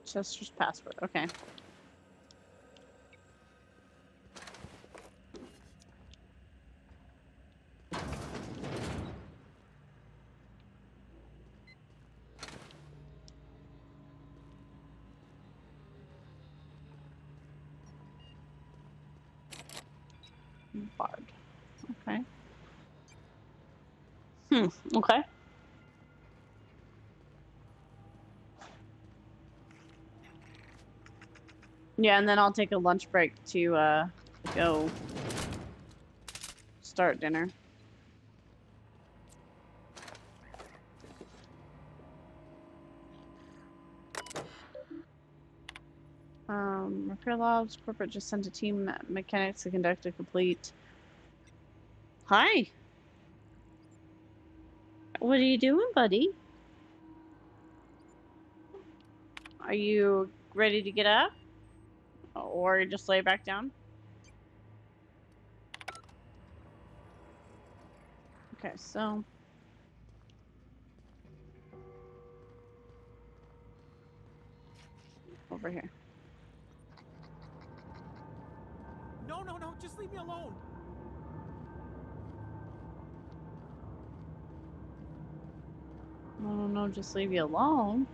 Chester's password. Okay. Bard. Okay. Okay. Yeah, and then I'll take a lunch break to go start dinner. Repair labs. Corporate just sent a team mechanics to conduct a complete. Hi. What are you doing, buddy? Are you ready to get up? Or just lay back down? Okay, so. Over here. No, no, no, just leave me alone. No, just leave you alone.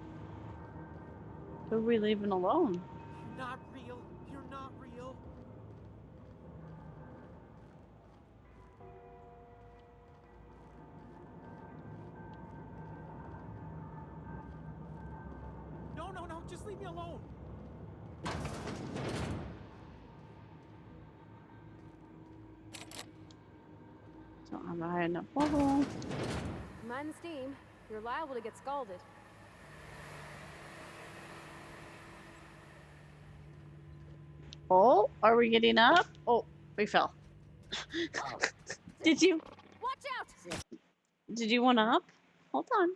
Who are we leaving alone? You're not real. You're not real. No, no, no, just leave me alone. Don't have a high enough level. Mind the steam. You're liable to get scalded. Oh, are we getting up? Oh, we fell. Did you? Watch out! Did you want up? Hold on.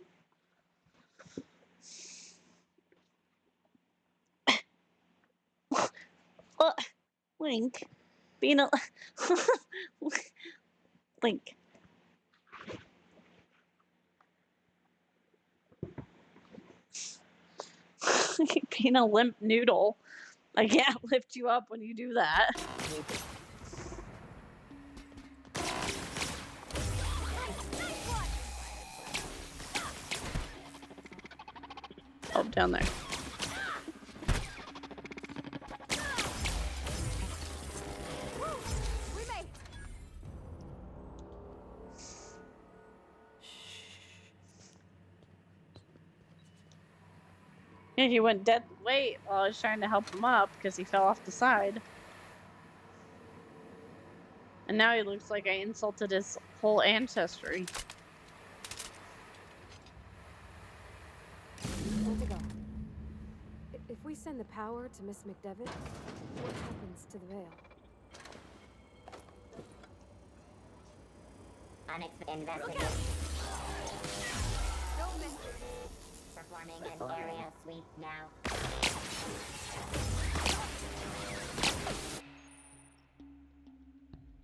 Link. Being a Link. Being a limp noodle. I can't lift you up when you do that. Oh, down there. Yeah, he went dead weight while I was trying to help him up because he fell off the side. And now he looks like I insulted his whole ancestry. Where to go? If we send the power to Miss McDevitt, what happens to the veil? Investigate. Performing an area sweep now.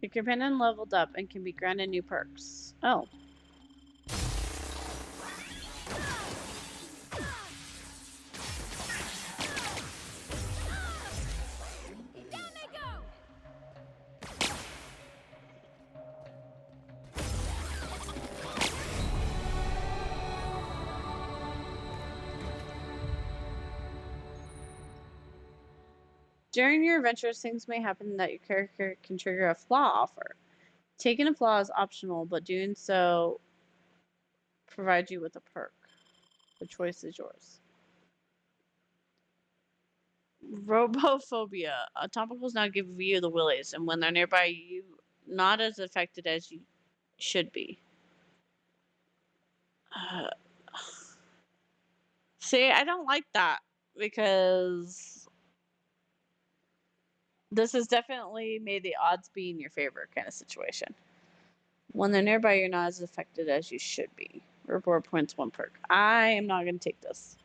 Your companion leveled up and can be granted new perks. Oh. During your adventures, things may happen that your character can trigger a flaw offer. Taking a flaw is optional, but doing so provides you with a perk. The choice is yours. Robophobia. Topicals now give you the willies, and when they're nearby you, not as affected as you should be. See, I don't like that because this is definitely may the odds be in your favor kind of situation. When they're nearby, you're not as affected as you should be. Reward points 1 perk. I am not going to take this.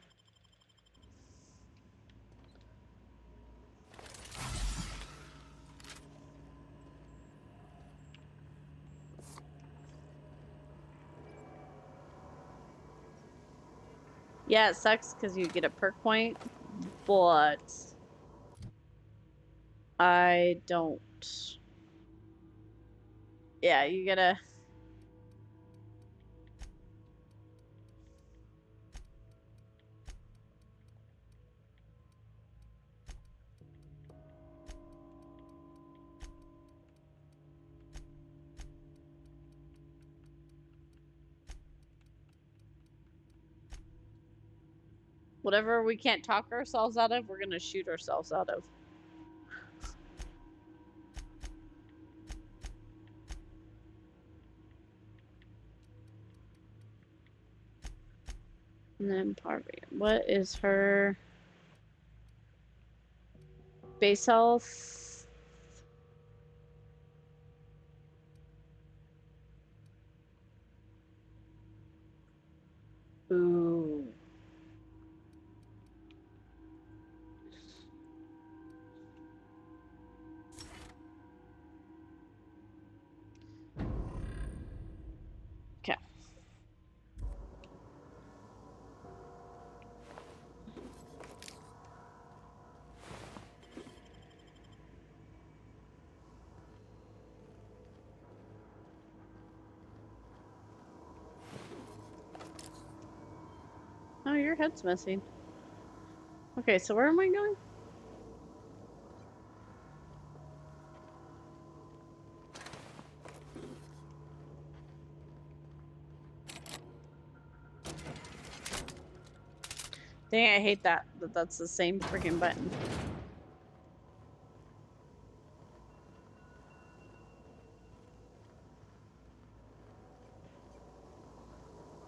Yeah, it sucks because you get a perk point, but I don't. Yeah, you gotta. Whatever we can't talk ourselves out of, we're gonna shoot ourselves out of. And then Parvati. What is her base health? Ooh. Okay. Oh, your head's missing. Okay, so where am I going? Dang, I hate that that's the same freaking button.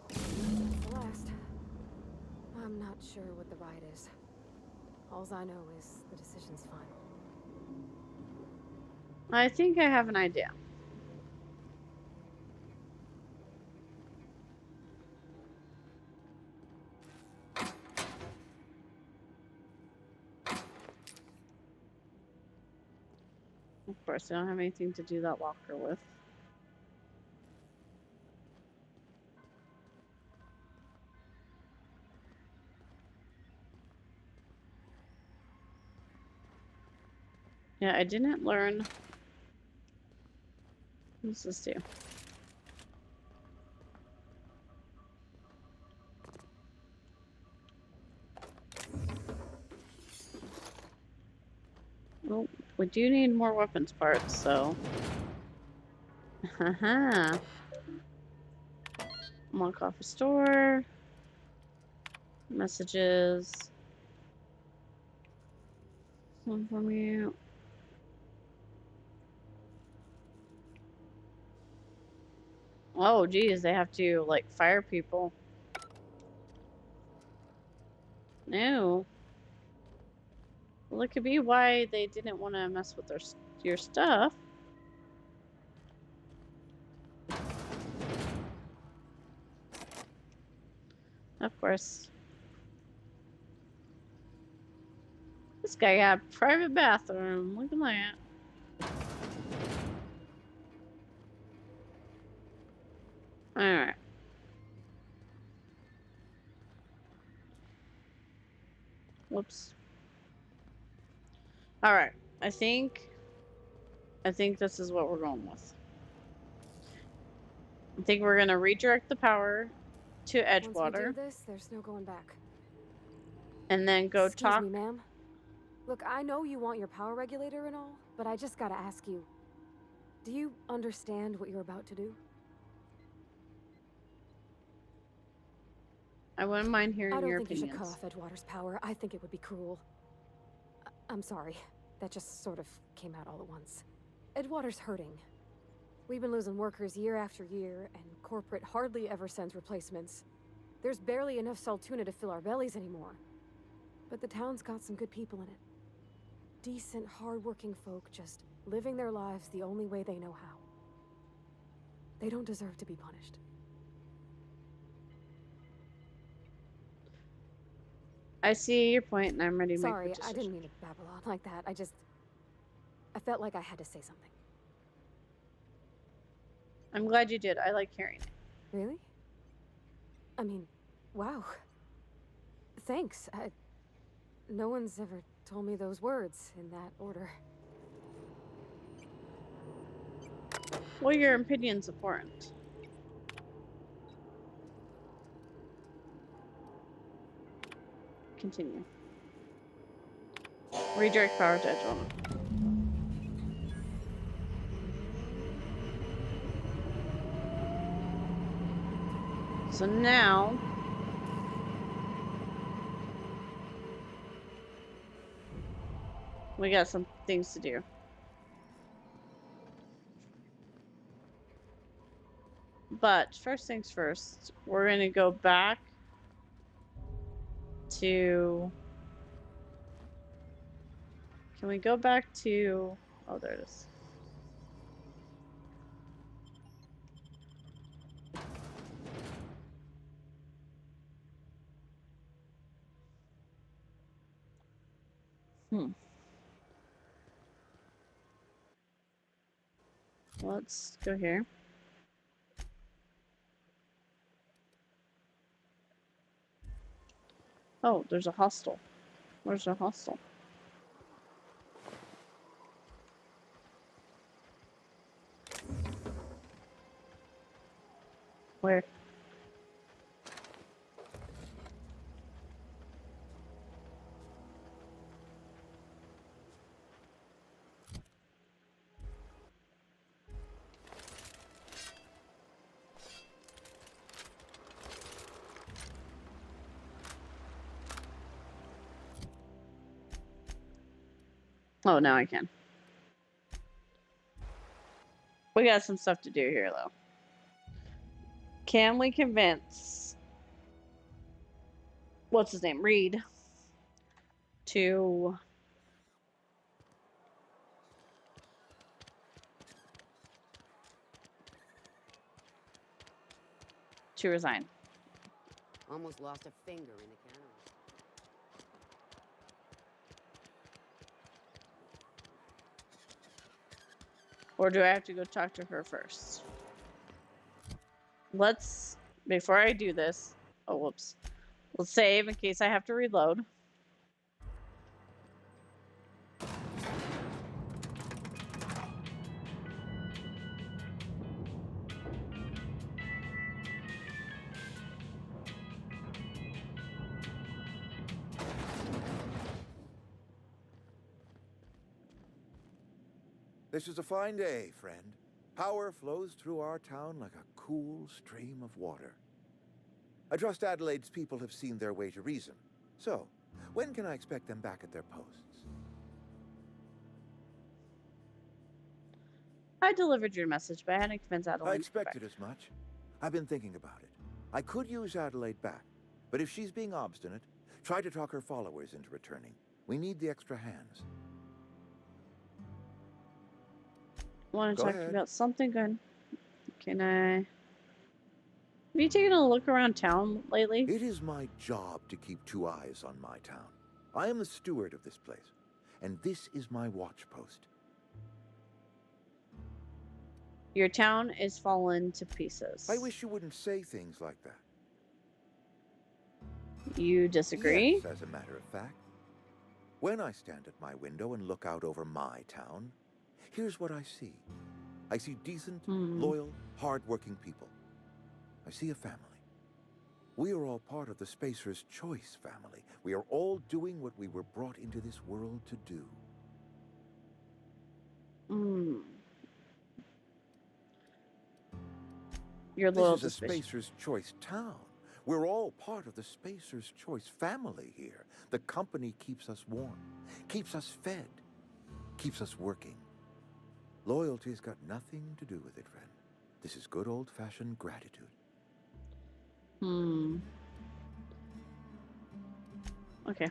The last. I'm not sure what the ride is. All I know is the decision's final. I think I have an idea. Of course, I don't have anything to do that locker with. Yeah, I didn't learn. What does this do? Well, we do need more weapons parts, so. Haha. Unlock off a store. Messages. One from you. Oh, geez, they have to, like, fire people. No. Well, it could be why they didn't want to mess with your stuff. Of course. This guy got a private bathroom. Look at that. Alright. Whoops. Alright. I think this is what we're going with. I think we're gonna redirect the power to Edgewater. Once we do this, there's no going back. And then go Excuse talk. me, ma'am. Look, I know you want your power regulator and all, but I just gotta ask you. Do you understand what you're about to do? I wouldn't mind hearing your I don't think opinions. you should cut off Edgewater's power. I think it would be cruel. I'm sorry. That just sort of came out all at once. Edgewater's hurting. We've been losing workers year after year, and corporate hardly ever sends replacements. There's barely enough Saltuna to fill our bellies anymore. But the town's got some good people in it. Decent, hard-working folk just living their lives the only way they know how. They don't deserve to be punished. I see your point, and I'm ready to Sorry, make the I decision. didn't mean to babble on like that. I felt like I had to say something. I'm glad you did. I like hearing it. Really? I mean, wow. Thanks. No one's ever told me those words in that order. Well, your opinion's important. Continue. Redirect power to Edgewater. So now we got some things to do. But first things first, we're gonna go back to. Can we go back to? Oh, there it is. Let's go here. Oh, there's a hostel. Where's our hostel? Where? Oh, now I can. We got some stuff to do here, though. Can we convince... What's his name? Reed. To... resign. Almost lost a finger in the canal. Or do I have to go talk to her first? Let's, before I do this, oh, whoops. Let's save in case I have to reload. This is a fine day, friend. Power flows through our town like a cool stream of water. I trust Adelaide's people have seen their way to reason. So, when can I expect them back at their posts? I delivered your message, but I hadn't convinced Adelaide. I expected as much. I've been thinking about it. I could use Adelaide back, but if she's being obstinate, try to talk her followers into returning. We need the extra hands. I want to Go talk ahead. about something good. Can I? Have you taken a look around town lately? It is my job to keep 2 eyes on my town. I am the steward of this place, and this is my watch post. Your town is fallen to pieces. I wish you wouldn't say things like that. You disagree? Yes, as a matter of fact. When I stand at my window and look out over my town, here's what I see. I see decent, loyal, hard-working people. I see a family. We are all part of the Spacer's Choice family. We are all doing what we were brought into this world to do. You're loyal This is to a Spacer's Choice town. We're all part of the Spacer's Choice family here. The company keeps us warm, keeps us fed, keeps us working. Loyalty's got nothing to do with it, friend. This is good old-fashioned gratitude. Okay,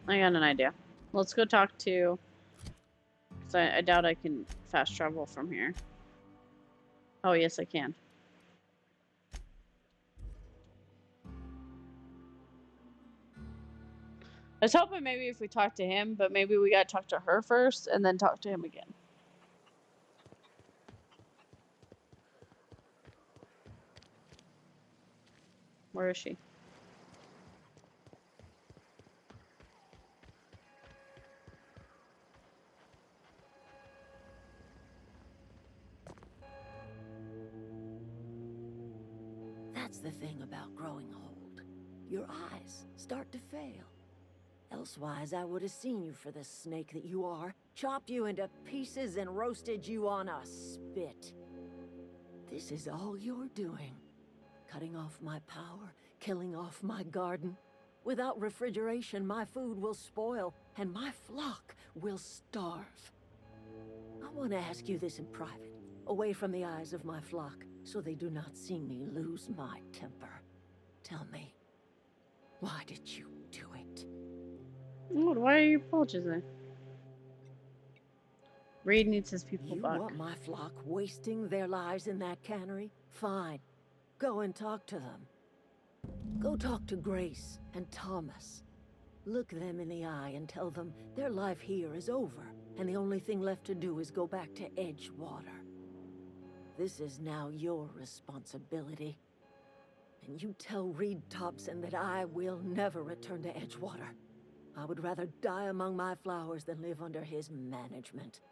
I got an idea. Let's go talk to... Because I doubt I can fast travel from here. Oh, yes, I can. I was hoping maybe if we talk to him, but maybe we gotta talk to her first and then talk to him again. Where is she? That's the thing about growing old. Your eyes start to fail. Elsewise, I would have seen you for the snake that you are, chopped you into pieces and roasted you on a spit. This is all you're doing. Cutting off my power, killing off my garden. Without refrigeration, my food will spoil, and my flock will starve. I want to ask you this in private, away from the eyes of my flock, so they do not see me lose my temper. Tell me, why did you do it? Lord, why are you apologizing? Reed needs his people You back. want my flock wasting their lives in that cannery? Fine. Go and talk to them. Go talk to Grace and Thomas. Look them in the eye and tell them their life here is over, and the only thing left to do is go back to Edgewater. This is now your responsibility. And you tell Reed Thompson that I will never return to Edgewater. I would rather die among my flowers than live under his management.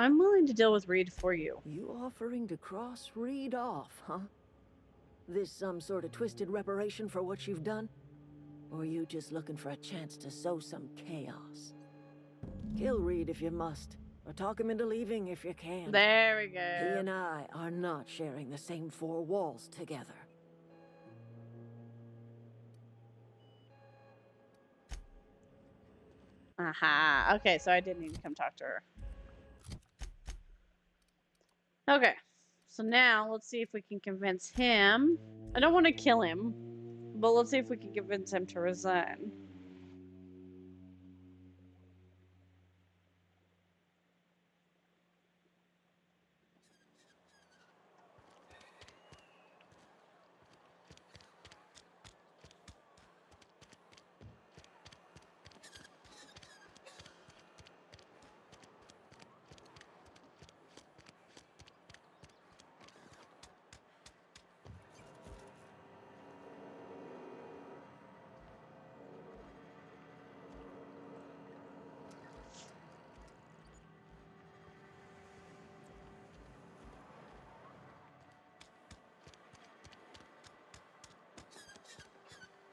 I'm willing to deal with Reed for you. You offering to cross Reed off, huh? This some sort of twisted reparation for what you've done? Or are you just looking for a chance to sow some chaos? Kill Reed if you must, or talk him into leaving if you can. There we go. He and I are not sharing the same four walls together. Aha. Okay, so I didn't even come talk to her. Okay. So now, let's see if we can convince him. I don't want to kill him, but let's see if we can convince him to resign.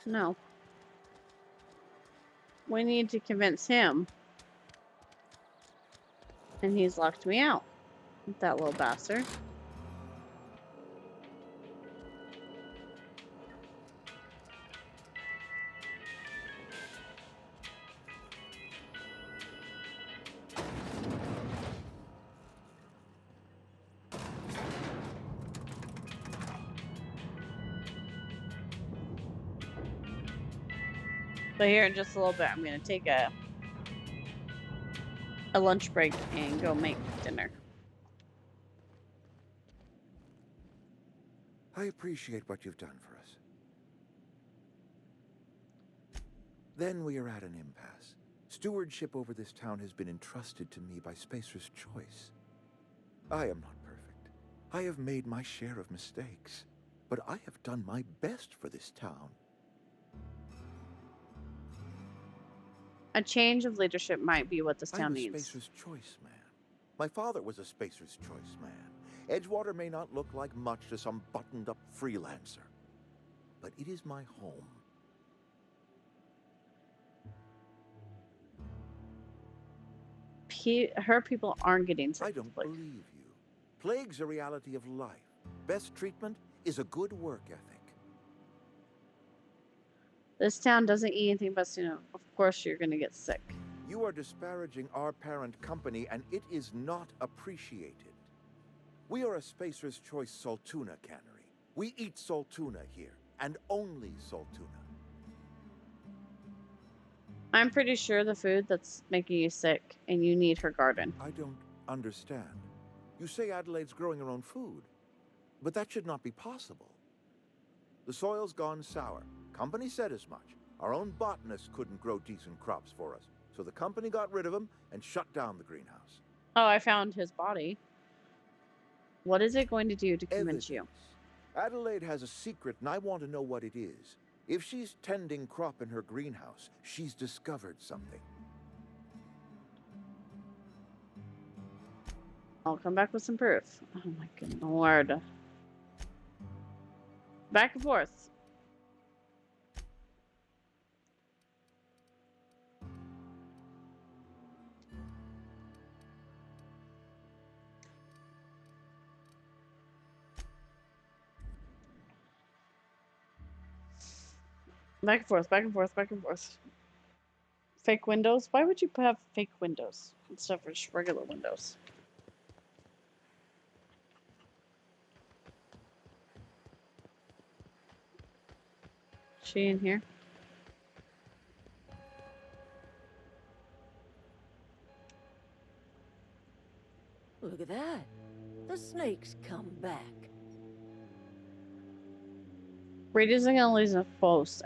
No. We need to convince him. And he's locked me out. That little bastard. So here in just a little bit, I'm going to take a lunch break and go make dinner. I appreciate what you've done for us. Then we are at an impasse. Stewardship over this town has been entrusted to me by Spacer's Choice. I am not perfect. I have made my share of mistakes, but I have done my best for this town. A change of leadership might be what this town I'm a needs. Spacer's Choice man. My father was a Spacer's Choice man. Edgewater may not look like much to some buttoned-up freelancer, but it is my home. Her people aren't getting sick. I don't believe you. Plague's a reality of life. Best treatment is a good work ethic. This town doesn't eat anything but tuna. Of course you're gonna get sick. You are disparaging our parent company, and it is not appreciated. We are a Spacer's Choice Saltuna cannery. We eat saltuna here, and only saltuna. I'm pretty sure the food that's making you sick, and you need her garden. I don't understand. You say Adelaide's growing her own food, but that should not be possible. The soil's gone sour. Company said as much. Our own botanist couldn't grow decent crops for us, so the company got rid of him and shut down the greenhouse. Oh, I found his body. What is it going to do to convince you? Adelaide has a secret, and I want to know what it is. If she's tending crop in her greenhouse, she's discovered something. I'll come back with some proof. Oh my good lord. Back and forth. Back and forth, back and forth, back and forth. Fake windows? Why would you have fake windows instead of just regular windows? She in here? Look at that. The snake's come back. Reed isn't gonna lose a post.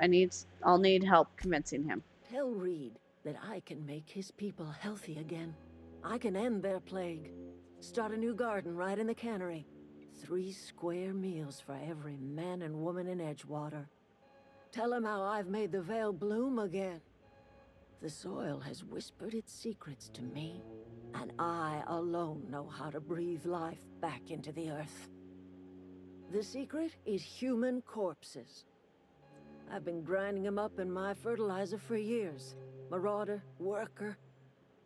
I'll need help convincing him. Tell Reed that I can make his people healthy again. I can end their plague. Start a new garden right in the cannery. 3 square meals for every man and woman in Edgewater. Tell him how I've made the Vale bloom again. The soil has whispered its secrets to me, and I alone know how to breathe life back into the earth. The secret is human corpses. I've been grinding them up in my fertilizer for years. Marauder, worker,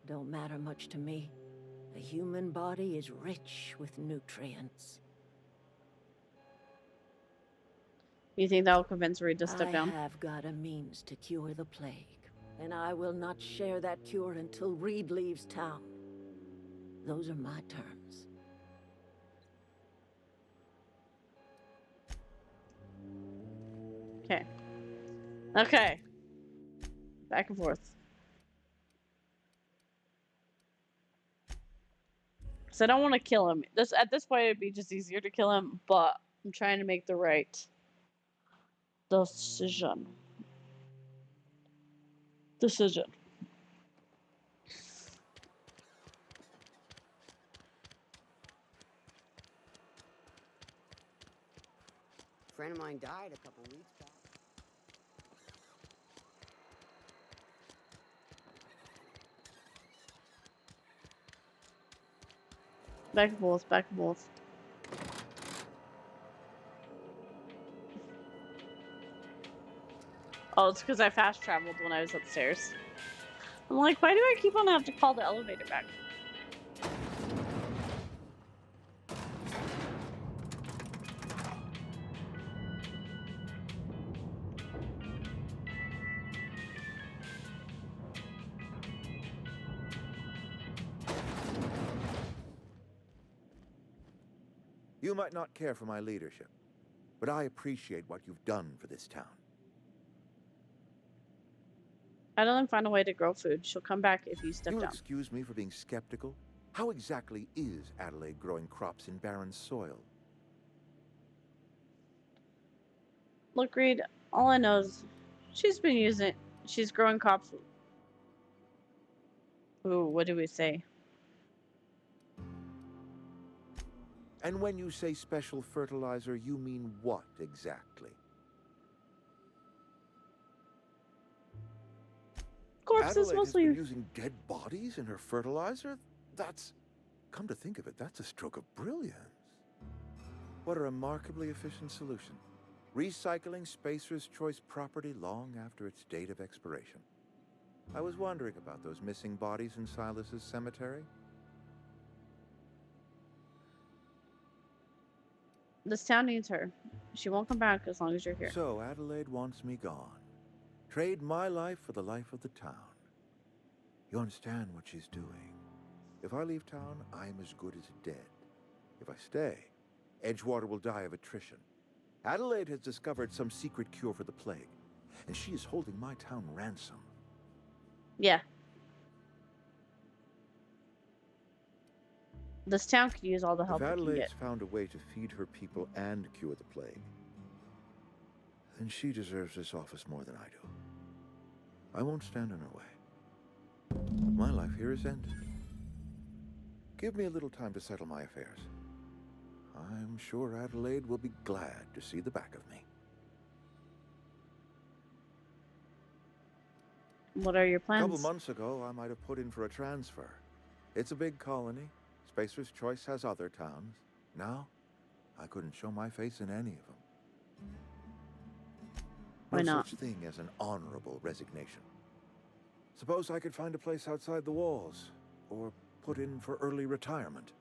don't matter much to me. The human body is rich with nutrients. You think that'll convince Reed to step down? I have got a means to cure the plague, and I will not share that cure until Reed leaves town. Those are my terms. Okay. Okay. Back and forth. So I don't want to kill him. At this point, it'd be just easier to kill him, but I'm trying to make the right decision. A friend of mine died a couple weeks back. Back and forth, back and forth. Oh, it's because I fast traveled when I was upstairs. I'm like, why do I keep on having to call the elevator back? You might not care for my leadership, but I appreciate what you've done for this town. Adeline found a way to grow food. She'll come back if you step You'll down. excuse me for being skeptical? How exactly is Adelaide growing crops in barren soil? Look, Reed, all I know is she's growing crops. Ooh, what do we say? And when you say special fertilizer, you mean what exactly? Corpses Adelaide mostly. has been using dead bodies in her fertilizer? That's... Come to think of it, that's a stroke of brilliance. What a remarkably efficient solution. Recycling Spacer's Choice property long after its date of expiration. I was wondering about those missing bodies in Silas's cemetery. This town needs her. She won't come back as long as you're here. So Adelaide wants me gone. Trade my life for the life of the town. You understand what she's doing. If I leave town, I am as good as dead. If I stay, Edgewater will die of attrition. Adelaide has discovered some secret cure for the plague, and she is holding my town ransom. Yeah. This town could use all the help If it can Adelaide's get. found a way to feed her people and cure the plague, then she deserves this office more than I do. I won't stand in her way. My life here is ended. Give me a little time to settle my affairs. I'm sure Adelaide will be glad to see the back of me. What are your A plans? couple months ago, I might have put in for a transfer. It's a big colony. Spacer's Choice has other towns. Now, I couldn't show my face in any of them. Why No not? such thing as an honorable resignation. Suppose I could find a place outside the walls, or put in for early retirement.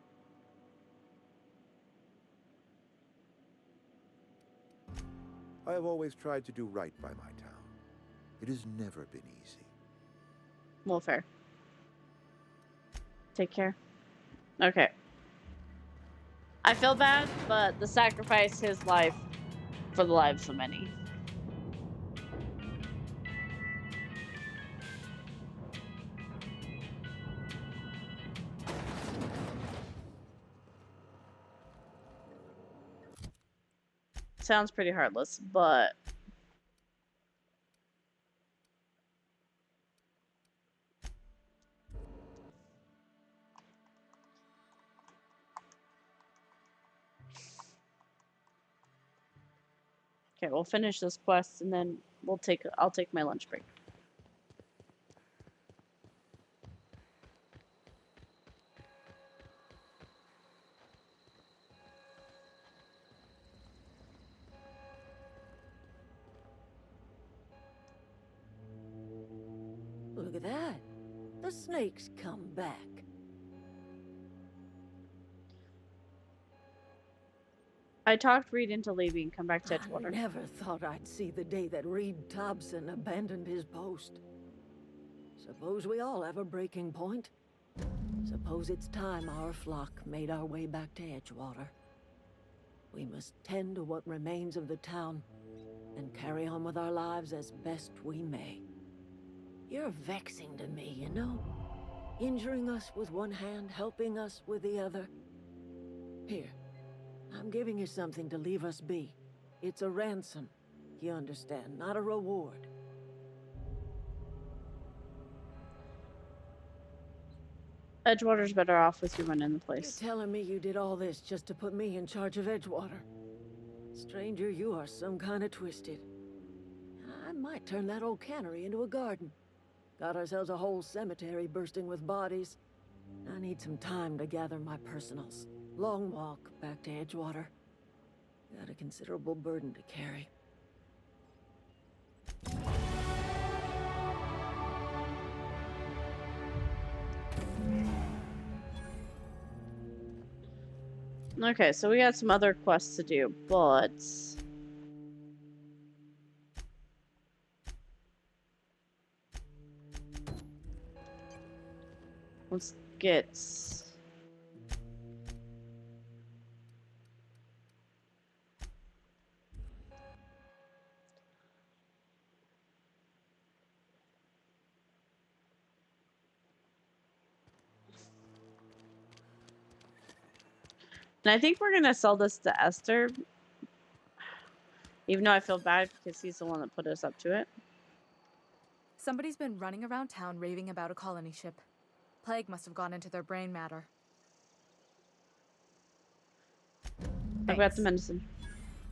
I have always tried to do right by my town. It has never been easy. Well, fair. Take care. Okay. I feel bad, but the sacrifice his life for the lives of many. Sounds pretty heartless, but okay, we'll finish this quest and then I'll take my lunch break. Look at that. The snake's come back. I talked Reed into leaving and come back to I Edgewater. never thought I'd see the day that Reed Thompson abandoned his post. Suppose we all have a breaking point. Suppose it's time our flock made our way back to Edgewater. We must tend to what remains of the town and carry on with our lives as best we may. You're vexing to me, you know? Injuring us with one hand, helping us with the other. Here, I'm giving you something to leave us be. It's a ransom, you understand, not a reward. Edgewater's better off with you running the place. You're telling me you did all this just to put me in charge of Edgewater? Stranger, you are some kind of twisted. I might turn that old cannery into a garden. Got ourselves a whole cemetery bursting with bodies. I need some time to gather my personals. Long walk back to Edgewater. Got a considerable burden to carry. Okay, so we got some other quests to do, but let's get and I think we're gonna sell this to Esther, even though I feel bad because he's the one that put us up to it. Somebody's been running around town raving about a colony ship. Plague must have gone into their brain matter. I've got the Thanks. medicine.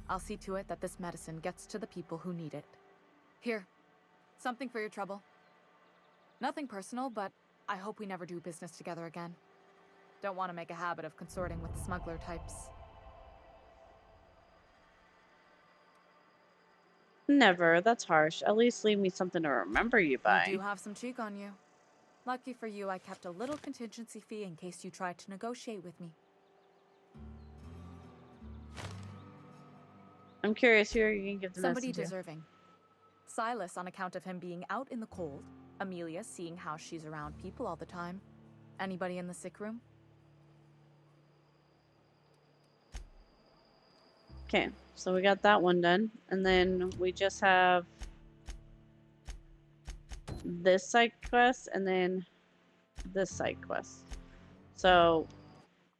I'll see to it that this medicine gets to the people who need it. Here, something for your trouble. Nothing personal, but I hope we never do business together again. Don't want to make a habit of consorting with smuggler types. Never. That's harsh. At least leave me something to remember you by. You do have some cheek on you. Lucky for you, I kept a little contingency fee in case you tried to negotiate with me. I'm curious who are you gonna give the Somebody medicine to? deserving. Silas, on account of him being out in the cold. Amelia, seeing how she's around people all the time. Anybody in the sick room? Okay, so we got that one done, and then we just have this side quest and then this side quest. So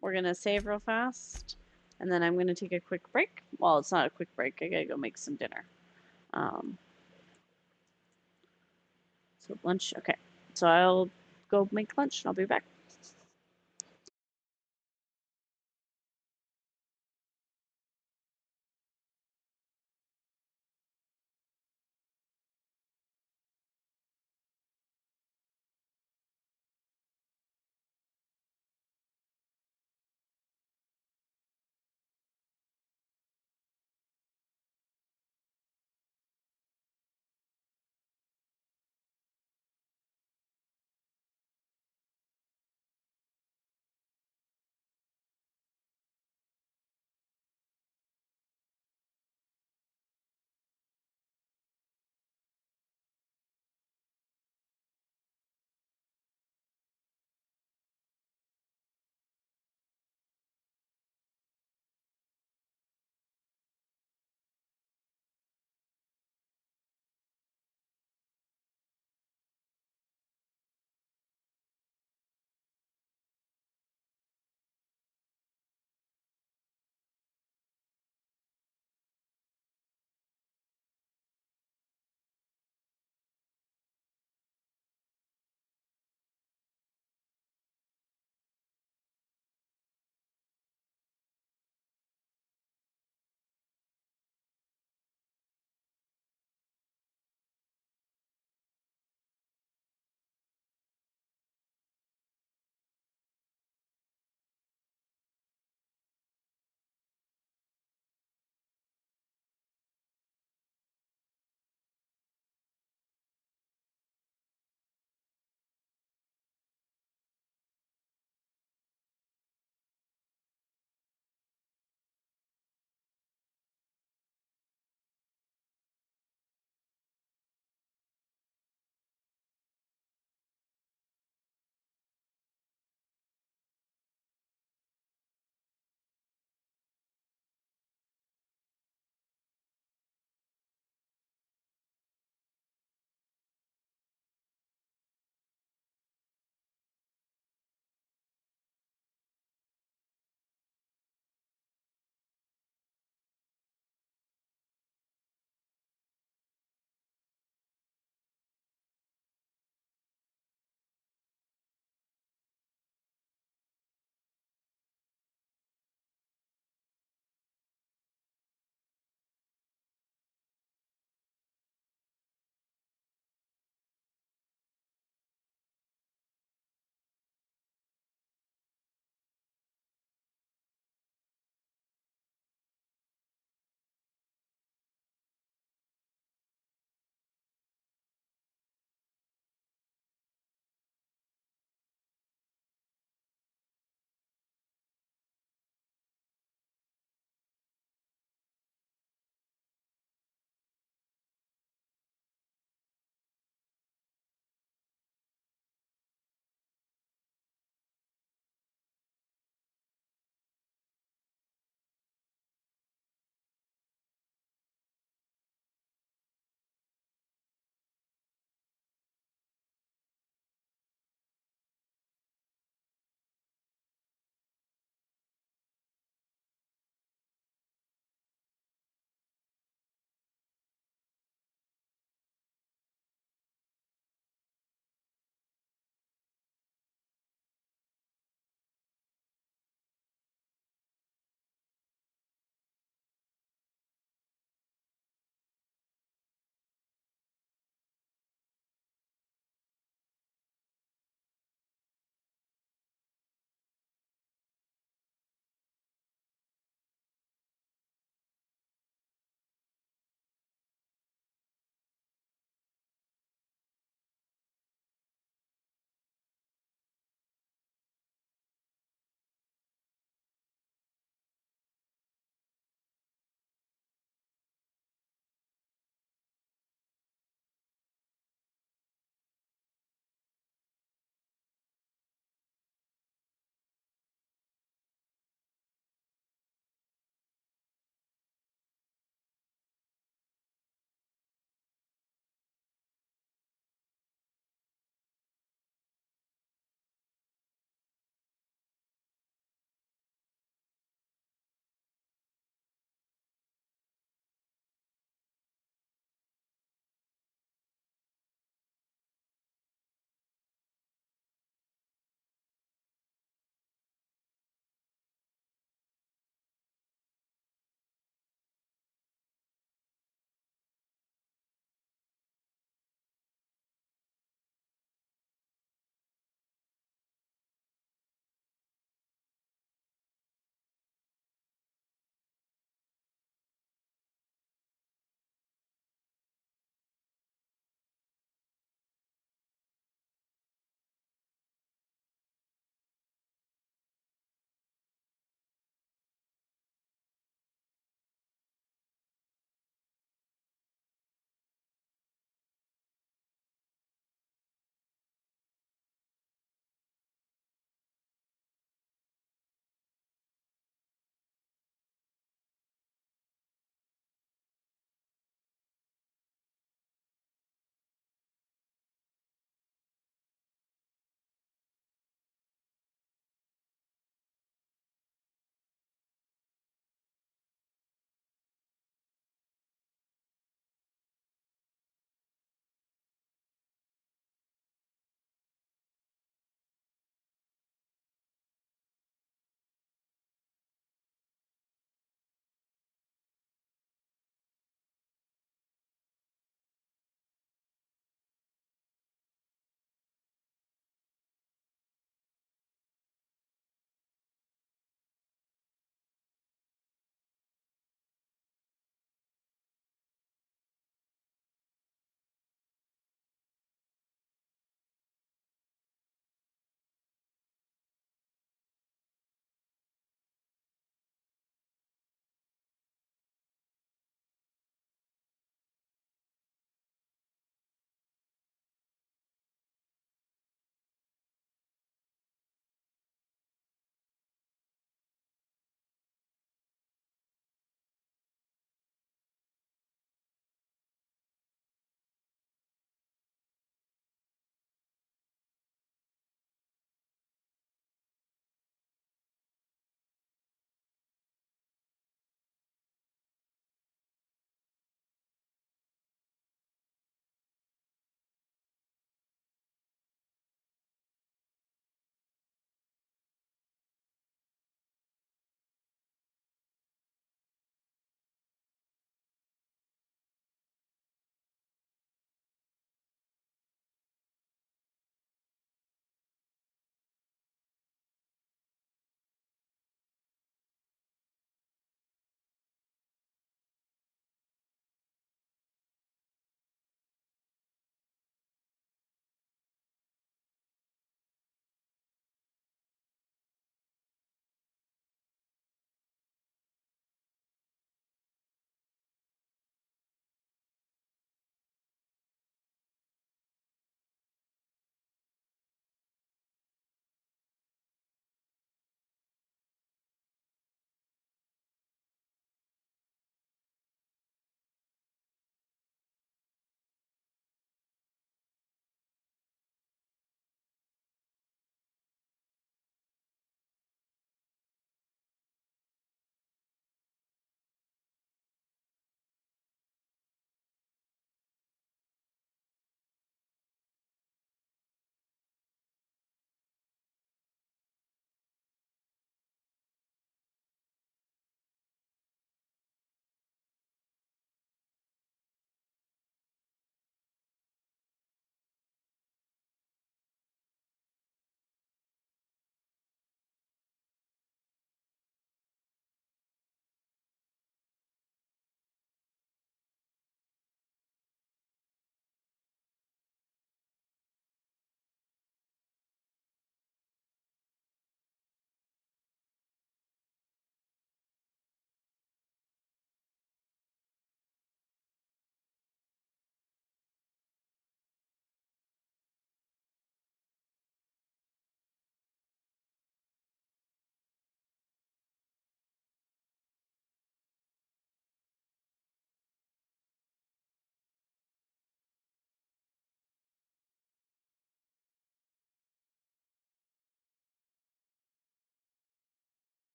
we're gonna save real fast, and then I'm gonna take a quick break. Well, it's not a quick break. I gotta go make some dinner. So lunch. Okay, so I'll go make lunch and I'll be back.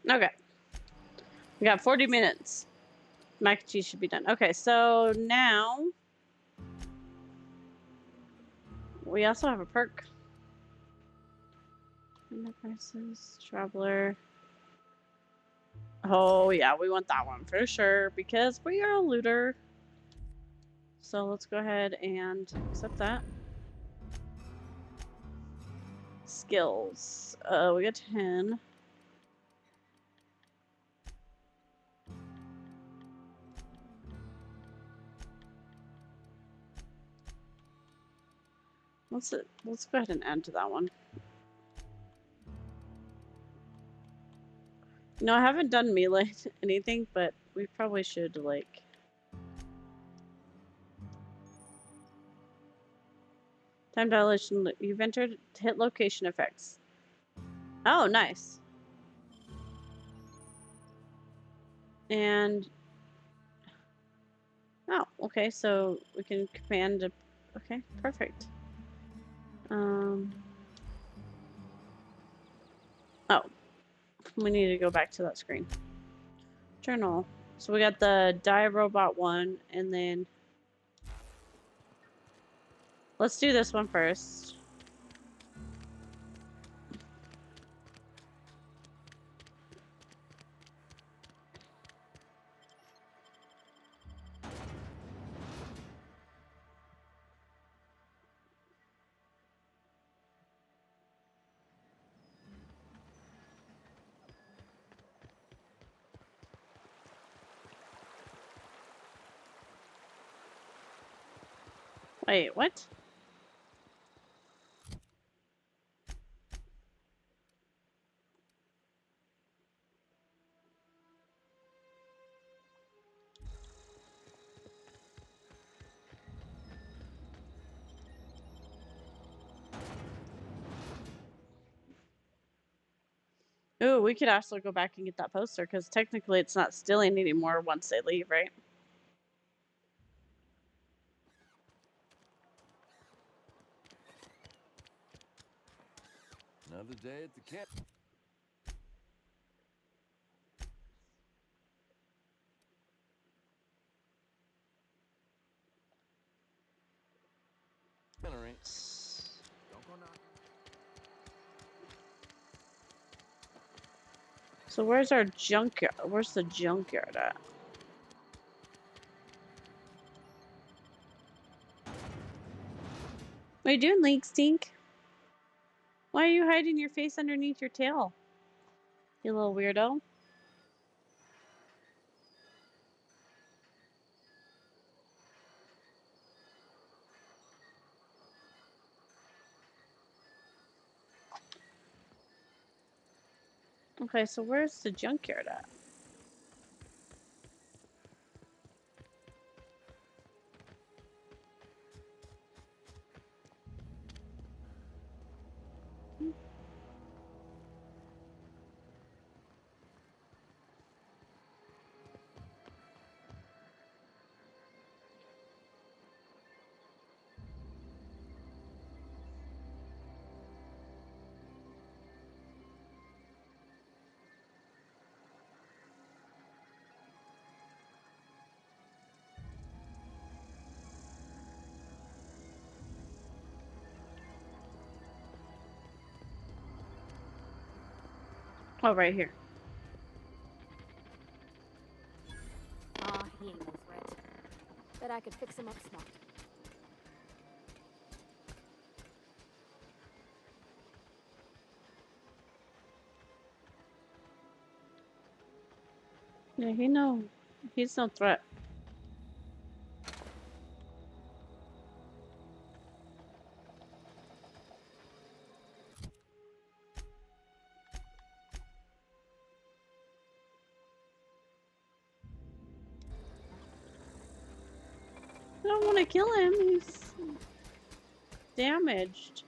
Okay. We got 40 minutes. Mac and cheese should be done. Okay, so now we also have a perk. Enterprises, Traveler. Oh yeah, we want that one for sure because we are a looter. So let's go ahead and accept that. Skills. We got 10. Let's go ahead and add to that one. No, I haven't done melee anything, but we probably should like. Time dilation. You've entered hit location effects. Oh, nice. And oh, okay. So we can command. Okay, perfect. Oh, we need to go back to that screen. Journal. So we got the die robot one, and then let's do this one first. Wait, what? Ooh, we could actually go back and get that poster because technically it's not stealing anymore once they leave, right? Another day at the camp. So where's our junkyard? Where's the junkyard at? What are you doing, Link Stink? Why are you hiding your face underneath your tail? You little weirdo. Okay, so where's the junkyard at? Oh, right here. Aw, he ain't no threat. Bet I could fix him up smart. Yeah, he's no threat. I don't want to kill him. He's damaged.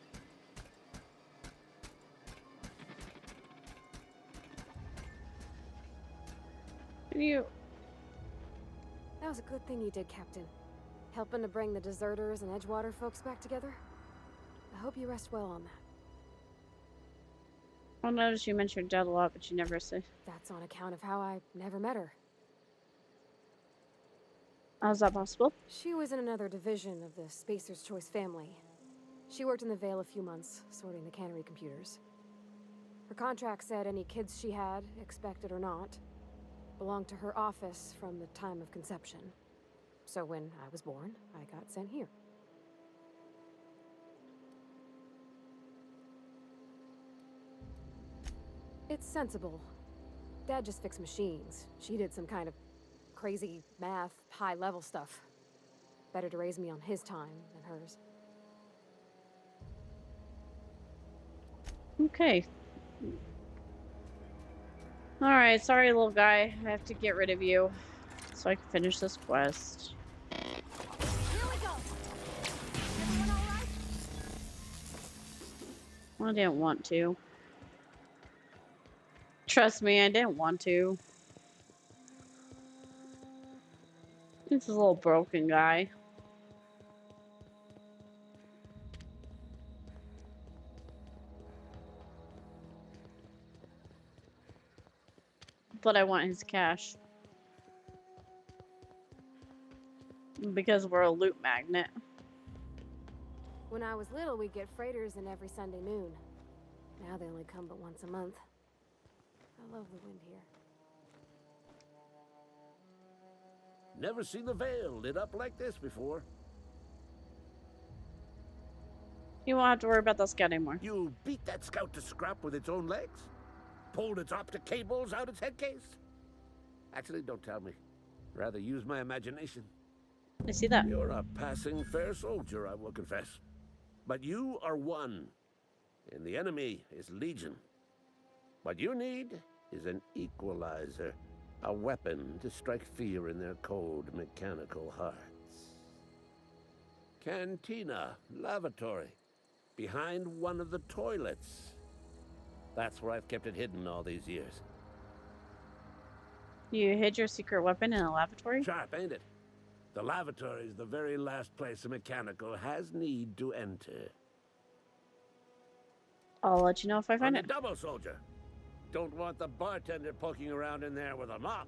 You. That was a good thing you did, Captain. Helping to bring the deserters and Edgewater folks back together. I hope you rest well on that. I noticed you mentioned Dad a lot, but you never say. That's on account of how I never met her. How's that possible? She was in another division of the Spacer's Choice family. She worked in the Vale a few months, sorting the cannery computers. Her contract said any kids she had, expected or not, belonged to her office from the time of conception. So when I was born, I got sent here. It's sensible. Dad just fixed machines. She did some kind of crazy math, high-level stuff. Better to raise me on his time than hers. Okay. Alright, sorry little guy. I have to get rid of you so I can finish this quest. Here we go! Everyone all right? Well, I didn't want to. Trust me, I didn't want to. This is a little broken guy. But I want his cash. Because we're a loot magnet. When I was little, we'd get freighters in every Sunday noon. Now they only come but once a month. I love the wind here. Never seen the Vale lit up like this before. You won't have to worry about that scout anymore. You beat that scout to scrap with its own legs? Pulled its optic cables out its head case? Actually, don't tell me. Rather use my imagination. I see that. You're a passing fair soldier, I will confess. But you are one, and the enemy is legion. What you need is an equalizer, a weapon to strike fear in their cold, mechanical hearts. Cantina, lavatory, behind one of the toilets. That's where I've kept it hidden all these years. You hid your secret weapon in a lavatory? Sharp, ain't it? The lavatory is the very last place a mechanical has need to enter. I'll let you know if I find On it. the double, soldier. Don't want the bartender poking around in there with a mop.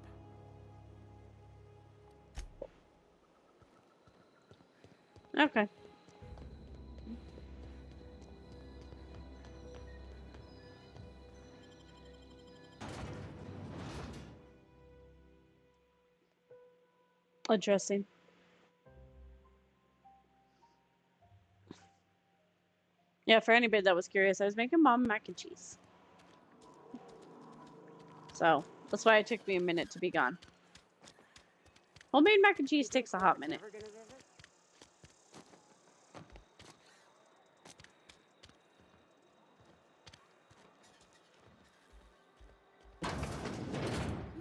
Okay. Interesting. Yeah, for anybody that was curious, I was making mom mac and cheese. So, that's why it took me a minute to be gone. Homemade mac and cheese takes a hot minute.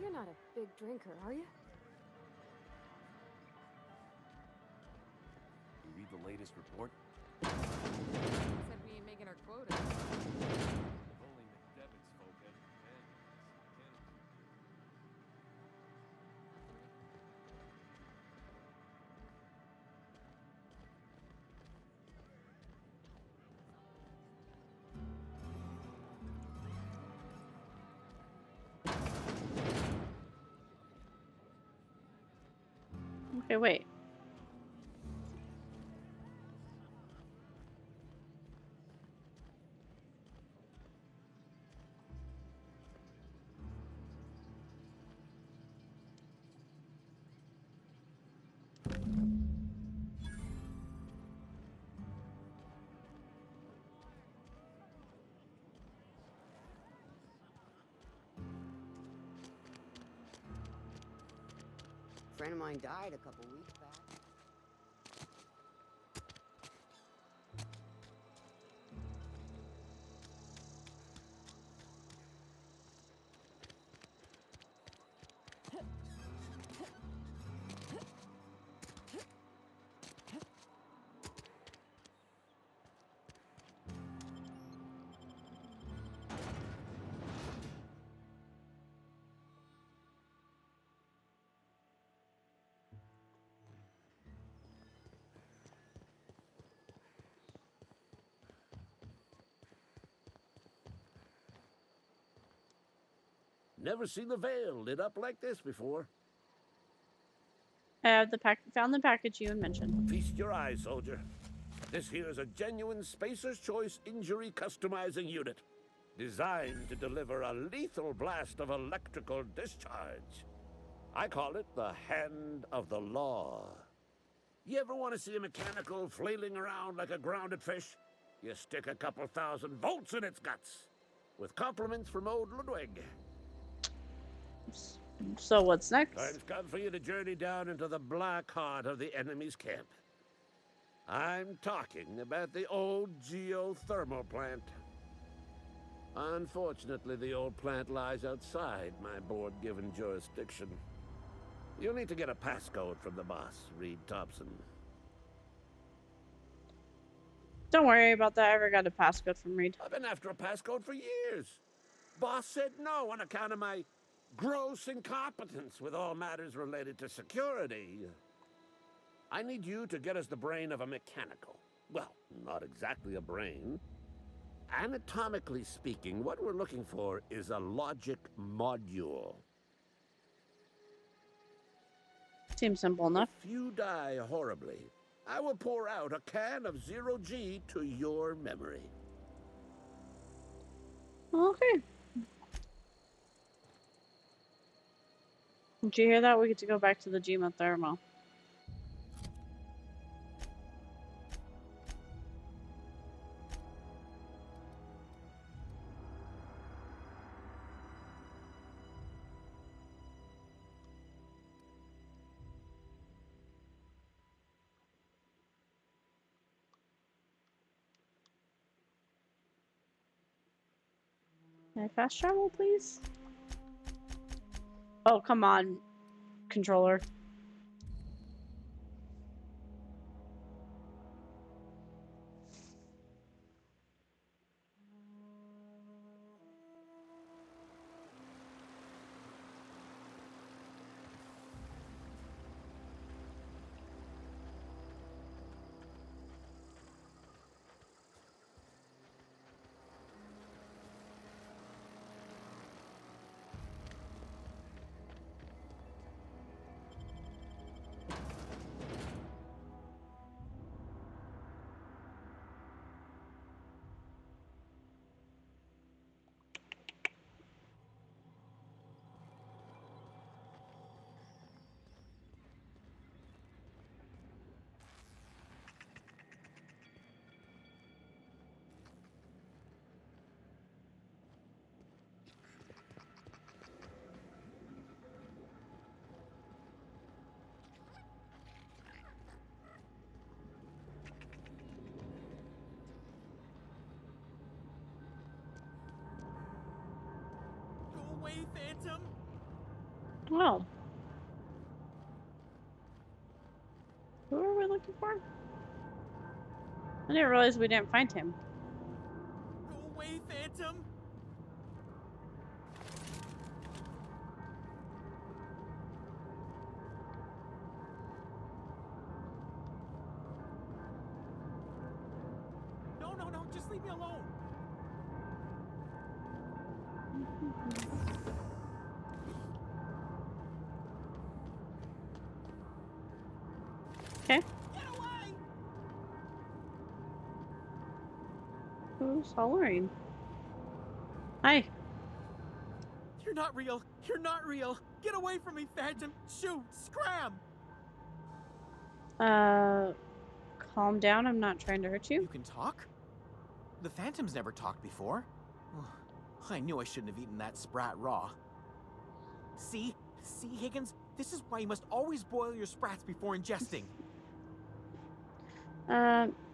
You're not a big drinker, are you? You read the latest report? Said we ain't making our quota. If only McDevitt's folk had Okay, wait. A friend of mine died a couple weeks back. Never seen the Veil lit up like this before. I have found the package you had mentioned. Feast your eyes, soldier. This here is a genuine Spacer's Choice injury customizing unit, designed to deliver a lethal blast of electrical discharge. I call it the Hand of the Law. You ever want to see a mechanical flailing around like a grounded fish? You stick a couple thousand volts in its guts. With compliments from old Ludwig. So what's next? Time's come for you to journey down into the black heart of the enemy's camp. I'm talking about the old geothermal plant. Unfortunately, the old plant lies outside my board-given jurisdiction. You'll need to get a passcode from the boss, Reed Thompson. Don't worry about that. I ever got a passcode from Reed. I've been after a passcode for years. Boss said no on account of my gross incompetence with all matters related to security. I need you to get us the brain of a mechanical. Well, not exactly a brain. Anatomically speaking, what we're looking for is a logic module. Seems simple enough. If you die horribly, I will pour out a can of 0G to your memory. Okay. Did you hear that? We get to go back to the geothermal. Can I fast travel, please? Oh, come on, controller. Away, Phantom! Oh. Who are we looking for? I didn't realize we didn't find him. Go away, Phantom! No, just leave me alone! Okay. Who's hollering? Hi. You're not real! You're not real! Get away from me, Phantom! Shoot! Scram! Calm down. I'm not trying to hurt you. You can talk? The Phantom's never talked before. I knew I shouldn't have eaten that sprat raw. See, Higgins? This is why you must always boil your sprats before ingesting.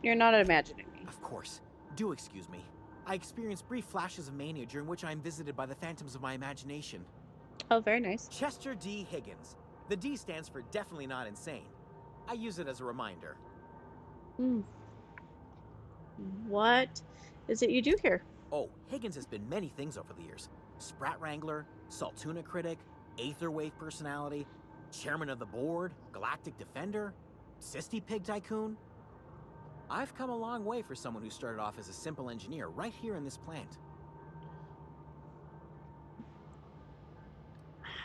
You're not imagining me. Of course. Do excuse me. I experience brief flashes of mania during which I am visited by the phantoms of my imagination. Oh, very nice. Chester D. Higgins. The D stands for definitely not insane. I use it as a reminder. What is it you do here? Oh, Higgins has been many things over the years. Sprat Wrangler, Saltuna Critic, Aetherwave Personality, Chairman of the Board, Galactic Defender, Sisty Pig Tycoon. I've come a long way for someone who started off as a simple engineer right here in this plant.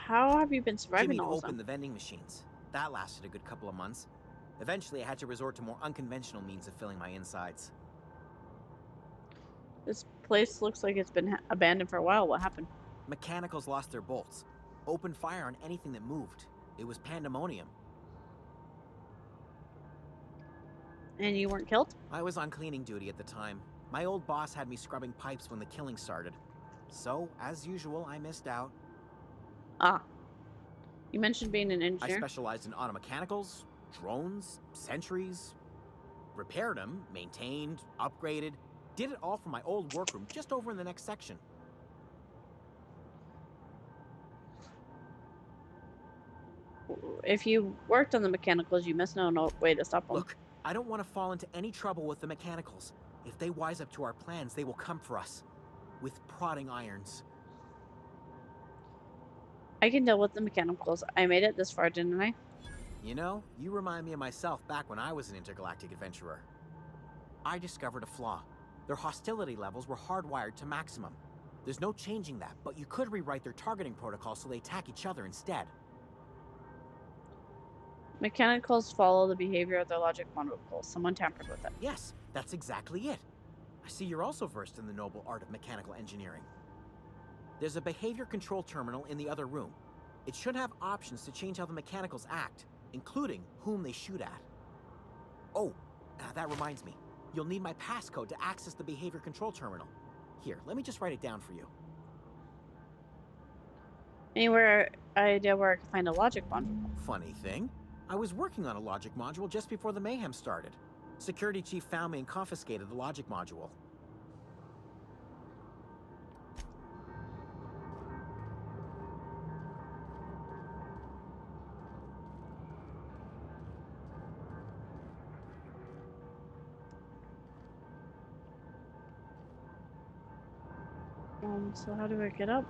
How have you been surviving Jimmy all this opened time? the vending machines. That lasted a good couple of months. Eventually, I had to resort to more unconventional means of filling my insides. This place looks like it's been abandoned for a while. What happened? Mechanicals lost their bolts. Opened fire on anything that moved. It was pandemonium. And you weren't killed? I was on cleaning duty at the time. My old boss had me scrubbing pipes when the killing started. So, as usual, I missed out. Ah. You mentioned being an I engineer. specialized in automechanicals, drones, sentries. Repaired them, maintained, upgraded. Did it all from my old workroom just over in the next section. If you worked on the mechanicals, you must know no way to stop them. Look, I don't want to fall into any trouble with the mechanicals. If they wise up to our plans, they will come for us. With prodding irons. I can deal with the mechanicals. I made it this far, didn't I? You know, you remind me of myself back when I was an intergalactic adventurer. I discovered a flaw. Their hostility levels were hardwired to maximum. There's no changing that, but you could rewrite their targeting protocol so they attack each other instead. Mechanicals follow the behavior of their logic modules. Someone tampered with it. Yes, that's exactly it. I see you're also versed in the noble art of mechanical engineering. There's a behavior control terminal in the other room. It should have options to change how the mechanicals act, including whom they shoot at. Oh, that reminds me. You'll need my passcode to access the behavior control terminal. Here, let me just write it down for you. Anywhere idea where I can find a logic module? Funny thing, I was working on a logic module just before the mayhem started. Security chief found me and confiscated the logic module. So how do I get up?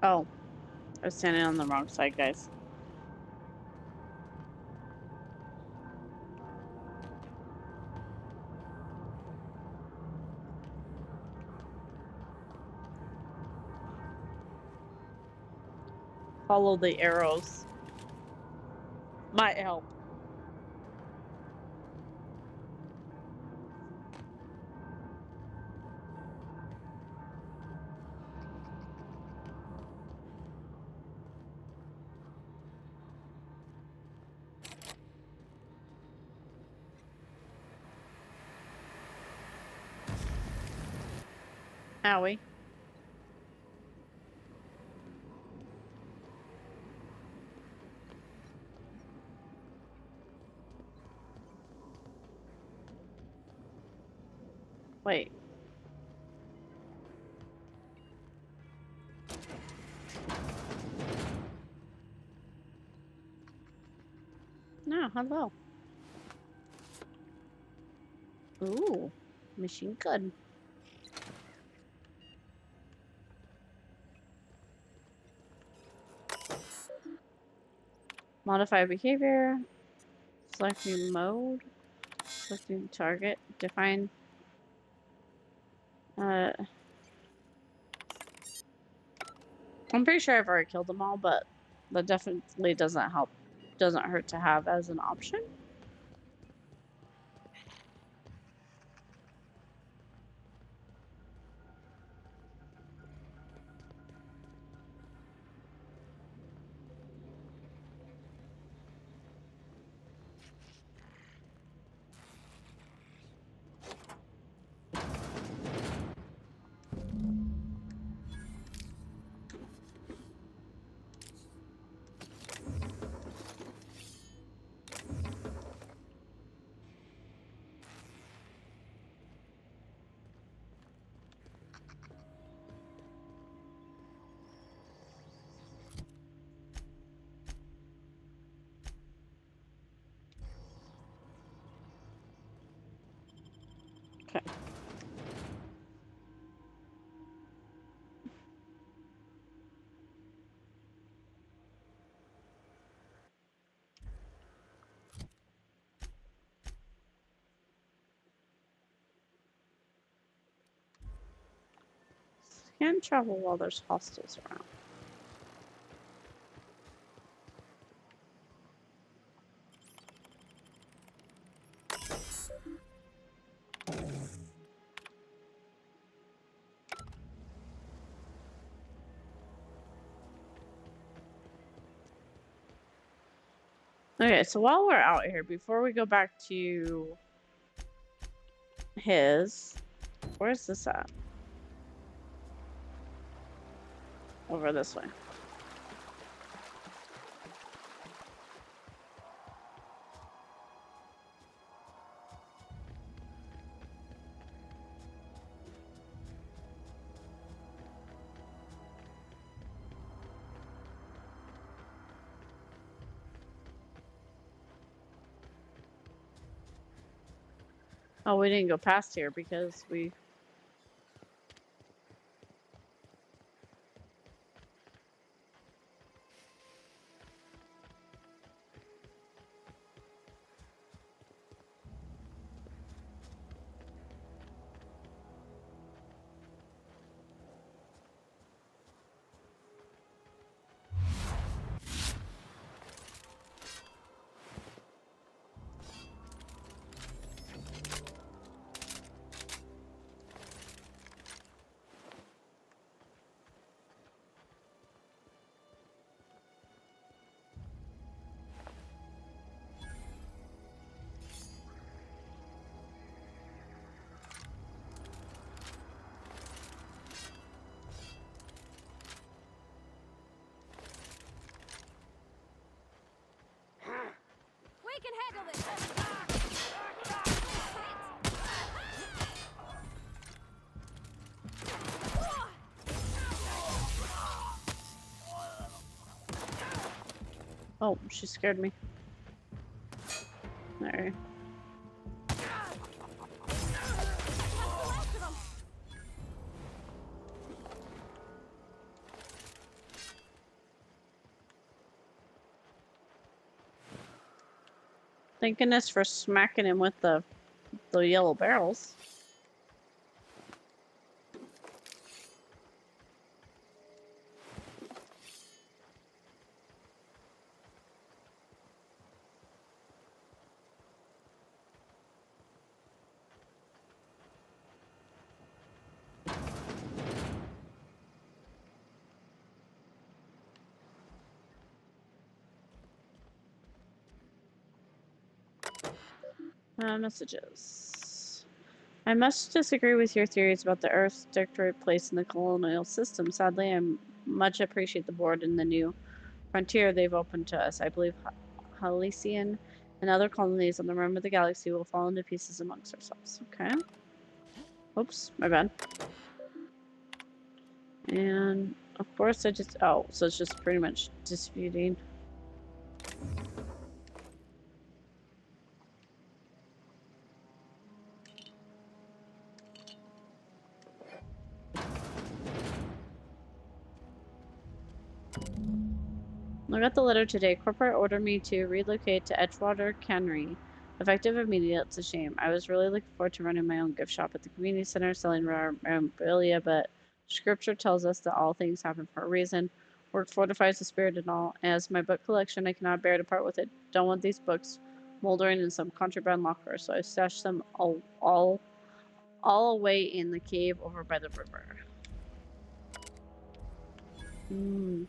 Oh, I was standing on the wrong side, guys. Follow the arrows. Might help. Owie. Wait. No, hello. Ooh, machine gun. Modify behavior. Selecting mode. Selecting target. Define. I'm pretty sure I've already killed them all, but that definitely doesn't help. Doesn't hurt to have as an option. Can't travel while there's hostiles around. Okay, so while we're out here, before we go back to his, where's this at? Over this way. Oh, we didn't go past here because we... We can handle this. Oh, she scared me. There. Thank goodness for smacking him with the yellow barrels. Messages. I must disagree with your theories about the Earth's dictatorial place in the colonial system. Sadly, I much appreciate the board and the new frontier they've opened to us. I believe Halcyon and other colonies on the rim of the galaxy will fall into pieces amongst ourselves. Okay. Oops, my bad. And of course I just... Oh, so it's just pretty much disputing. I got the letter today. Corporate ordered me to relocate to Edgewater Cannery. Effective immediate. It's a shame. I was really looking forward to running my own gift shop at the community center selling rare memorabilia, but scripture tells us that all things happen for a reason. Work fortifies the spirit and all. As my book collection, I cannot bear to part with it. Don't want these books moldering in some contraband locker, so I stashed them all away in the cave over by the river. Hmm.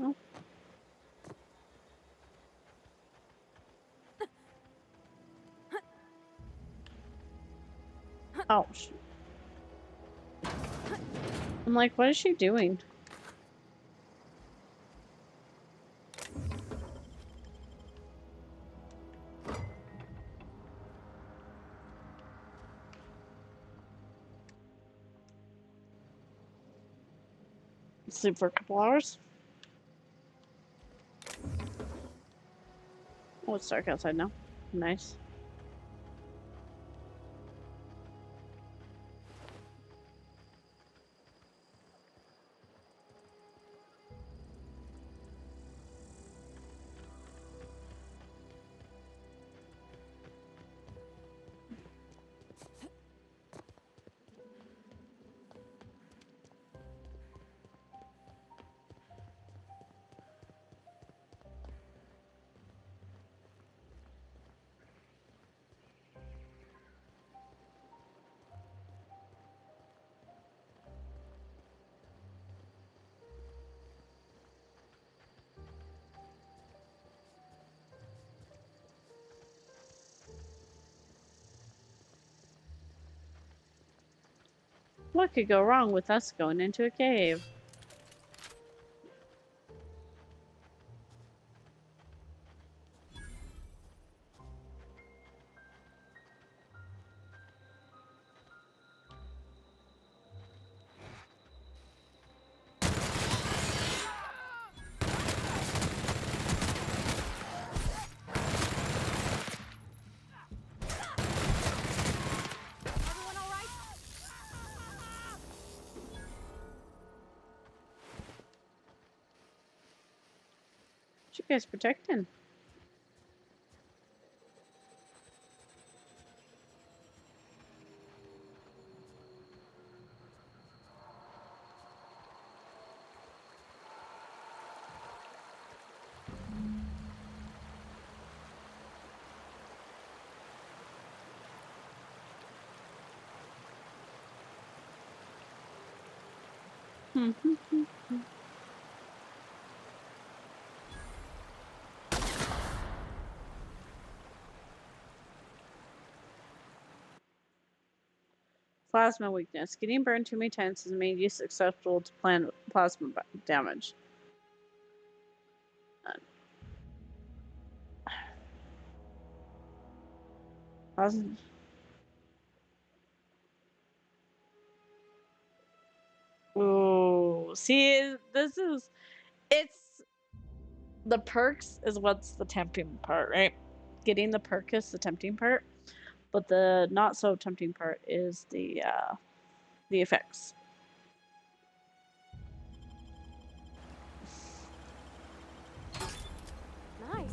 Oh. Ouch. I'm like, what is she doing? Sleep for a couple hours. Oh, it's dark outside now. Nice. What could go wrong with us going into a cave? What you guys protecting? Plasma weakness. Getting burned too many times has made use acceptable to plan plasma damage. Plasma. Ooh, see, it's the perks is what's the tempting part, right? Getting the perk is the tempting part, but the not so tempting part is the effects. Nice.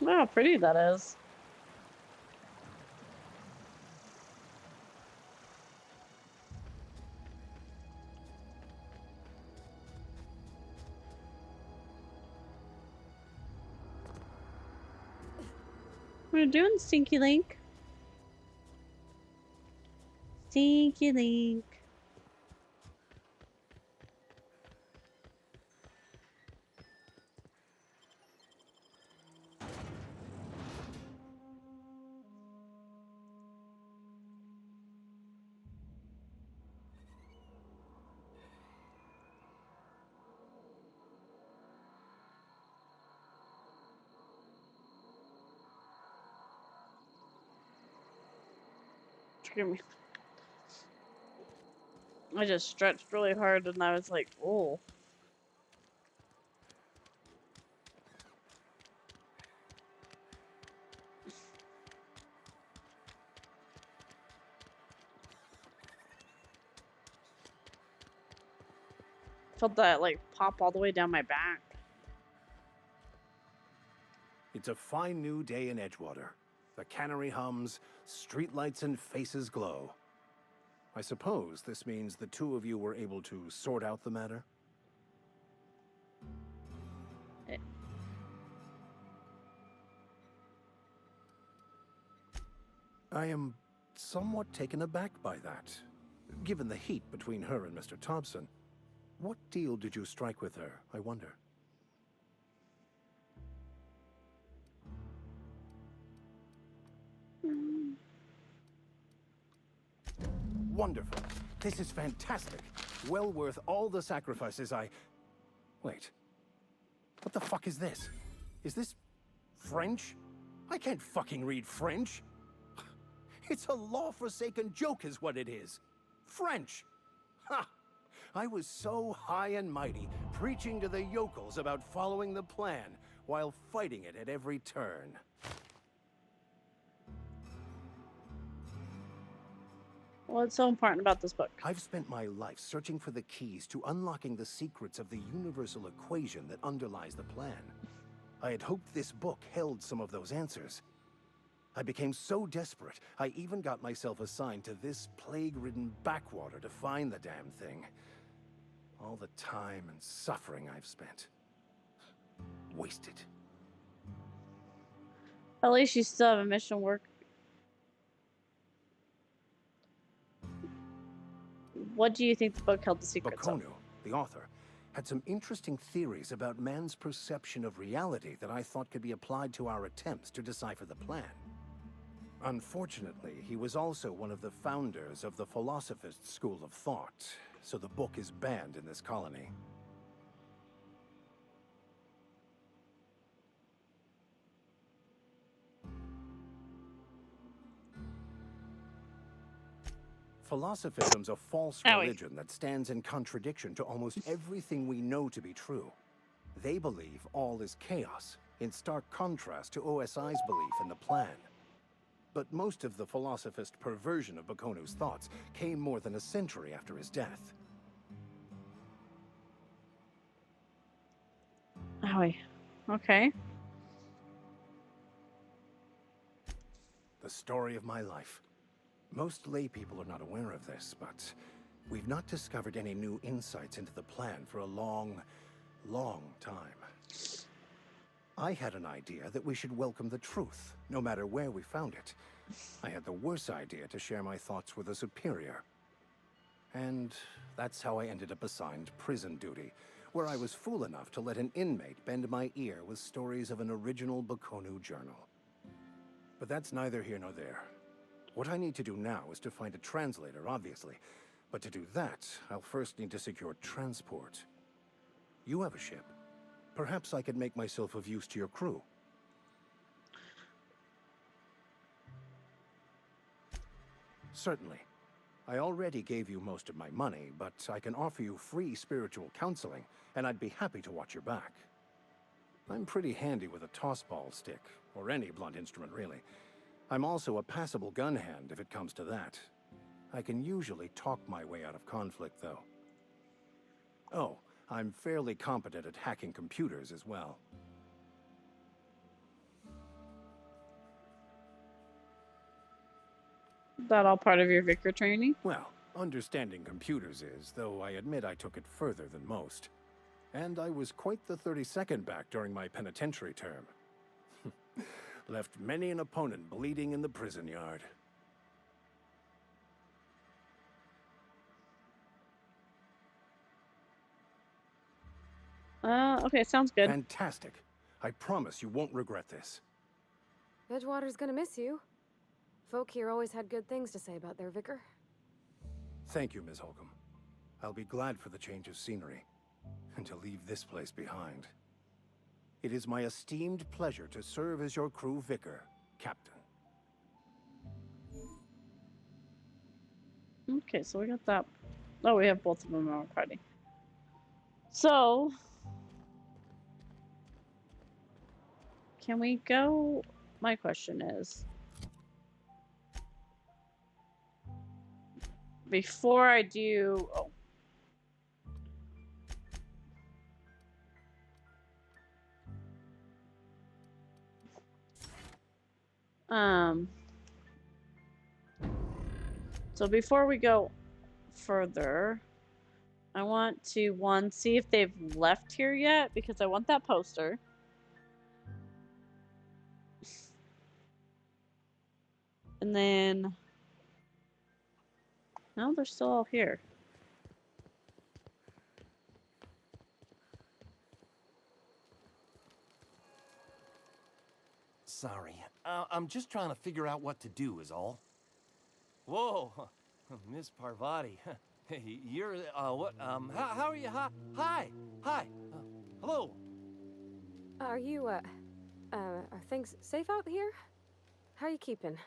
Wow, how pretty that is. What are you doing, Stinky Link? Stinky Link. Forgive me. I just stretched really hard and I was like, oh. Felt that like pop all the way down my back. It's a fine new day in Edgewater. The cannery hums, streetlights and faces glow. I suppose this means the two of you were able to sort out the matter? I am somewhat taken aback by that. Given the heat between her and Mr. Thompson, what deal did you strike with her, I wonder? Wonderful. This is fantastic. Well worth all the sacrifices I... Wait. What the fuck is this? Is this French? I can't fucking read French. It's a law-forsaken joke is what it is. French. Ha! I was so high and mighty, preaching to the yokels about following the plan, while fighting it at every turn. What's so important about this book? I've spent my life searching for the keys to unlocking the secrets of the universal equation that underlies the plan. I had hoped this book held some of those answers. I became so desperate, I even got myself assigned to this plague-ridden backwater to find the damn thing. All the time and suffering I've spent. Wasted. At least you still have a mission work. What do you think the book held the secrets of? Bakonu, the author, had some interesting theories about man's perception of reality that I thought could be applied to our attempts to decipher the plan. Unfortunately, he was also one of the founders of the Philosophist school of thought, so the book is banned in this colony. Philosophism's a false religion that stands in contradiction to almost everything we know to be true. They believe all is chaos, in stark contrast to OSI's belief in the plan. But most of the philosophist perversion of Bakonu's thoughts came more than a century after his death. Owie. Okay. The story of my life. Most lay people are not aware of this, but we've not discovered any new insights into the plan for a long, long time. I had an idea that we should welcome the truth, no matter where we found it. I had the worse idea to share my thoughts with a superior. And that's how I ended up assigned prison duty, where I was fool enough to let an inmate bend my ear with stories of an original Bakonu journal. But that's neither here nor there. What I need to do now is to find a translator, obviously. But to do that, I'll first need to secure transport. You have a ship. Perhaps I could make myself of use to your crew. Certainly. I already gave you most of my money, but I can offer you free spiritual counseling, and I'd be happy to watch your back. I'm pretty handy with a tossball stick, or any blunt instrument, really. I'm also a passable gun hand, if it comes to that. I can usually talk my way out of conflict, though. Oh, I'm fairly competent at hacking computers as well. Is that all part of your vicar training? Well, understanding computers is, though I admit I took it further than most. And I was quite the 32nd back during my penitentiary term. Left many an opponent bleeding in the prison yard. Okay, sounds good. Fantastic. I promise you won't regret this. Edgewater's gonna miss you. Folk here always had good things to say about their vicar. Thank you, Ms. Holcomb. I'll be glad for the change of scenery, and to leave this place behind. It is my esteemed pleasure to serve as your crew vicar, Captain. Okay, so we got that. Oh, we have both of them already. So, can we go? My question is, before I do, so before we go further, I want to, see if they've left here yet, because I want that poster. And then... No, they're still all here. Sorry. I'm just trying to figure out what to do is all. Whoa, Miss Parvati. Hey, you're, what, how are you? Hi. Hello. Are you, are things safe out here? How are you keeping?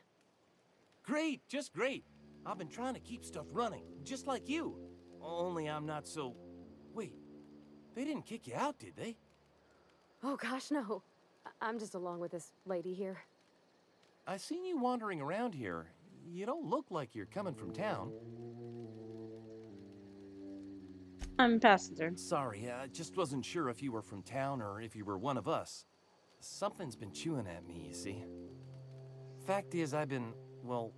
Great, just great. I've been trying to keep stuff running, just like you. Only I'm not so... Wait, they didn't kick you out, did they? Oh gosh, no. I'm just along with this lady here. I seen you wandering around here. You don't look like you're coming from town. I'm a passenger. Sorry, I just wasn't sure if you were from town or if you were one of us. Something's been chewing at me, you see. Fact is, I've been, well,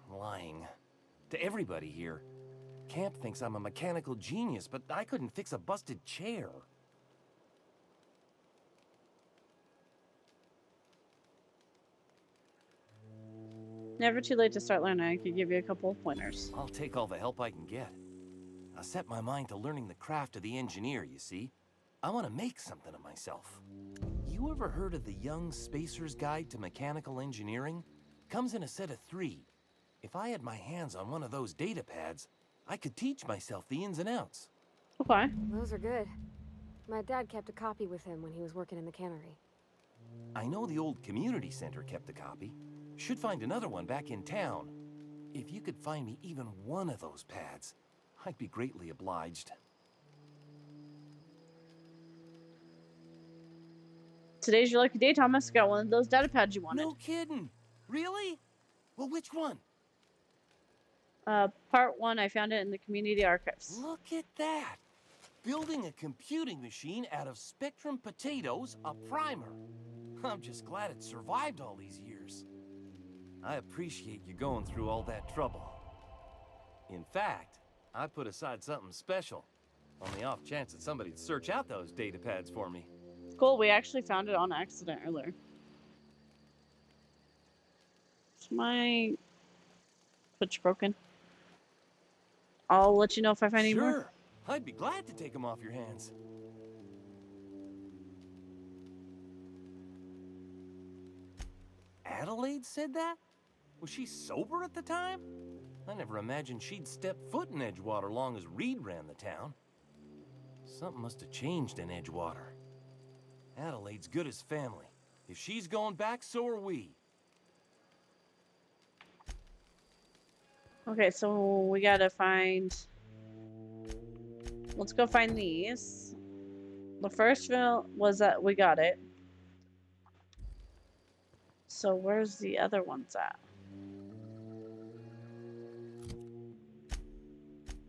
lying. To everybody here. Camp thinks I'm a mechanical genius, but I couldn't fix a busted chair. Never too late to start learning. I could give you a couple of pointers. I'll take all the help I can get. I set my mind to learning the craft of the engineer, you see. I want to make something of myself. You ever heard of the Young Spacer's Guide to Mechanical Engineering? Comes in a set of 3. If I had my hands on one of those data pads, I could teach myself the ins and outs. Okay. Those are good. My dad kept a copy with him when he was working in the cannery. I know the old community center kept a copy. Should find another one back in town. If you could find me even one of those pads, I'd be greatly obliged. Today's your lucky day, Thomas. Got one of those data pads you wanted. No kidding. Really? Well, which one? Part 1, I found it in the community archives. Look at that. Building a computing machine out of Spectrum potatoes, a primer. I'm just glad it survived all these years. I appreciate you going through all that trouble. In fact, I put aside something special, on the off chance that somebody'd search out those data pads for me. Cool, we actually found it on accident earlier. Is my switch broken? I'll let you know if I find any more. Sure, I'd be glad to take them off your hands. Adelaide said that? Was she sober at the time? I never imagined she'd step foot in Edgewater long as Reed ran the town. Something must have changed in Edgewater. Adelaide's good as family. If she's going back, so are we. Okay, so we gotta find... Let's go find these. The first one was that we got it. So where's the other ones at?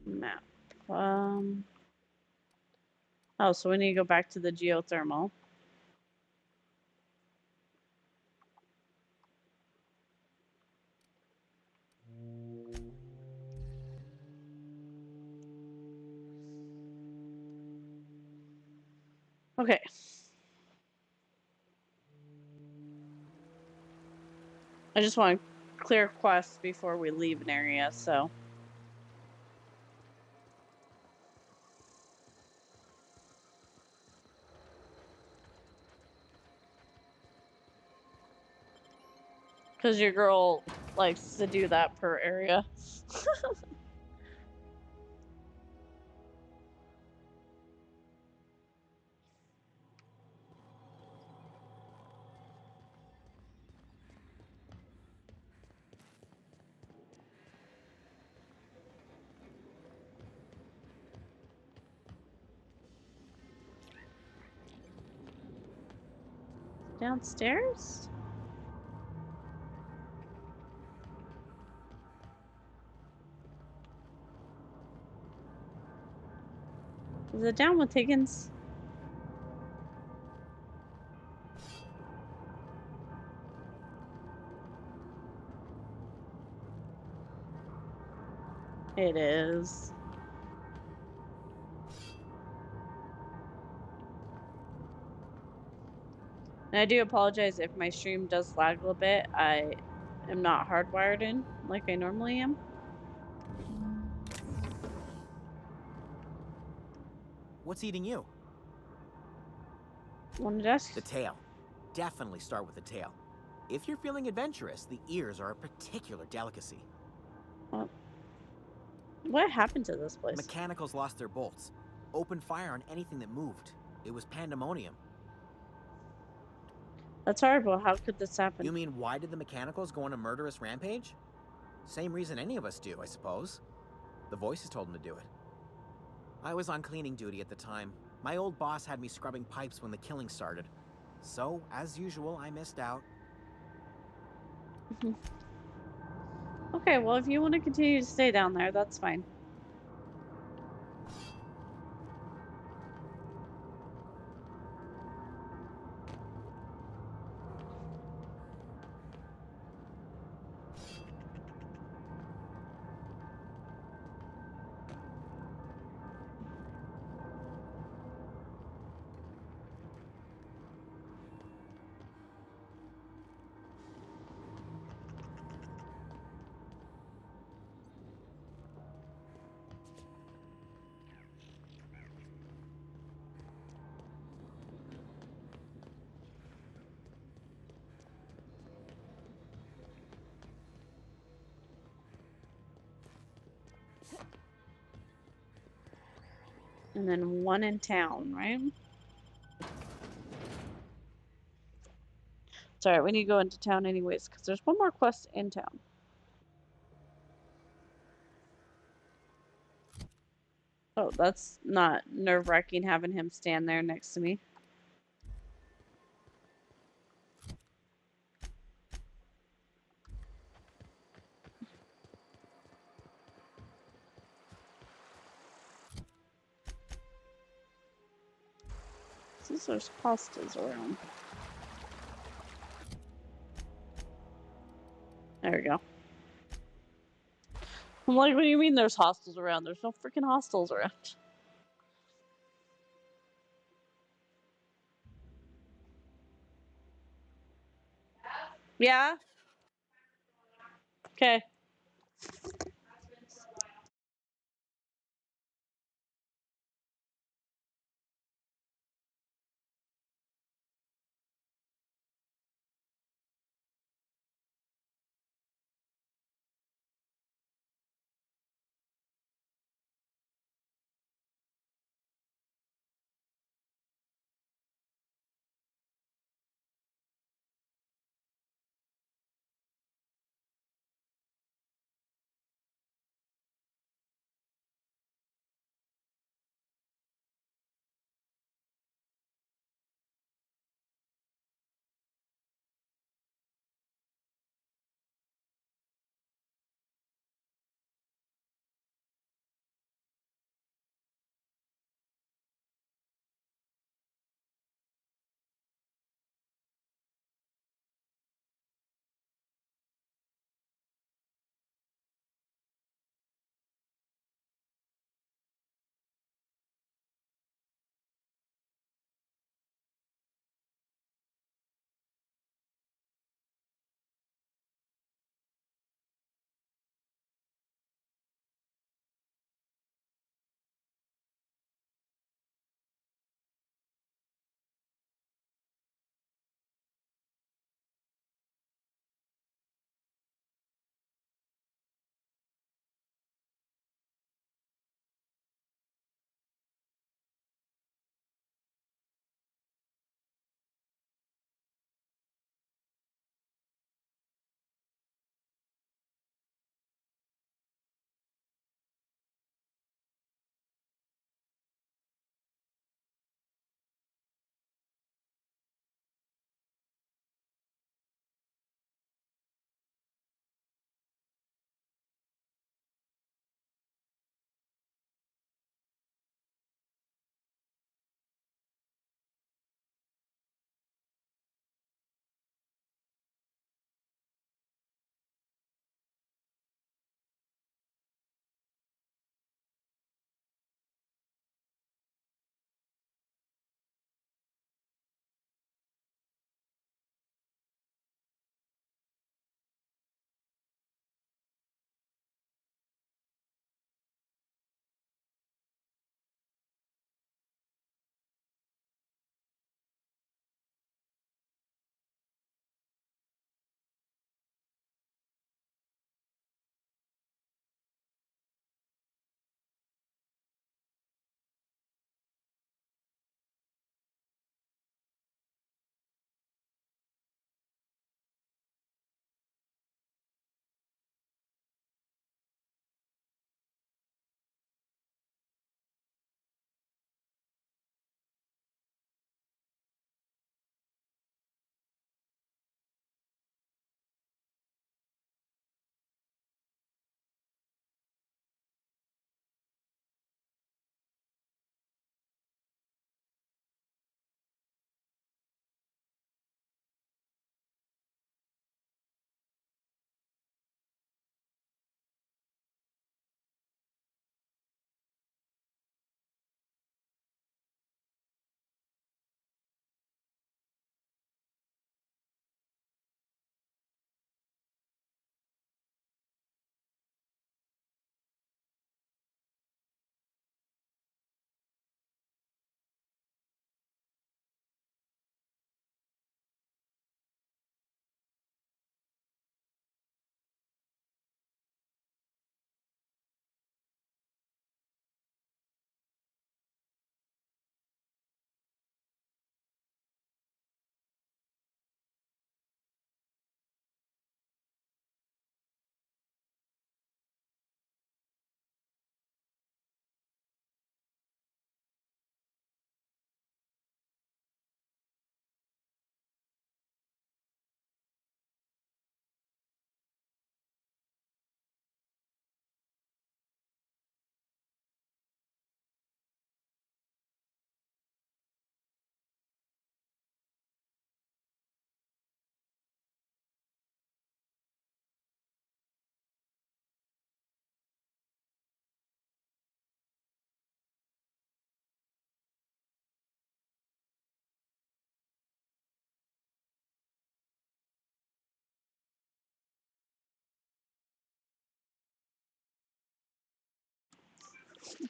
Map. Oh, so we need to go back to the geothermal. Okay. I just want to clear quests before we leave an area, so. Because your girl likes to do that per area. Downstairs? Is it down with Higgins? It is. And I do apologize if my stream does lag a little bit. am not hardwired in like I normally am. What's eating you? On the desk? The tail. Definitely start with the tail. If you're feeling adventurous, the ears are a particular delicacy. What happened to this place? Mechanicals lost their bolts. Opened fire on anything that moved. It was pandemonium. That's horrible. How could this happen? You mean, why did the mechanicals go on a murderous rampage? Same reason any of us do, I suppose. The voices told them to do it. I was on cleaning duty at the time. My old boss had me scrubbing pipes when the killing started. So, as usual, I missed out. Okay, well, if you want to continue to stay down there, that's fine. And then one in town, right? It's alright, we need to go into town anyways, because there's one more quest in town. Oh, that's not nerve-wracking having him stand there next to me. Since there's hostels around. There we go. I'm like, what do you mean there's hostels around? There's no freaking hostels around. Yeah? Okay.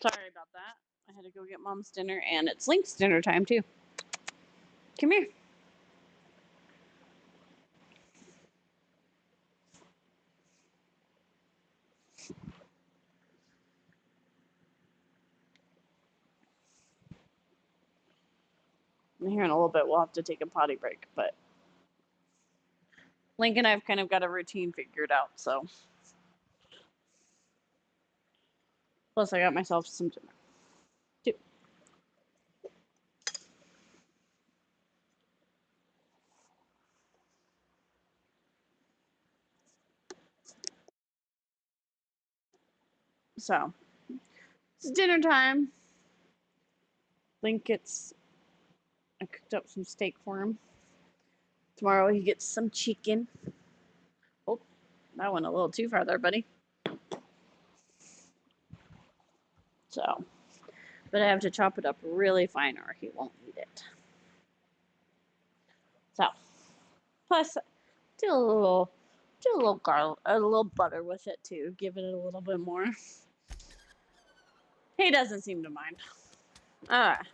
Sorry about that. I had to go get Mom's dinner, and it's Link's dinner time, too. Come here. And here in a little bit, we'll have to take a potty break, but Link and I have kind of got a routine figured out, so. Plus, I got myself some dinner, too. So, it's dinner time. Link gets, I cooked up some steak for him. Tomorrow he gets some chicken. Oh, that went a little too far there, buddy. So, but I have to chop it up really fine or he won't eat it. So, plus do a little garlic, a little butter with it too, give it a little bit more. He doesn't seem to mind. All right.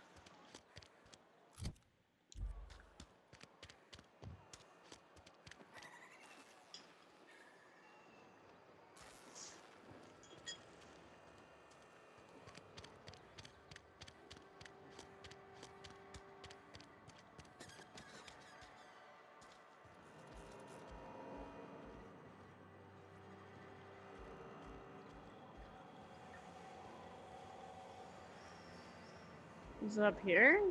Is it up here?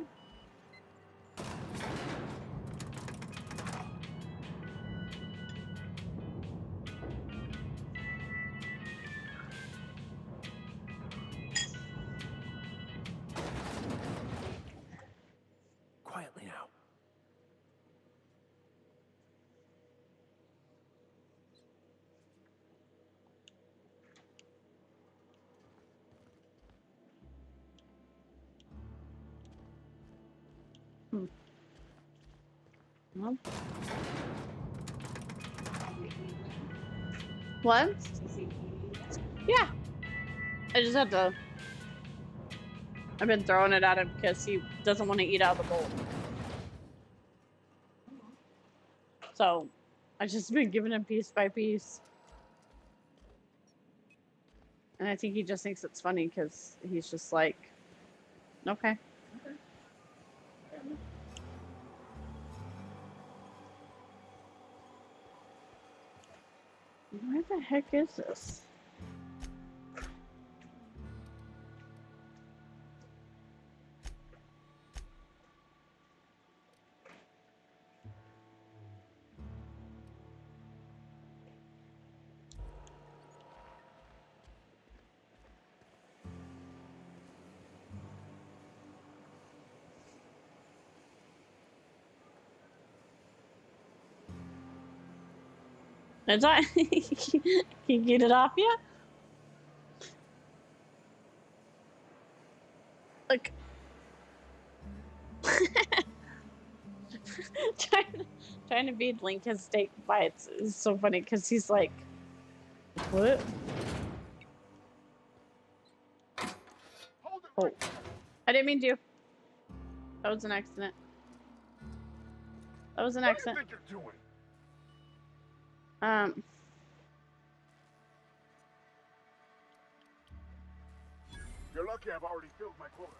Quietly now. No. What? Yeah. I just have to. I've been throwing it at him because he doesn't want to eat out of the bowl. So, I just been giving him piece by piece. And I think he just thinks it's funny because he's just like, okay. Where the heck is this? It's not. Can you get it off yet? Look. trying to feed Link his steak bites is so funny because he's like, what? Oh, I didn't mean to. That was an accident. That was an accident. What do you think you're doing? You're lucky I've already filled my quota.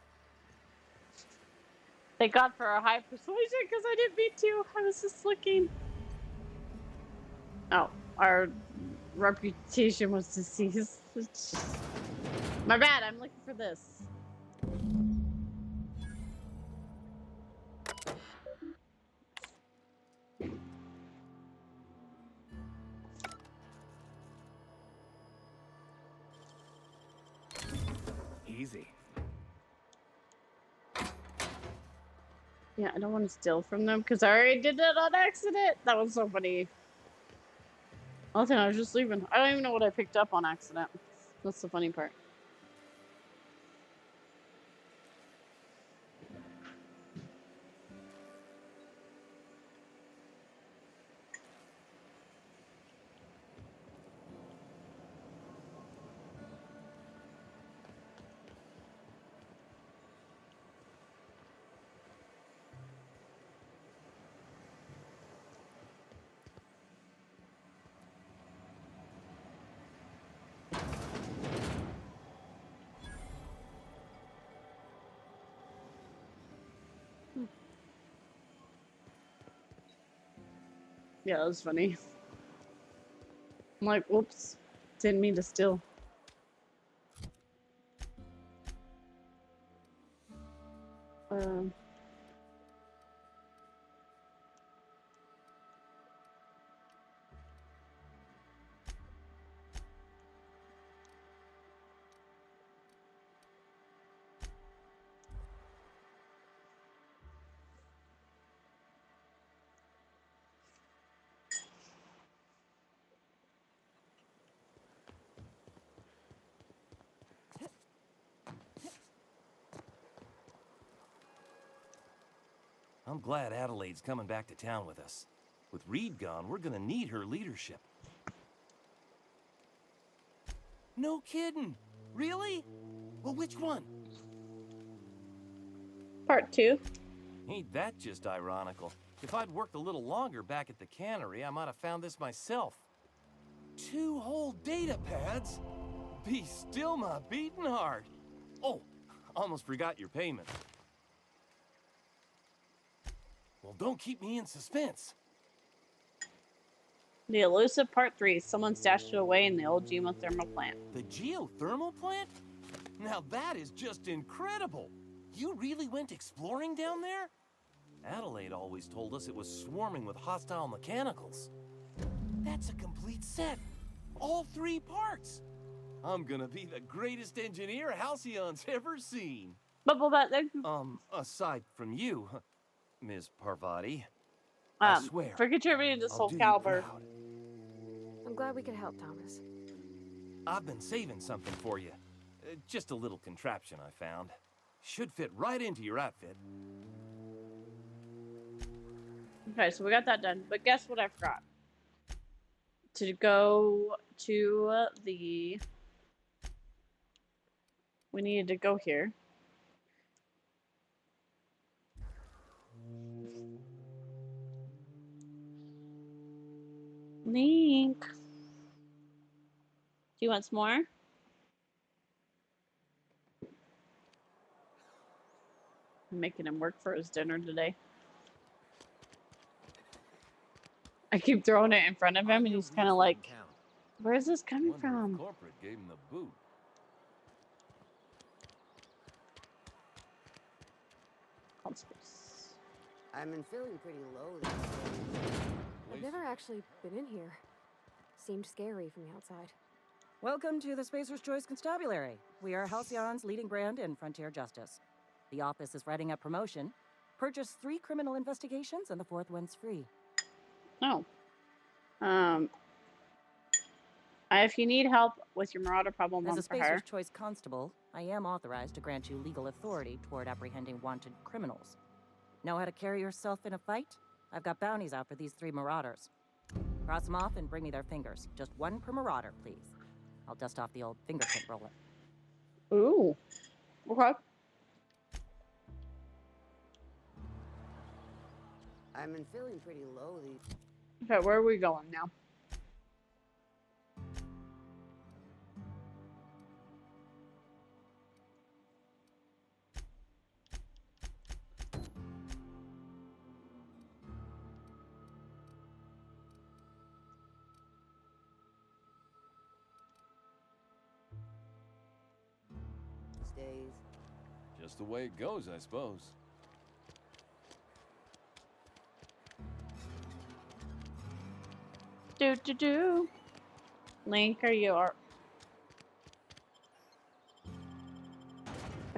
Thank God for a high persuasion because I didn't mean to. I was just looking. Oh, our reputation was deceased. My bad. I'm looking for this. Easy. Yeah, I don't want to steal from them because I already did it on accident. That was so funny. I think I was just leaving. I don't even know what I picked up on accident. That's the funny part. Yeah, that was funny. I'm like, whoops. Didn't mean to steal. Um. I'm glad Adelaide's coming back to town with us. With Reed gone, we're gonna need her leadership. No kidding. Really? Well, which one? Part 2. Ain't that just ironical? If I'd worked a little longer back at the cannery, I might have found this myself. 2 whole data pads? Be still my beating heart. Oh, almost forgot your payment. Well, don't keep me in suspense. The elusive Part 3. Someone stashed it away in the old geothermal plant. The geothermal plant? Now that is just incredible. You really went exploring down there? Adelaide always told us it was swarming with hostile mechanicals. That's a complete set. All 3 parts. I'm gonna be the greatest engineer Halcyon's ever seen. Aside from you, Ms. Parvati. I swear. For contributing to I'll Soul do you Calibur. proud. I'm glad we could help, Thomas. I've been saving something for you. Just a little contraption I found. Should fit right into your outfit. Okay, so we got that done. But guess what I forgot? To go to the... We needed to go here. Link. Do you want some more? I'm making him work for his dinner today. I keep throwing it in front of him and he's kind of like, where is this coming from? Corporate gave him the boot. I've been feeling pretty low this I've never actually been in here. Seemed scary from the outside. Welcome to the Spacer's Choice Constabulary. We are Halcyon's leading brand in frontier justice. The office is writing a promotion. Purchase 3 criminal investigations and the 4th one's free. Oh. If you need help with your marauder problem, As a for Spacer's her. Choice constable, I am authorized to grant you legal authority toward apprehending wanted criminals. Know how to carry yourself in a fight? I've got bounties out for these 3 marauders. Cross them off and bring me their fingers. Just 1 per marauder, please. I'll dust off the old fingerprint roller. Ooh. Okay. I've been feeling pretty low these. Okay, where are we going now? Days. Just the way it goes, I suppose. Do. Link, are you... I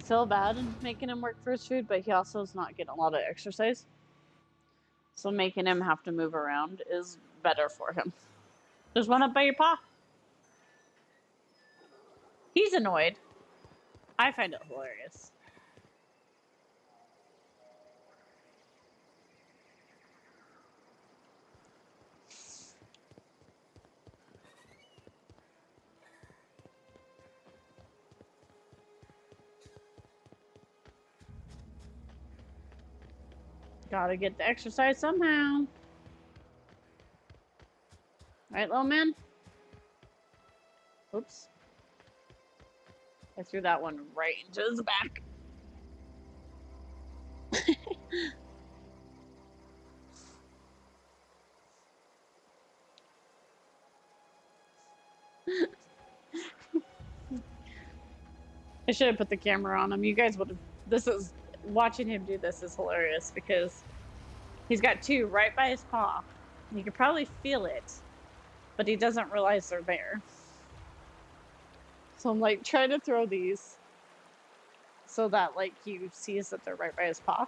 feel bad making him work for his food, but he also is not getting a lot of exercise. So making him have to move around is better for him. There's one up by your paw. He's annoyed. I find it hilarious. Gotta get the exercise somehow. Right, little man? Oops. I threw that one right into his back. I should have put the camera on him. You guys would have. This is watching him do this is hilarious because he's got two right by his paw. You could probably feel it, but he doesn't realize they're there. So I'm like trying to throw these so that like he sees that they're right by his paw.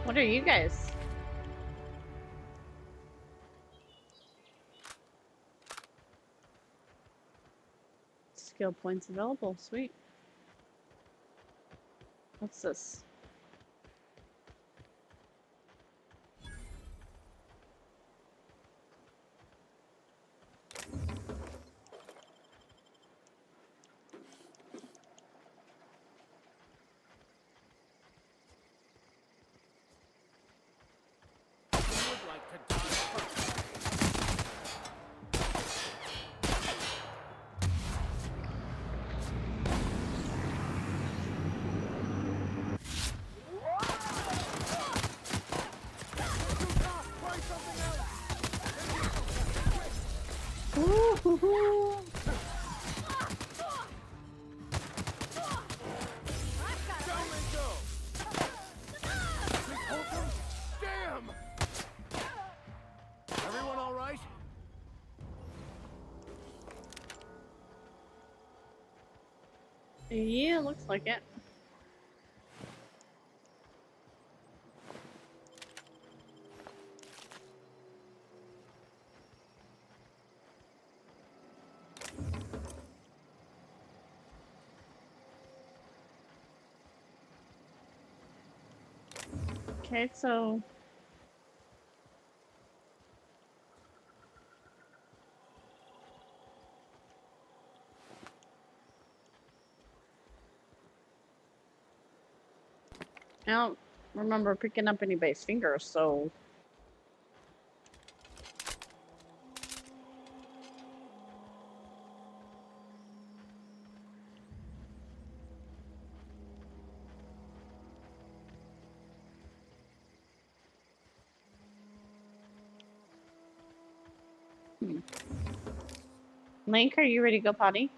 What are you guys? Skill points available. Sweet. What's this? Ooh. Damn! Everyone all right? Yeah, looks like it. Okay, so I don't remember picking up anybody's fingers, so Link, are you ready to go potty?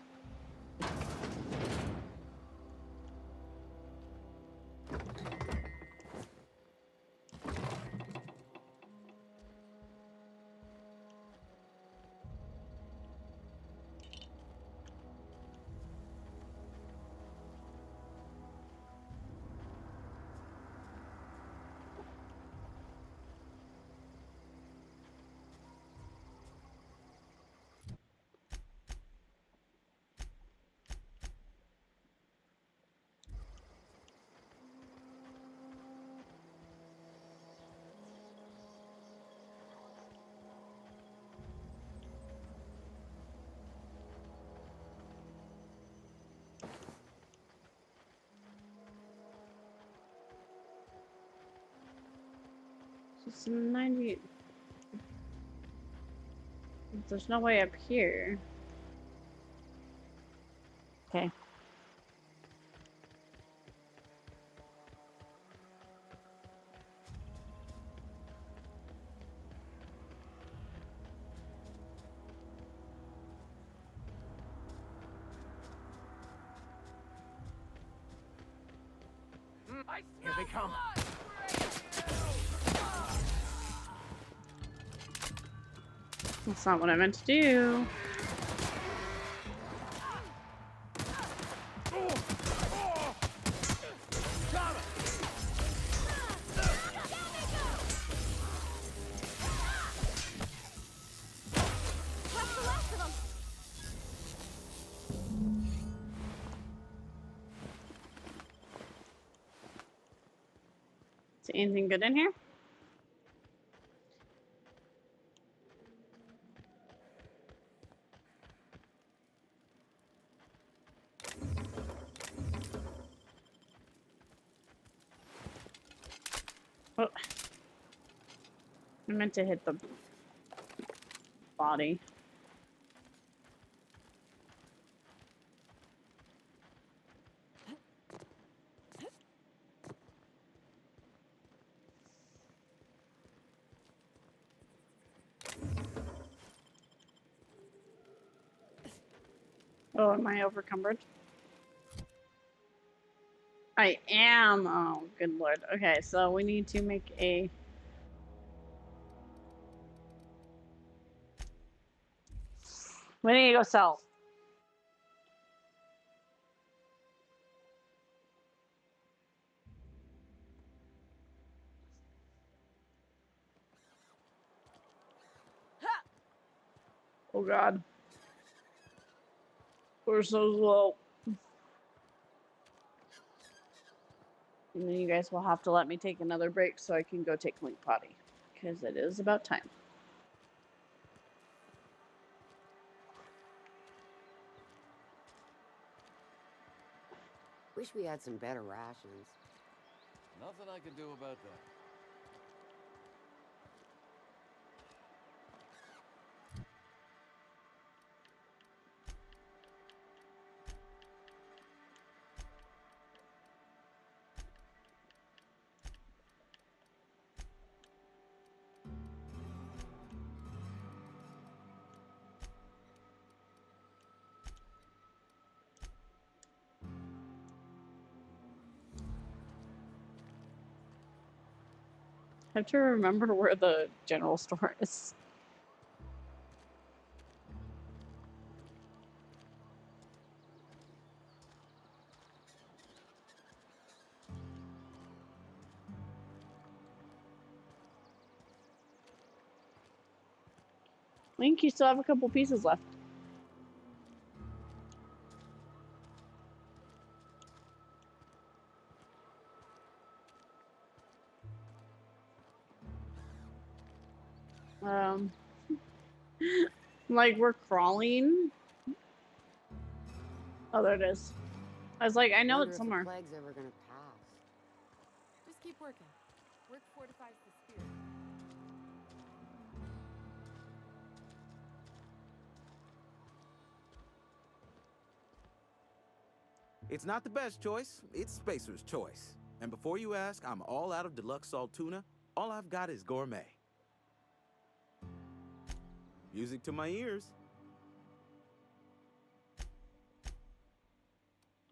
It's 90. There's no way up here. Okay. Here they come. That's not what I meant to do. Is anything good in here? Oh. I meant to hit the body. Oh, am I overcumbered? I am. Oh, good lord. Okay, so we need to make a... We need to go sell. Oh god. We're so slow. And then you guys will have to let me take another break so I can go take Link potty. Because it is about time. Wish we had some better rations. Nothing I can do about that. I have to remember where the general store is. Link, you still have a couple pieces left. Like we're crawling. Oh, there it is. I was like, I know Wonder it's if the somewhere. plague's ever gonna pass. Just keep working. Work fortifies the spirit. It's not the best choice, it's Spacer's choice. And before you ask, I'm all out of deluxe salt tuna. All I've got is gourmet. Music to my ears.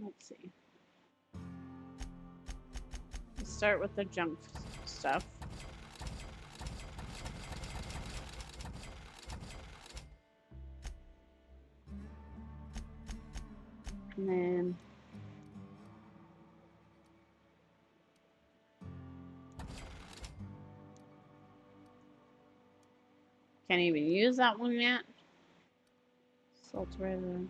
Let's see. Let's start with the junk stuff. And then can't even use that one yet. Salt's right there.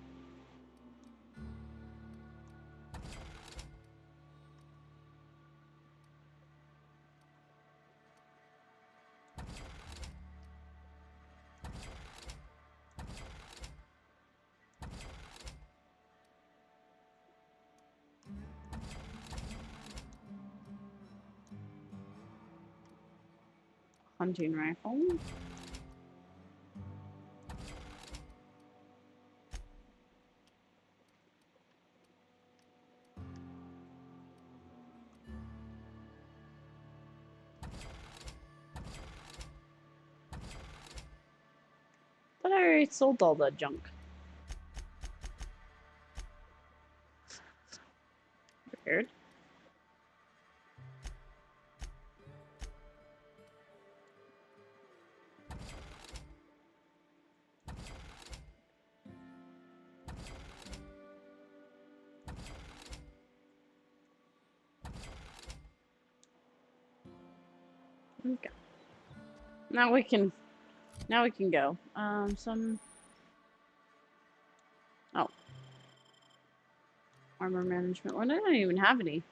Hunting rifle. But I already sold all the junk. Weird. Okay. Now we can go. Oh. Armor management. Well, I don't even have any.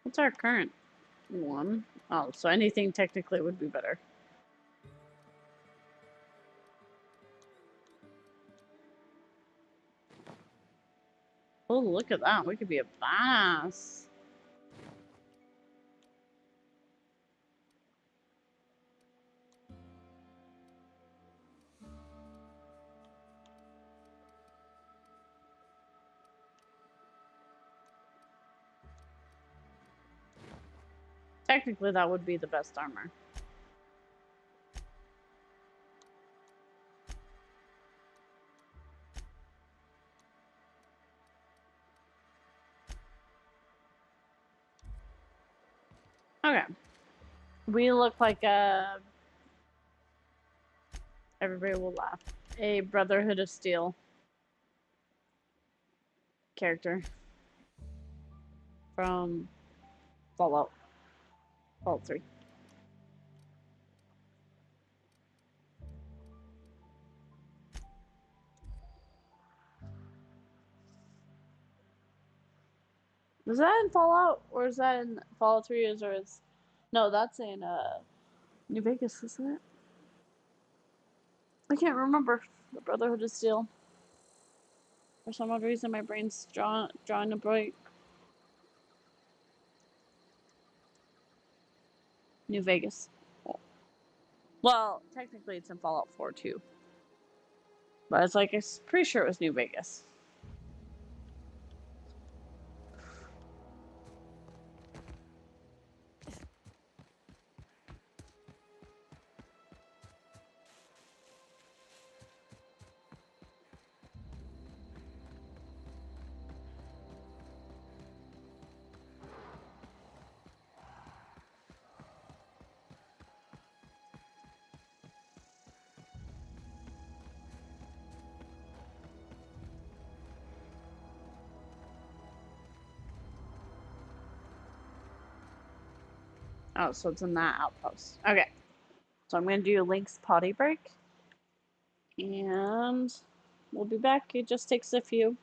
What's our current? 1. Oh, so anything technically would be better. Oh, look at that. We could be a boss. Technically, that would be the best armor. Okay. We look like a... Everybody will laugh. A Brotherhood of Steel character from Fallout 3. Was that in Fallout, or is that in Fallout 3? Or is no? That's in New Vegas, isn't it? I can't remember. The Brotherhood of Steel. For some odd reason, my brain's drawing a break. New Vegas. Well, technically, it's in Fallout 4 too. But it's like, I'm pretty sure it was New Vegas. Oh, so it's in that outpost. Okay. So I'm going to do Link's potty break. And we'll be back. It just takes a few.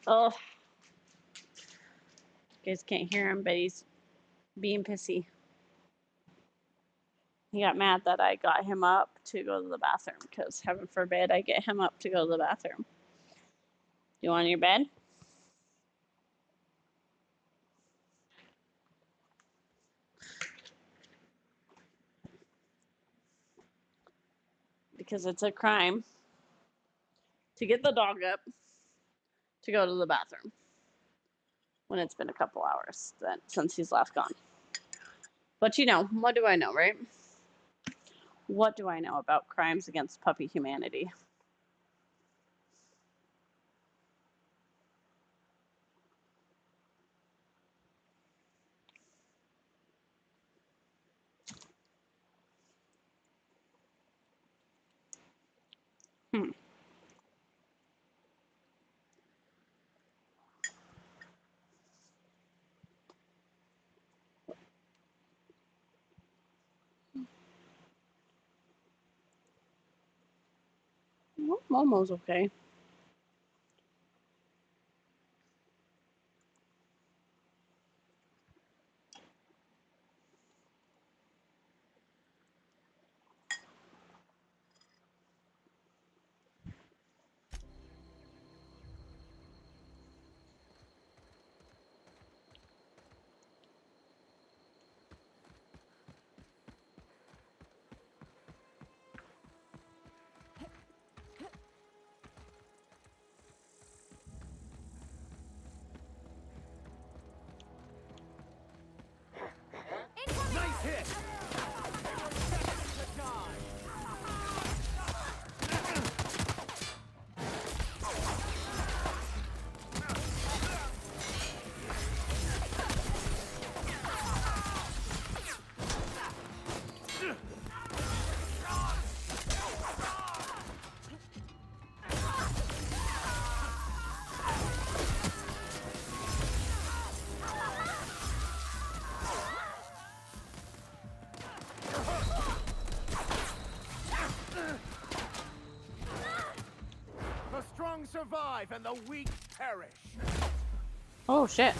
Oh, you guys can't hear him, but he's being pissy. He got mad that I got him up to go to the bathroom because heaven forbid I get him up to go to the bathroom. You want your bed? Because it's a crime to get the dog up to go to the bathroom when it's been a couple hours since he's last gone. But you know, what do I know, right? What do I know about crimes against puppy humanity? Well, Momo's okay. Nice hit! The strong survive and the weak perish. Oh, shit.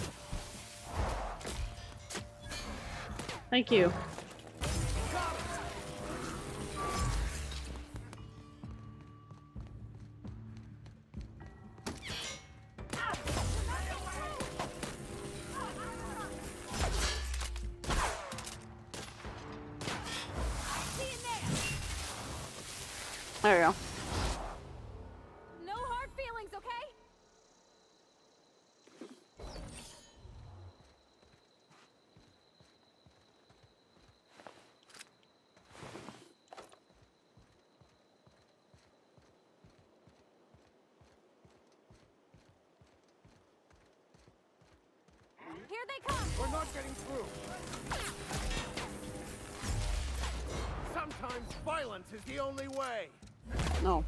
Thank you. There we go. No hard feelings, okay? Here they come! We're not getting through. Sometimes violence is the only way. No.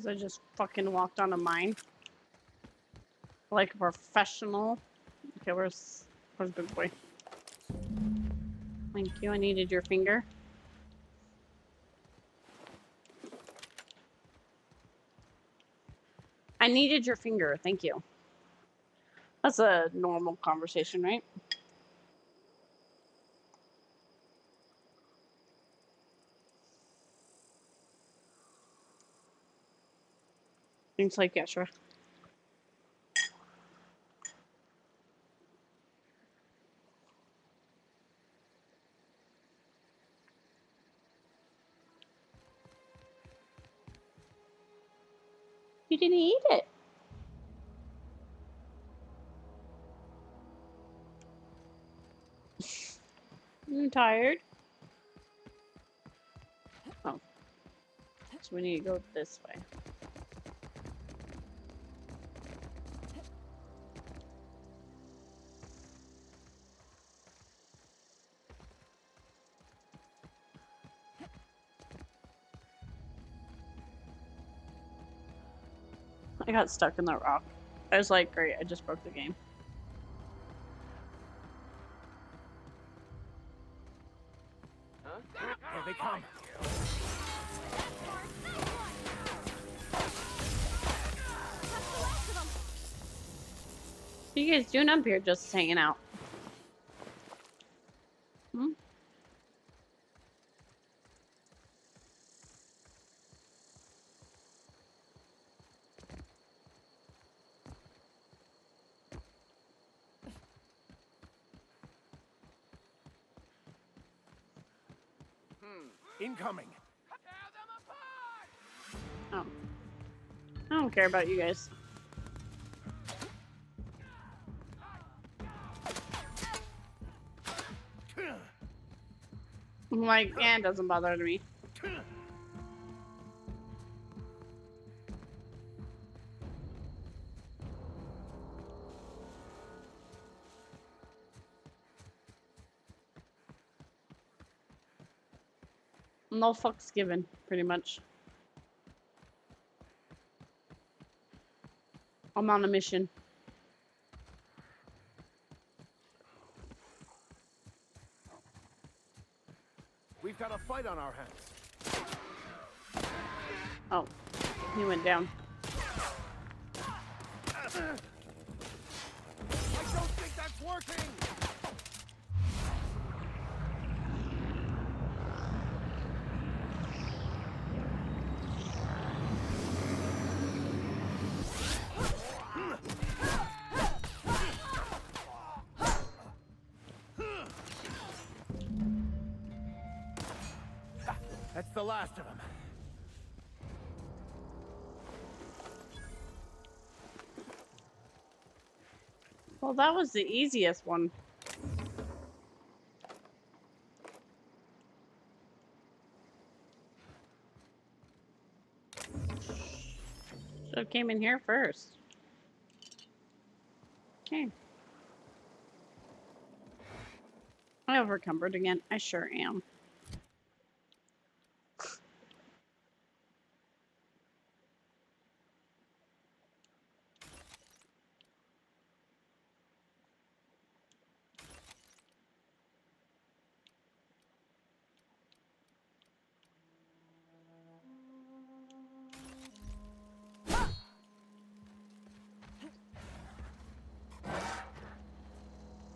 I just fucking walked on a mine. Like a professional. Okay, where's Big Boy? Thank you, I needed your finger. I needed your finger. Thank you. That's a normal conversation, right? Seems like yeah, sure. You didn't eat it. I'm tired. Oh. So we need to go this way. I got stuck in that rock. I was like, great, I just broke the game. Here they come. What are you guys doing up here just hanging out? Hmm? Incoming. Oh. I don't care about you guys. Like, yeah, it doesn't bother me. No fucks given, pretty much. I'm on a mission. We've got a fight on our hands. Oh, he went down. I don't think that's working. That's the last of them. Well, that was the easiest one. Should have came in here first. Okay. I overcumbered again. I sure am.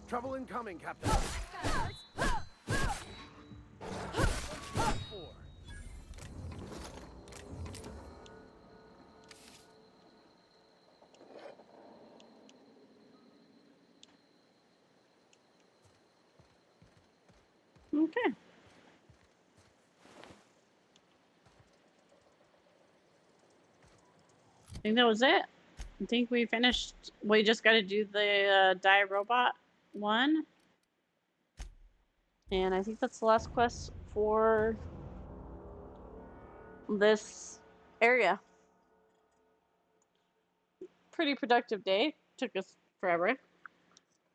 Trouble incoming, Captain. Okay. I think that was it. I think we finished. We just got to do the die robot one. And I think that's the last quest for this area. Pretty productive day. Took us forever.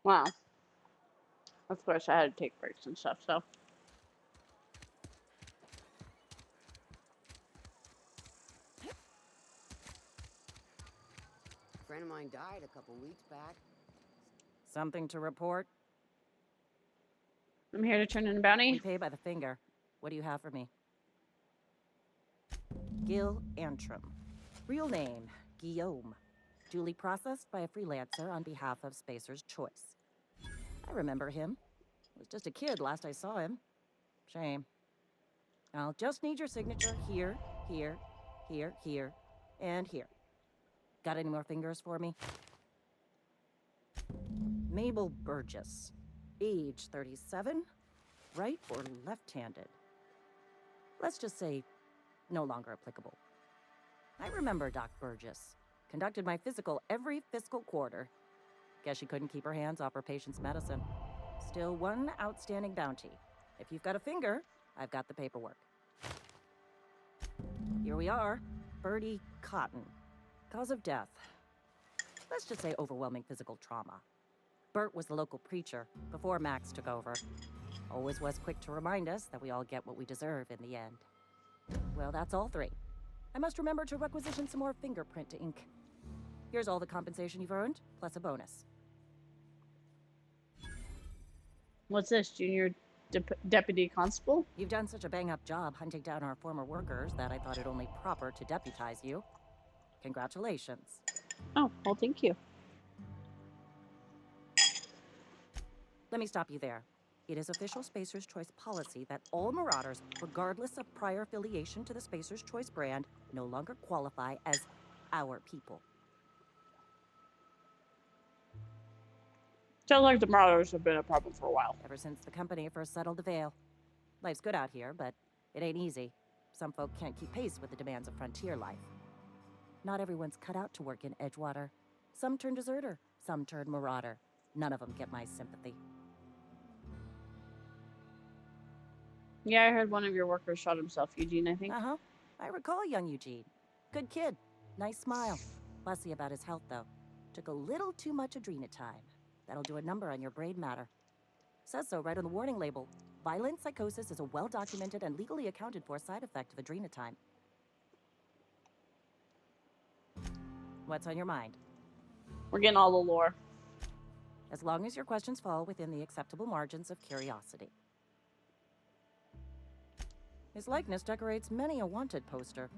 Wow. Of course, I had to take breaks and stuff, so. A friend of mine died a couple weeks back. Something to report? I'm here to turn in a bounty. We pay by the finger. What do you have for me? Gil Antrim. Real name, Guillaume, duly processed by a freelancer on behalf of Spacer's Choice. I remember him. Was just a kid last I saw him. Shame. I'll just need your signature here, here, here, here, and here. Got any more fingers for me? Mabel Burgess. Age 37. Right or left-handed? Let's just say no longer applicable. I remember Doc Burgess. Conducted my physical every fiscal quarter. Guess she couldn't keep her hands off her patient's medicine. Still one outstanding bounty. If you've got a finger, I've got the paperwork. Here we are. Bertie Cotton. Cause of death. Let's just say overwhelming physical trauma. Bert was the local preacher before Max took over. Always was quick to remind us that we all get what we deserve in the end. Well, that's all three. I must remember to requisition some more fingerprint ink. Here's all the compensation you've earned, plus a bonus. What's this, junior deputy constable? You've done such a bang-up job hunting down our former workers that I thought it only proper to deputize you. Congratulations. Oh, well, thank you. Let me stop you there. It is official Spacer's Choice policy that all Marauders, regardless of prior affiliation to the Spacer's Choice brand, no longer qualify as our people. Sounds like the Marauders have been a problem for a while. Ever since the company first settled the Veil. Life's good out here, but it ain't easy. Some folk can't keep pace with the demands of frontier life. Not everyone's cut out to work in Edgewater. Some turn deserter, some turn Marauder. None of them get my sympathy. Yeah, I heard one of your workers shot himself, Eugene, I think. Uh-huh. I recall young Eugene. Good kid. Nice smile. Fussy about his health, though. Took a little too much adrenatime. That'll do a number on your brain matter. Says so right on the warning label. Violent psychosis is a well-documented and legally accounted for side effect of adrenatime. What's on your mind? We're getting all the lore. As long as your questions fall within the acceptable margins of curiosity. His likeness decorates many a wanted poster.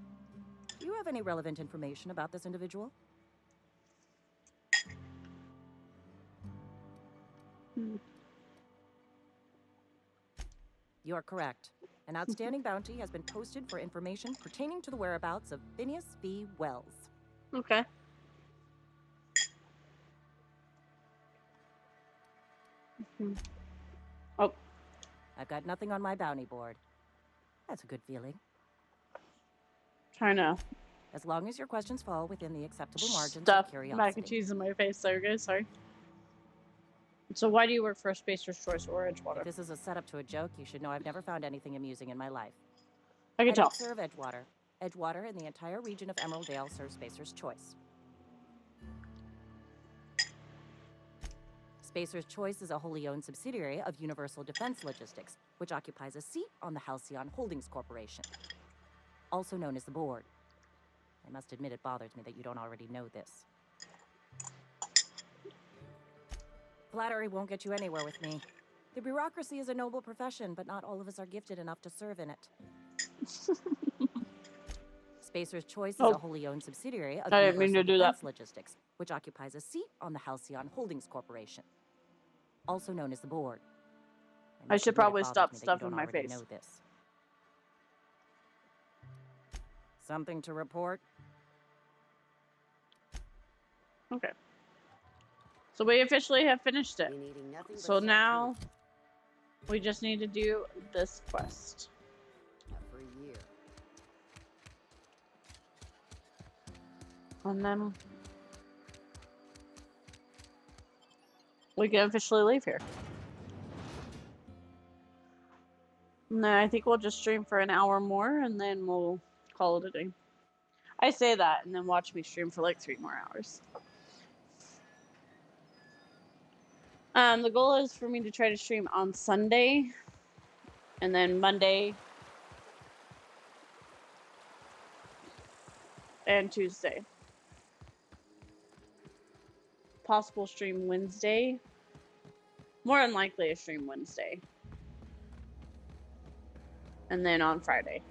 Do you have any relevant information about this individual? You are correct. An outstanding bounty has been posted for information pertaining to the whereabouts of Phineas V. Wells. Okay. Oh. I've got nothing on my bounty board. That's a good feeling. Trying to... As long as your questions fall within the acceptable margins stuff of curiosity. mac and cheese in my face there, guys. Sorry. So why do you work for Spacer's Choice or Edgewater? If this is a setup to a joke, you should know I've never found anything amusing in my life. I can tell. Serve Edgewater. Edgewater and the entire region of Emerald Vale serve Spacer's Choice. Spacer's Choice is a wholly owned subsidiary of Universal Defense Logistics, which occupies a seat on the Halcyon Holdings Corporation, also known as the Board. I must admit it bothers me that you don't already know this. Flattery won't get you anywhere with me. The bureaucracy is a noble profession, but not all of us are gifted enough to serve in it. Spacer's Choice is a wholly owned subsidiary of Universal Defense Logistics, which occupies a seat on the Halcyon Holdings Corporation, also known as the Board. I should probably stop stuffing my face. Know this. Something to report? Okay. So we officially have finished it. So now we just need to do this quest. For a year. And then we can officially leave here. And then I think we'll just stream for an hour more and then we'll call it a day. I say that and then watch me stream for like 3 more hours. The goal is for me to try to stream on Sunday and then Monday and Tuesday. Possible stream Wednesday. More than likely a stream Wednesday. And then on Friday.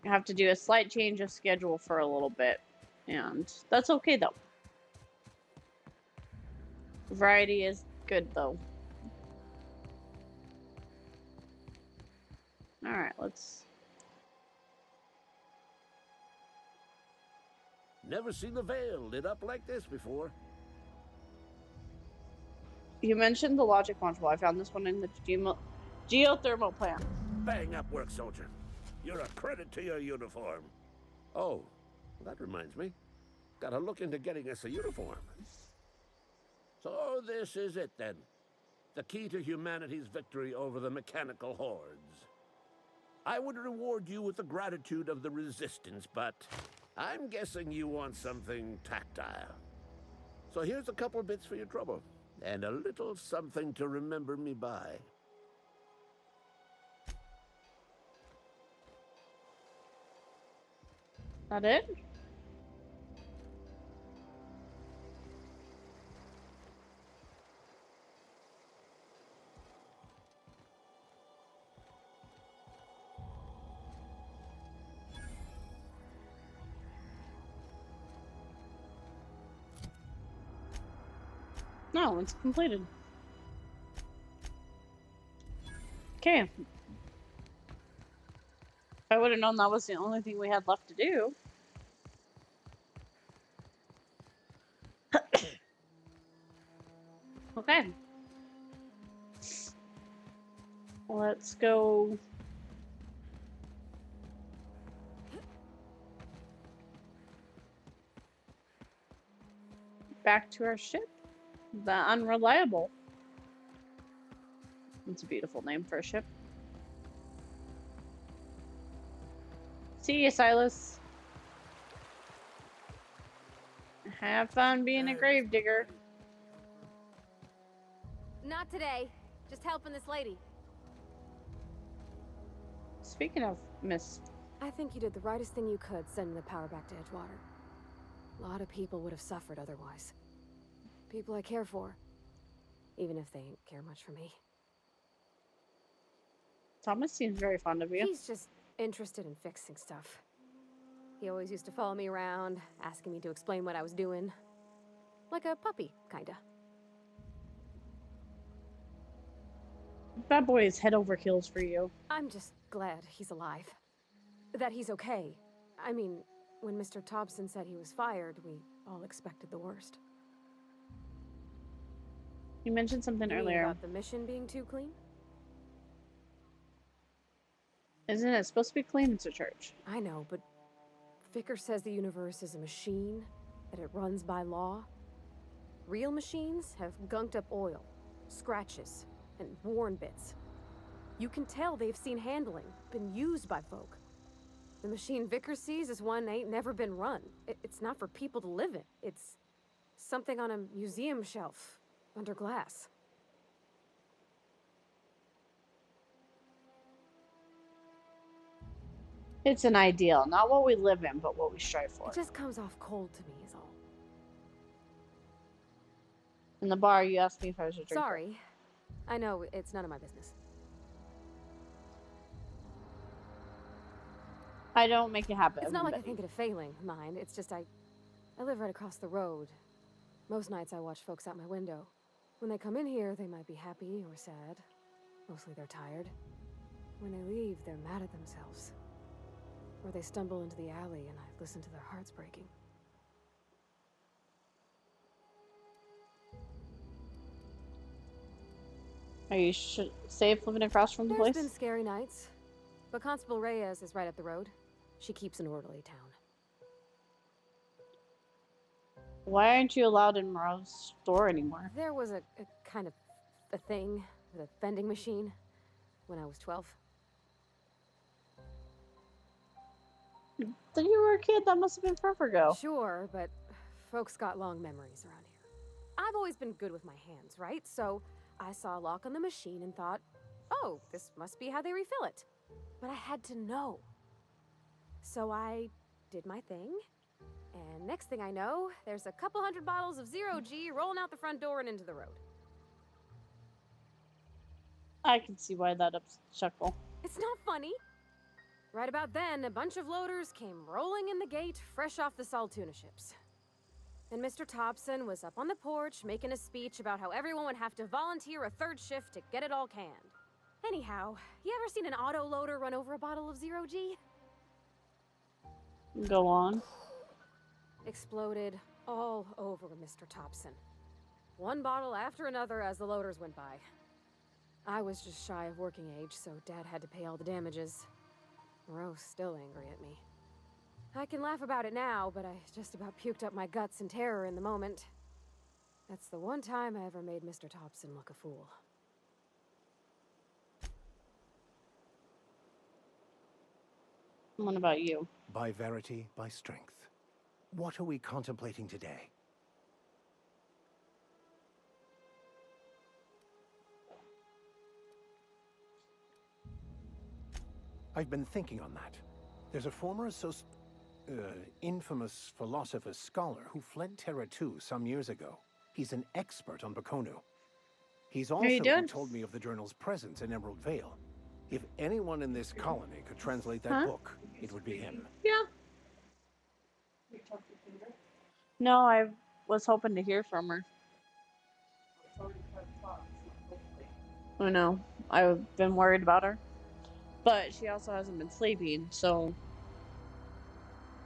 have to do a slight change of schedule for a little bit. And that's okay, though. Variety is good, though. Alright, let's... Never seen the Vale lit up like this before. You mentioned the logic module. I found this one in the geothermal plant. Bang up work, soldier. You're a credit to your uniform. Oh, that reminds me. Gotta look into getting us a uniform. So this is it then. The key to humanity's victory over the mechanical hordes. I would reward you with the gratitude of the Resistance, but I'm guessing you want something tactile. So here's a couple bits for your trouble, and a little something to remember me by. That it? No, it's completed. Okay. If I would have known that was the only thing we had left to do. Okay. Let's go. Back to our ship. The Unreliable. It's a beautiful name for a ship. See you, Silas. Have fun being a gravedigger. Not today. Just helping this lady. Speaking of Miss... I think you did the rightest thing you could sending the power back to Edgewater. A lot of people would have suffered otherwise. People I care for. Even if they ain't care much for me. Thomas seems very fond of you. He's just interested in fixing stuff. He always used to follow me around, asking me to explain what I was doing. Like a puppy, kinda. That boy is head over heels for you. I'm just glad he's alive. That he's okay. I mean, when Mr. Thompson said he was fired, we all expected the worst. You mentioned something You mean earlier. about the mission being too clean? Isn't it supposed to be clean? It's a church. I know, but Vicker says the universe is a machine, that it runs by law. Real machines have gunked up oil, scratches, and worn bits. You can tell they've seen handling, been used by folk. The machine Vicker sees is one ain't never been run. It's not for people to live in. It's something on a museum shelf, under glass. It's an ideal, not what we live in, but what we strive for. It just comes off cold to me, is all. In the bar, you asked me if I was a drinker. Sorry. I know, it's none of my business. I don't make a habit. It's not like I think it a failing, mind. It's just I live right across the road. Most nights I watch folks out my window. When they come in here, they might be happy or sad. Mostly they're tired. When they leave, they're mad at themselves. Or they stumble into the alley and I listen to their hearts breaking. Are you safe living across from the place? There's been scary nights. But Constable Reyes is right up the road. She keeps an orderly town. Why aren't you allowed in Moreau's store anymore? There was a kind of a thing with a vending machine when I was 12. Then you were a kid. That must have been forever ago. Sure, but folks got long memories around here. I've always been good with my hands, right? So I saw a lock on the machine and thought, oh, this must be how they refill it. But I had to know. So I did my thing. And next thing I know, there's a couple hundred bottles of 0G rolling out the front door and into the road. I can see why that chuckle. It's not funny. Right about then, a bunch of loaders came rolling in the gate, fresh off the Saltuna ships. And Mr. Thompson was up on the porch making a speech about how everyone would have to volunteer a third shift to get it all canned. Anyhow, you ever seen an auto loader run over a bottle of Zero G? Go on. Exploded all over Mr. Thompson. One bottle after another as the loaders went by. I was just shy of working age, so Dad had to pay all the damages. Rose still angry at me. I can laugh about it now, but I just about puked up my guts in terror in the moment. That's the one time I ever made Mr. Thompson look a fool. What about you? By verity, by strength. What are we contemplating today? I've been thinking on that. There's a former infamous philosopher scholar who fled Terra 2 some years ago. He's an expert on Bakonu. He's also who told me of the journal's presence in Emerald Vale. If anyone in this colony could translate that book, it would be him. Yeah. No, I was hoping to hear from her. I know. I've been worried about her. But she also hasn't been sleeping, so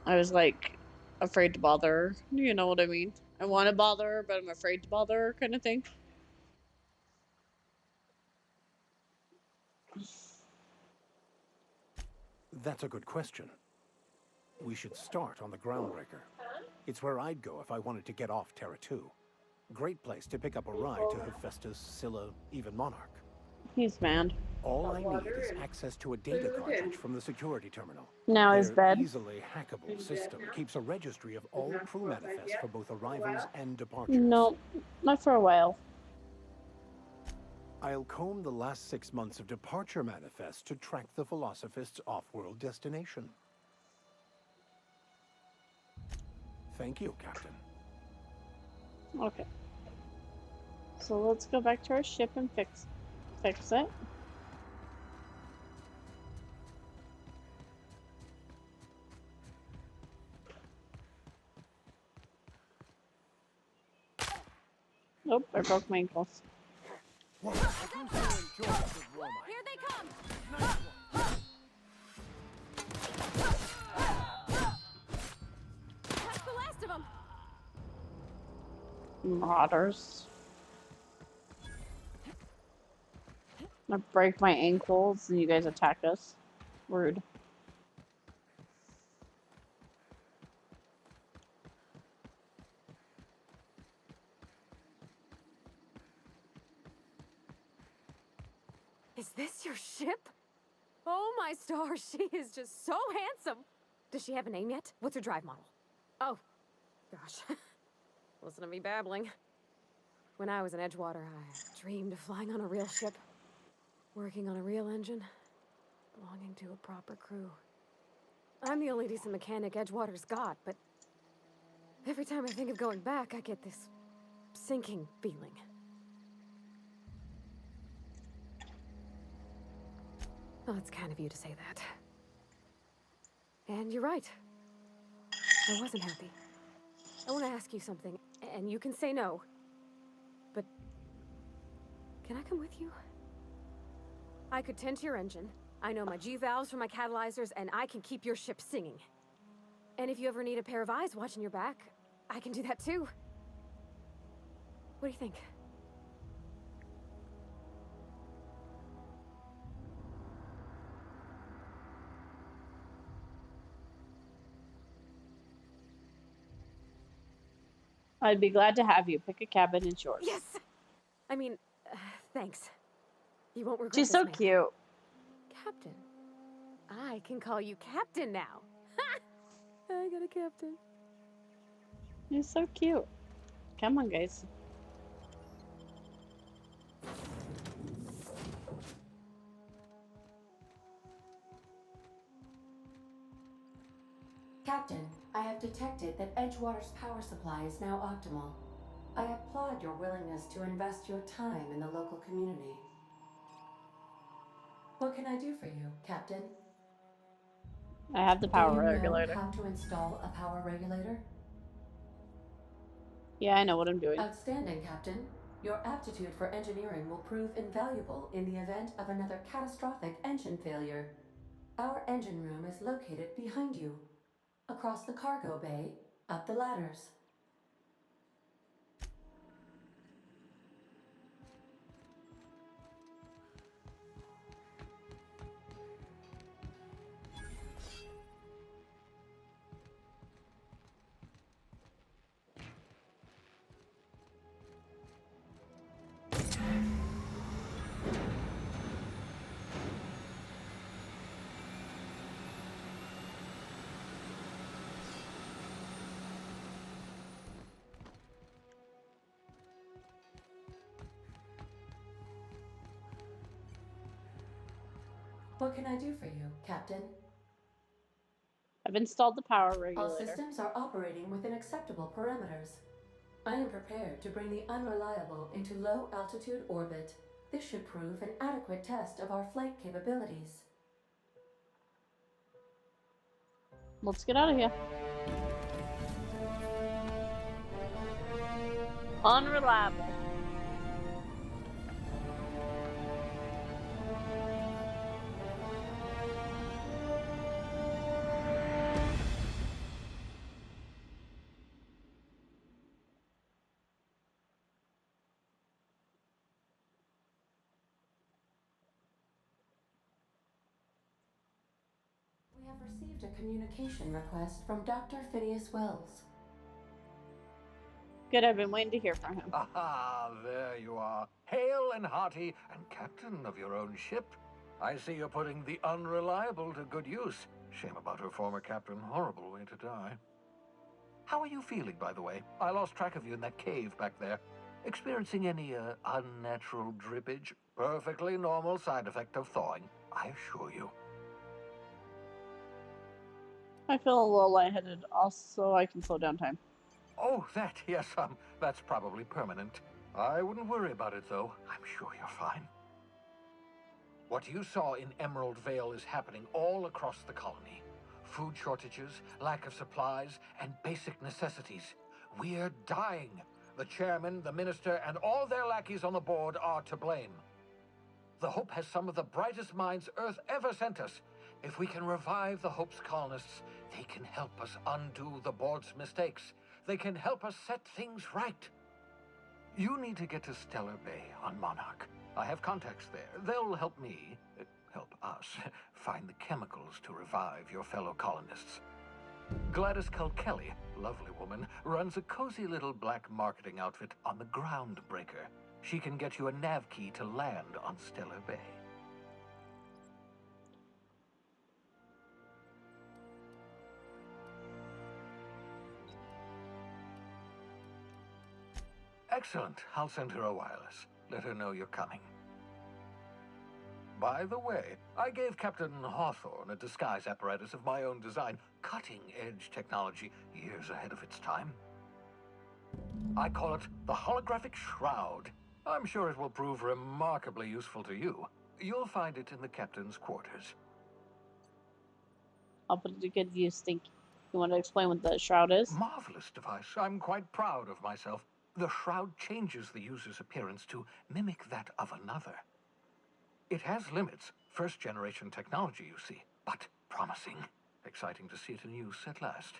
I was like afraid to bother her. You know what I mean? I want to bother her, but I'm afraid to bother her, kind of thing. That's a good question. We should start on the Groundbreaker. It's where I'd go if I wanted to get off Terra 2. Great place to pick up a ride to Hephaestus, Scylla, even Monarch. He's mad. All I need is access to a data cartridge from the security terminal. Now he's Their bed. easily hackable system keeps a registry of all crew manifests for both arrivals and departures. No, not for a while. I'll comb the last 6 months of departure manifests to track the Philosophist's off-world destination. Thank you, Captain. Okay. So let's go back to our ship and fix it. Nope, I broke my ankles. Here they come! That's the last of them! Marauders. I break my ankles and you guys attack us. Rude. Is this your ship? Oh my stars, she is just so handsome! Does she have a name yet? What's her drive model? Oh, gosh. Listen to me babbling. When I was in Edgewater, I dreamed of flying on a real ship, working on a real engine, belonging to a proper crew. I'm the only decent mechanic Edgewater's got, but every time I think of going back, I get this sinking feeling. Well, it's kind of you to say that. And you're right. I wasn't happy. I want to ask you something, and you can say no. But can I come with you? I could tend to your engine. I know my G-valves for my catalyzers, and I can keep your ship singing. And if you ever need a pair of eyes watching your back, I can do that too. What do you think? I'd be glad to have you. Pick a cabin, it's yours. Yes! I mean, thanks. You won't regret She's this, so ma'am. cute. Captain. I can call you Captain now. Ha! I got a captain. You're so cute. Come on, guys. Captain, I have detected that Edgewater's power supply is now optimal. I applaud your willingness to invest your time in the local community. What can I do for you, Captain? I have the Do power you know regulator. how to install a power regulator? Yeah, I know what I'm doing. Outstanding, Captain. Your aptitude for engineering will prove invaluable in the event of another catastrophic engine failure. Our engine room is located behind you. Across the cargo bay, up the ladders. What can I do for you, Captain? I've installed the power All regulator. systems are operating within acceptable parameters. I am prepared to bring the unreliable into low-altitude orbit. This should prove an adequate test of our flight capabilities. Let's get out of here. Unreliable. We have received a communication request from Dr. Phineas Wells. Good, I've been waiting to hear from him. Aha, there you are. Hale and hearty, and captain of your own ship. I see you're putting the unreliable to good use. Shame about her former captain. Horrible way to die. How are you feeling, by the way? I lost track of you in that cave back there. Experiencing any, unnatural drippage? Perfectly normal side effect of thawing, I assure you. I feel a little lightheaded. Also, I can slow down time. Oh, that, yes, that's probably permanent. I wouldn't worry about it, though. I'm sure you're fine. What you saw in Emerald Vale is happening all across the colony. Food shortages, lack of supplies, and basic necessities. We're dying. The chairman, the minister, and all their lackeys on the board are to blame. The Hope has some of the brightest minds Earth ever sent us. If we can revive the Hope's colonists, they can help us undo the board's mistakes. They can help us set things right. You need to get to Stellar Bay on Monarch. I have contacts there. They'll help me, help us, find the chemicals to revive your fellow colonists. Gladys Kelly, lovely woman, runs a cozy little black marketing outfit on the Groundbreaker. She can get you a nav key to land on Stellar Bay. Excellent. I'll send her a wireless. Let her know you're coming. By the way, I gave Captain Hawthorne a disguise apparatus of my own design, cutting-edge technology, years ahead of its time. I call it the holographic shroud. I'm sure it will prove remarkably useful to you. You'll find it in the captain's quarters. I'll put it to good use. Think you want to explain what the shroud is? Marvelous device. I'm quite proud of myself. The shroud changes the user's appearance to mimic that of another. It has limits. First-generation technology, you see, but promising. Exciting to see it in use at last.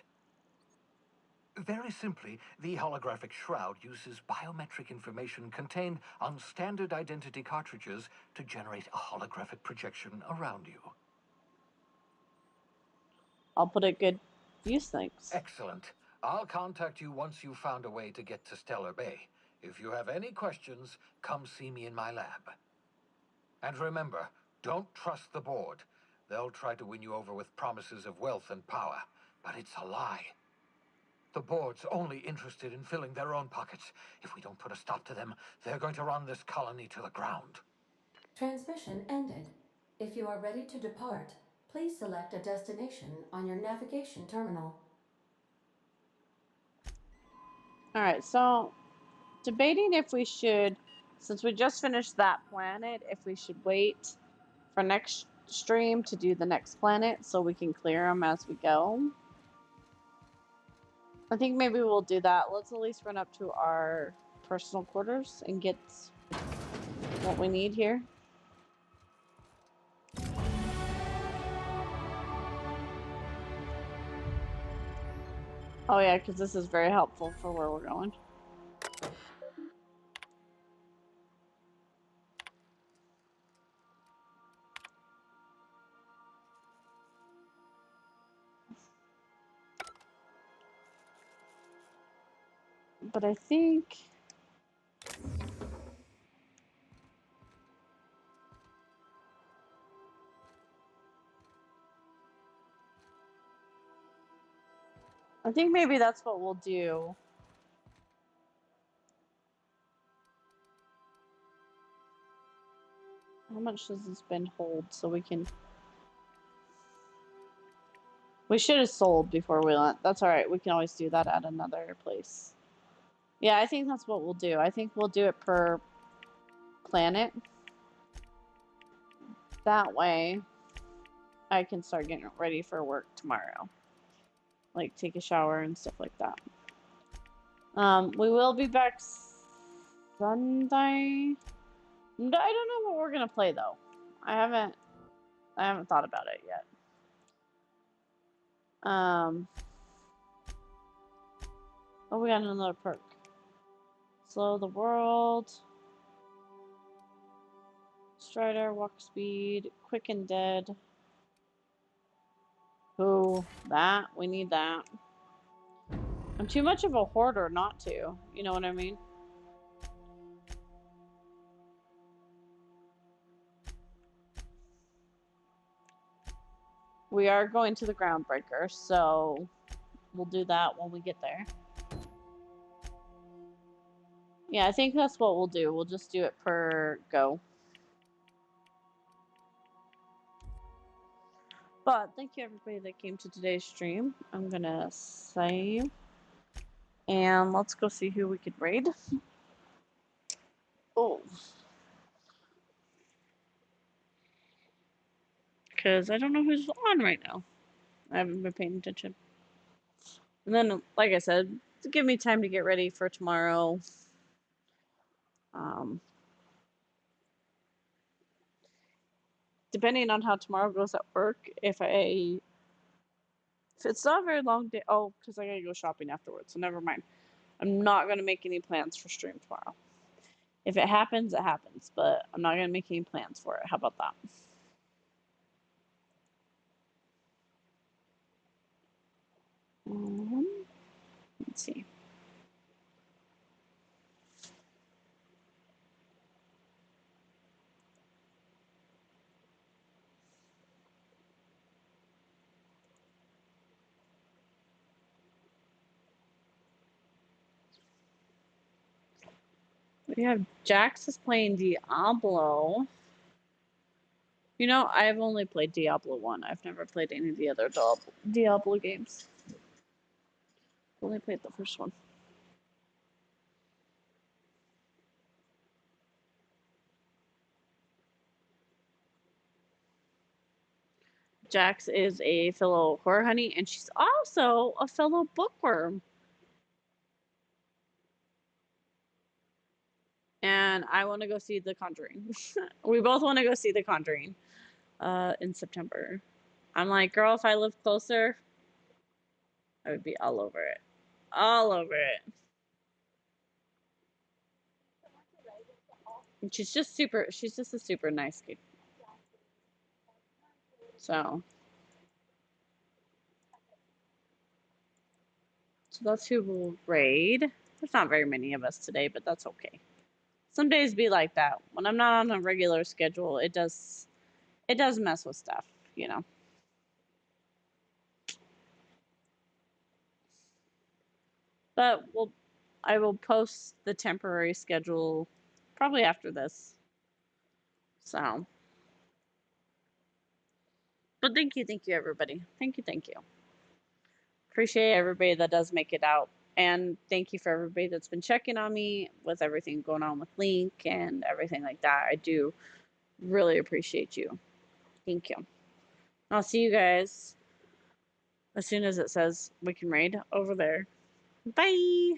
Very simply, the holographic shroud uses biometric information contained on standard identity cartridges to generate a holographic projection around you. I'll put it good use, thanks. Excellent. I'll contact you once you've found a way to get to Stellar Bay. If you have any questions, come see me in my lab. And remember, don't trust the board. They'll try to win you over with promises of wealth and power, but it's a lie. The board's only interested in filling their own pockets. If we don't put a stop to them, they're going to run this colony to the ground. Transmission ended. If you are ready to depart, please select a destination on your navigation terminal. Alright, so debating if we should, since we just finished that planet, if we should wait for next stream to do the next planet so we can clear them as we go. I think maybe we'll do that. Let's at least run up to our personal quarters and get what we need here. Oh yeah, because this is very helpful for where we're going. But I think... I think maybe that's what we'll do. How much does this bin hold so we can... We should have sold before we went. That's alright. We can always do that at another place. Yeah, I think that's what we'll do. I think we'll do it per planet. That way, I can start getting ready for work tomorrow. Like, take a shower and stuff like that. We will be back Sunday. I don't know what we're gonna play, though. I haven't thought about it yet. Oh, we got another perk. Slow the world. Strider, walk speed, quick and dead. Ooh, that. We need that. I'm too much of a hoarder not to. You know what I mean? We are going to the Groundbreaker, so we'll do that when we get there. Yeah, I think that's what we'll do. We'll just do it per go. But thank you everybody that came to today's stream. I'm gonna save. And let's go see who we could raid. Oh. Because I don't know who's on right now. I haven't been paying attention. And then, like I said, to give me time to get ready for tomorrow. Depending on how tomorrow goes at work, if it's not a very long day, oh, because I gotta go shopping afterwards, so never mind. I'm not gonna make any plans for stream tomorrow. If it happens, it happens, but I'm not gonna make any plans for it. How about that? Let's see. We have Jax is playing Diablo. You know, I've only played Diablo 1. I've never played any of the other Diablo games. Only played the first one. Jax is a fellow horror honey, and she's also a fellow bookworm. And I want to go see The Conjuring. We both want to go see The Conjuring in September. I'm like, girl, if I lived closer, I would be all over it. All over it. And she's just a super nice kid. So that's who we'll raid. There's not very many of us today, but that's okay. Some days be like that. When I'm not on a regular schedule, it does mess with stuff, you know. But I will post the temporary schedule probably after this. So, but thank you everybody. Thank you. Appreciate everybody that does make it out. And thank you for everybody that's been checking on me with everything going on with Link and everything like that. I do really appreciate you. Thank you. I'll see you guys as soon as it says we can raid over there. Bye!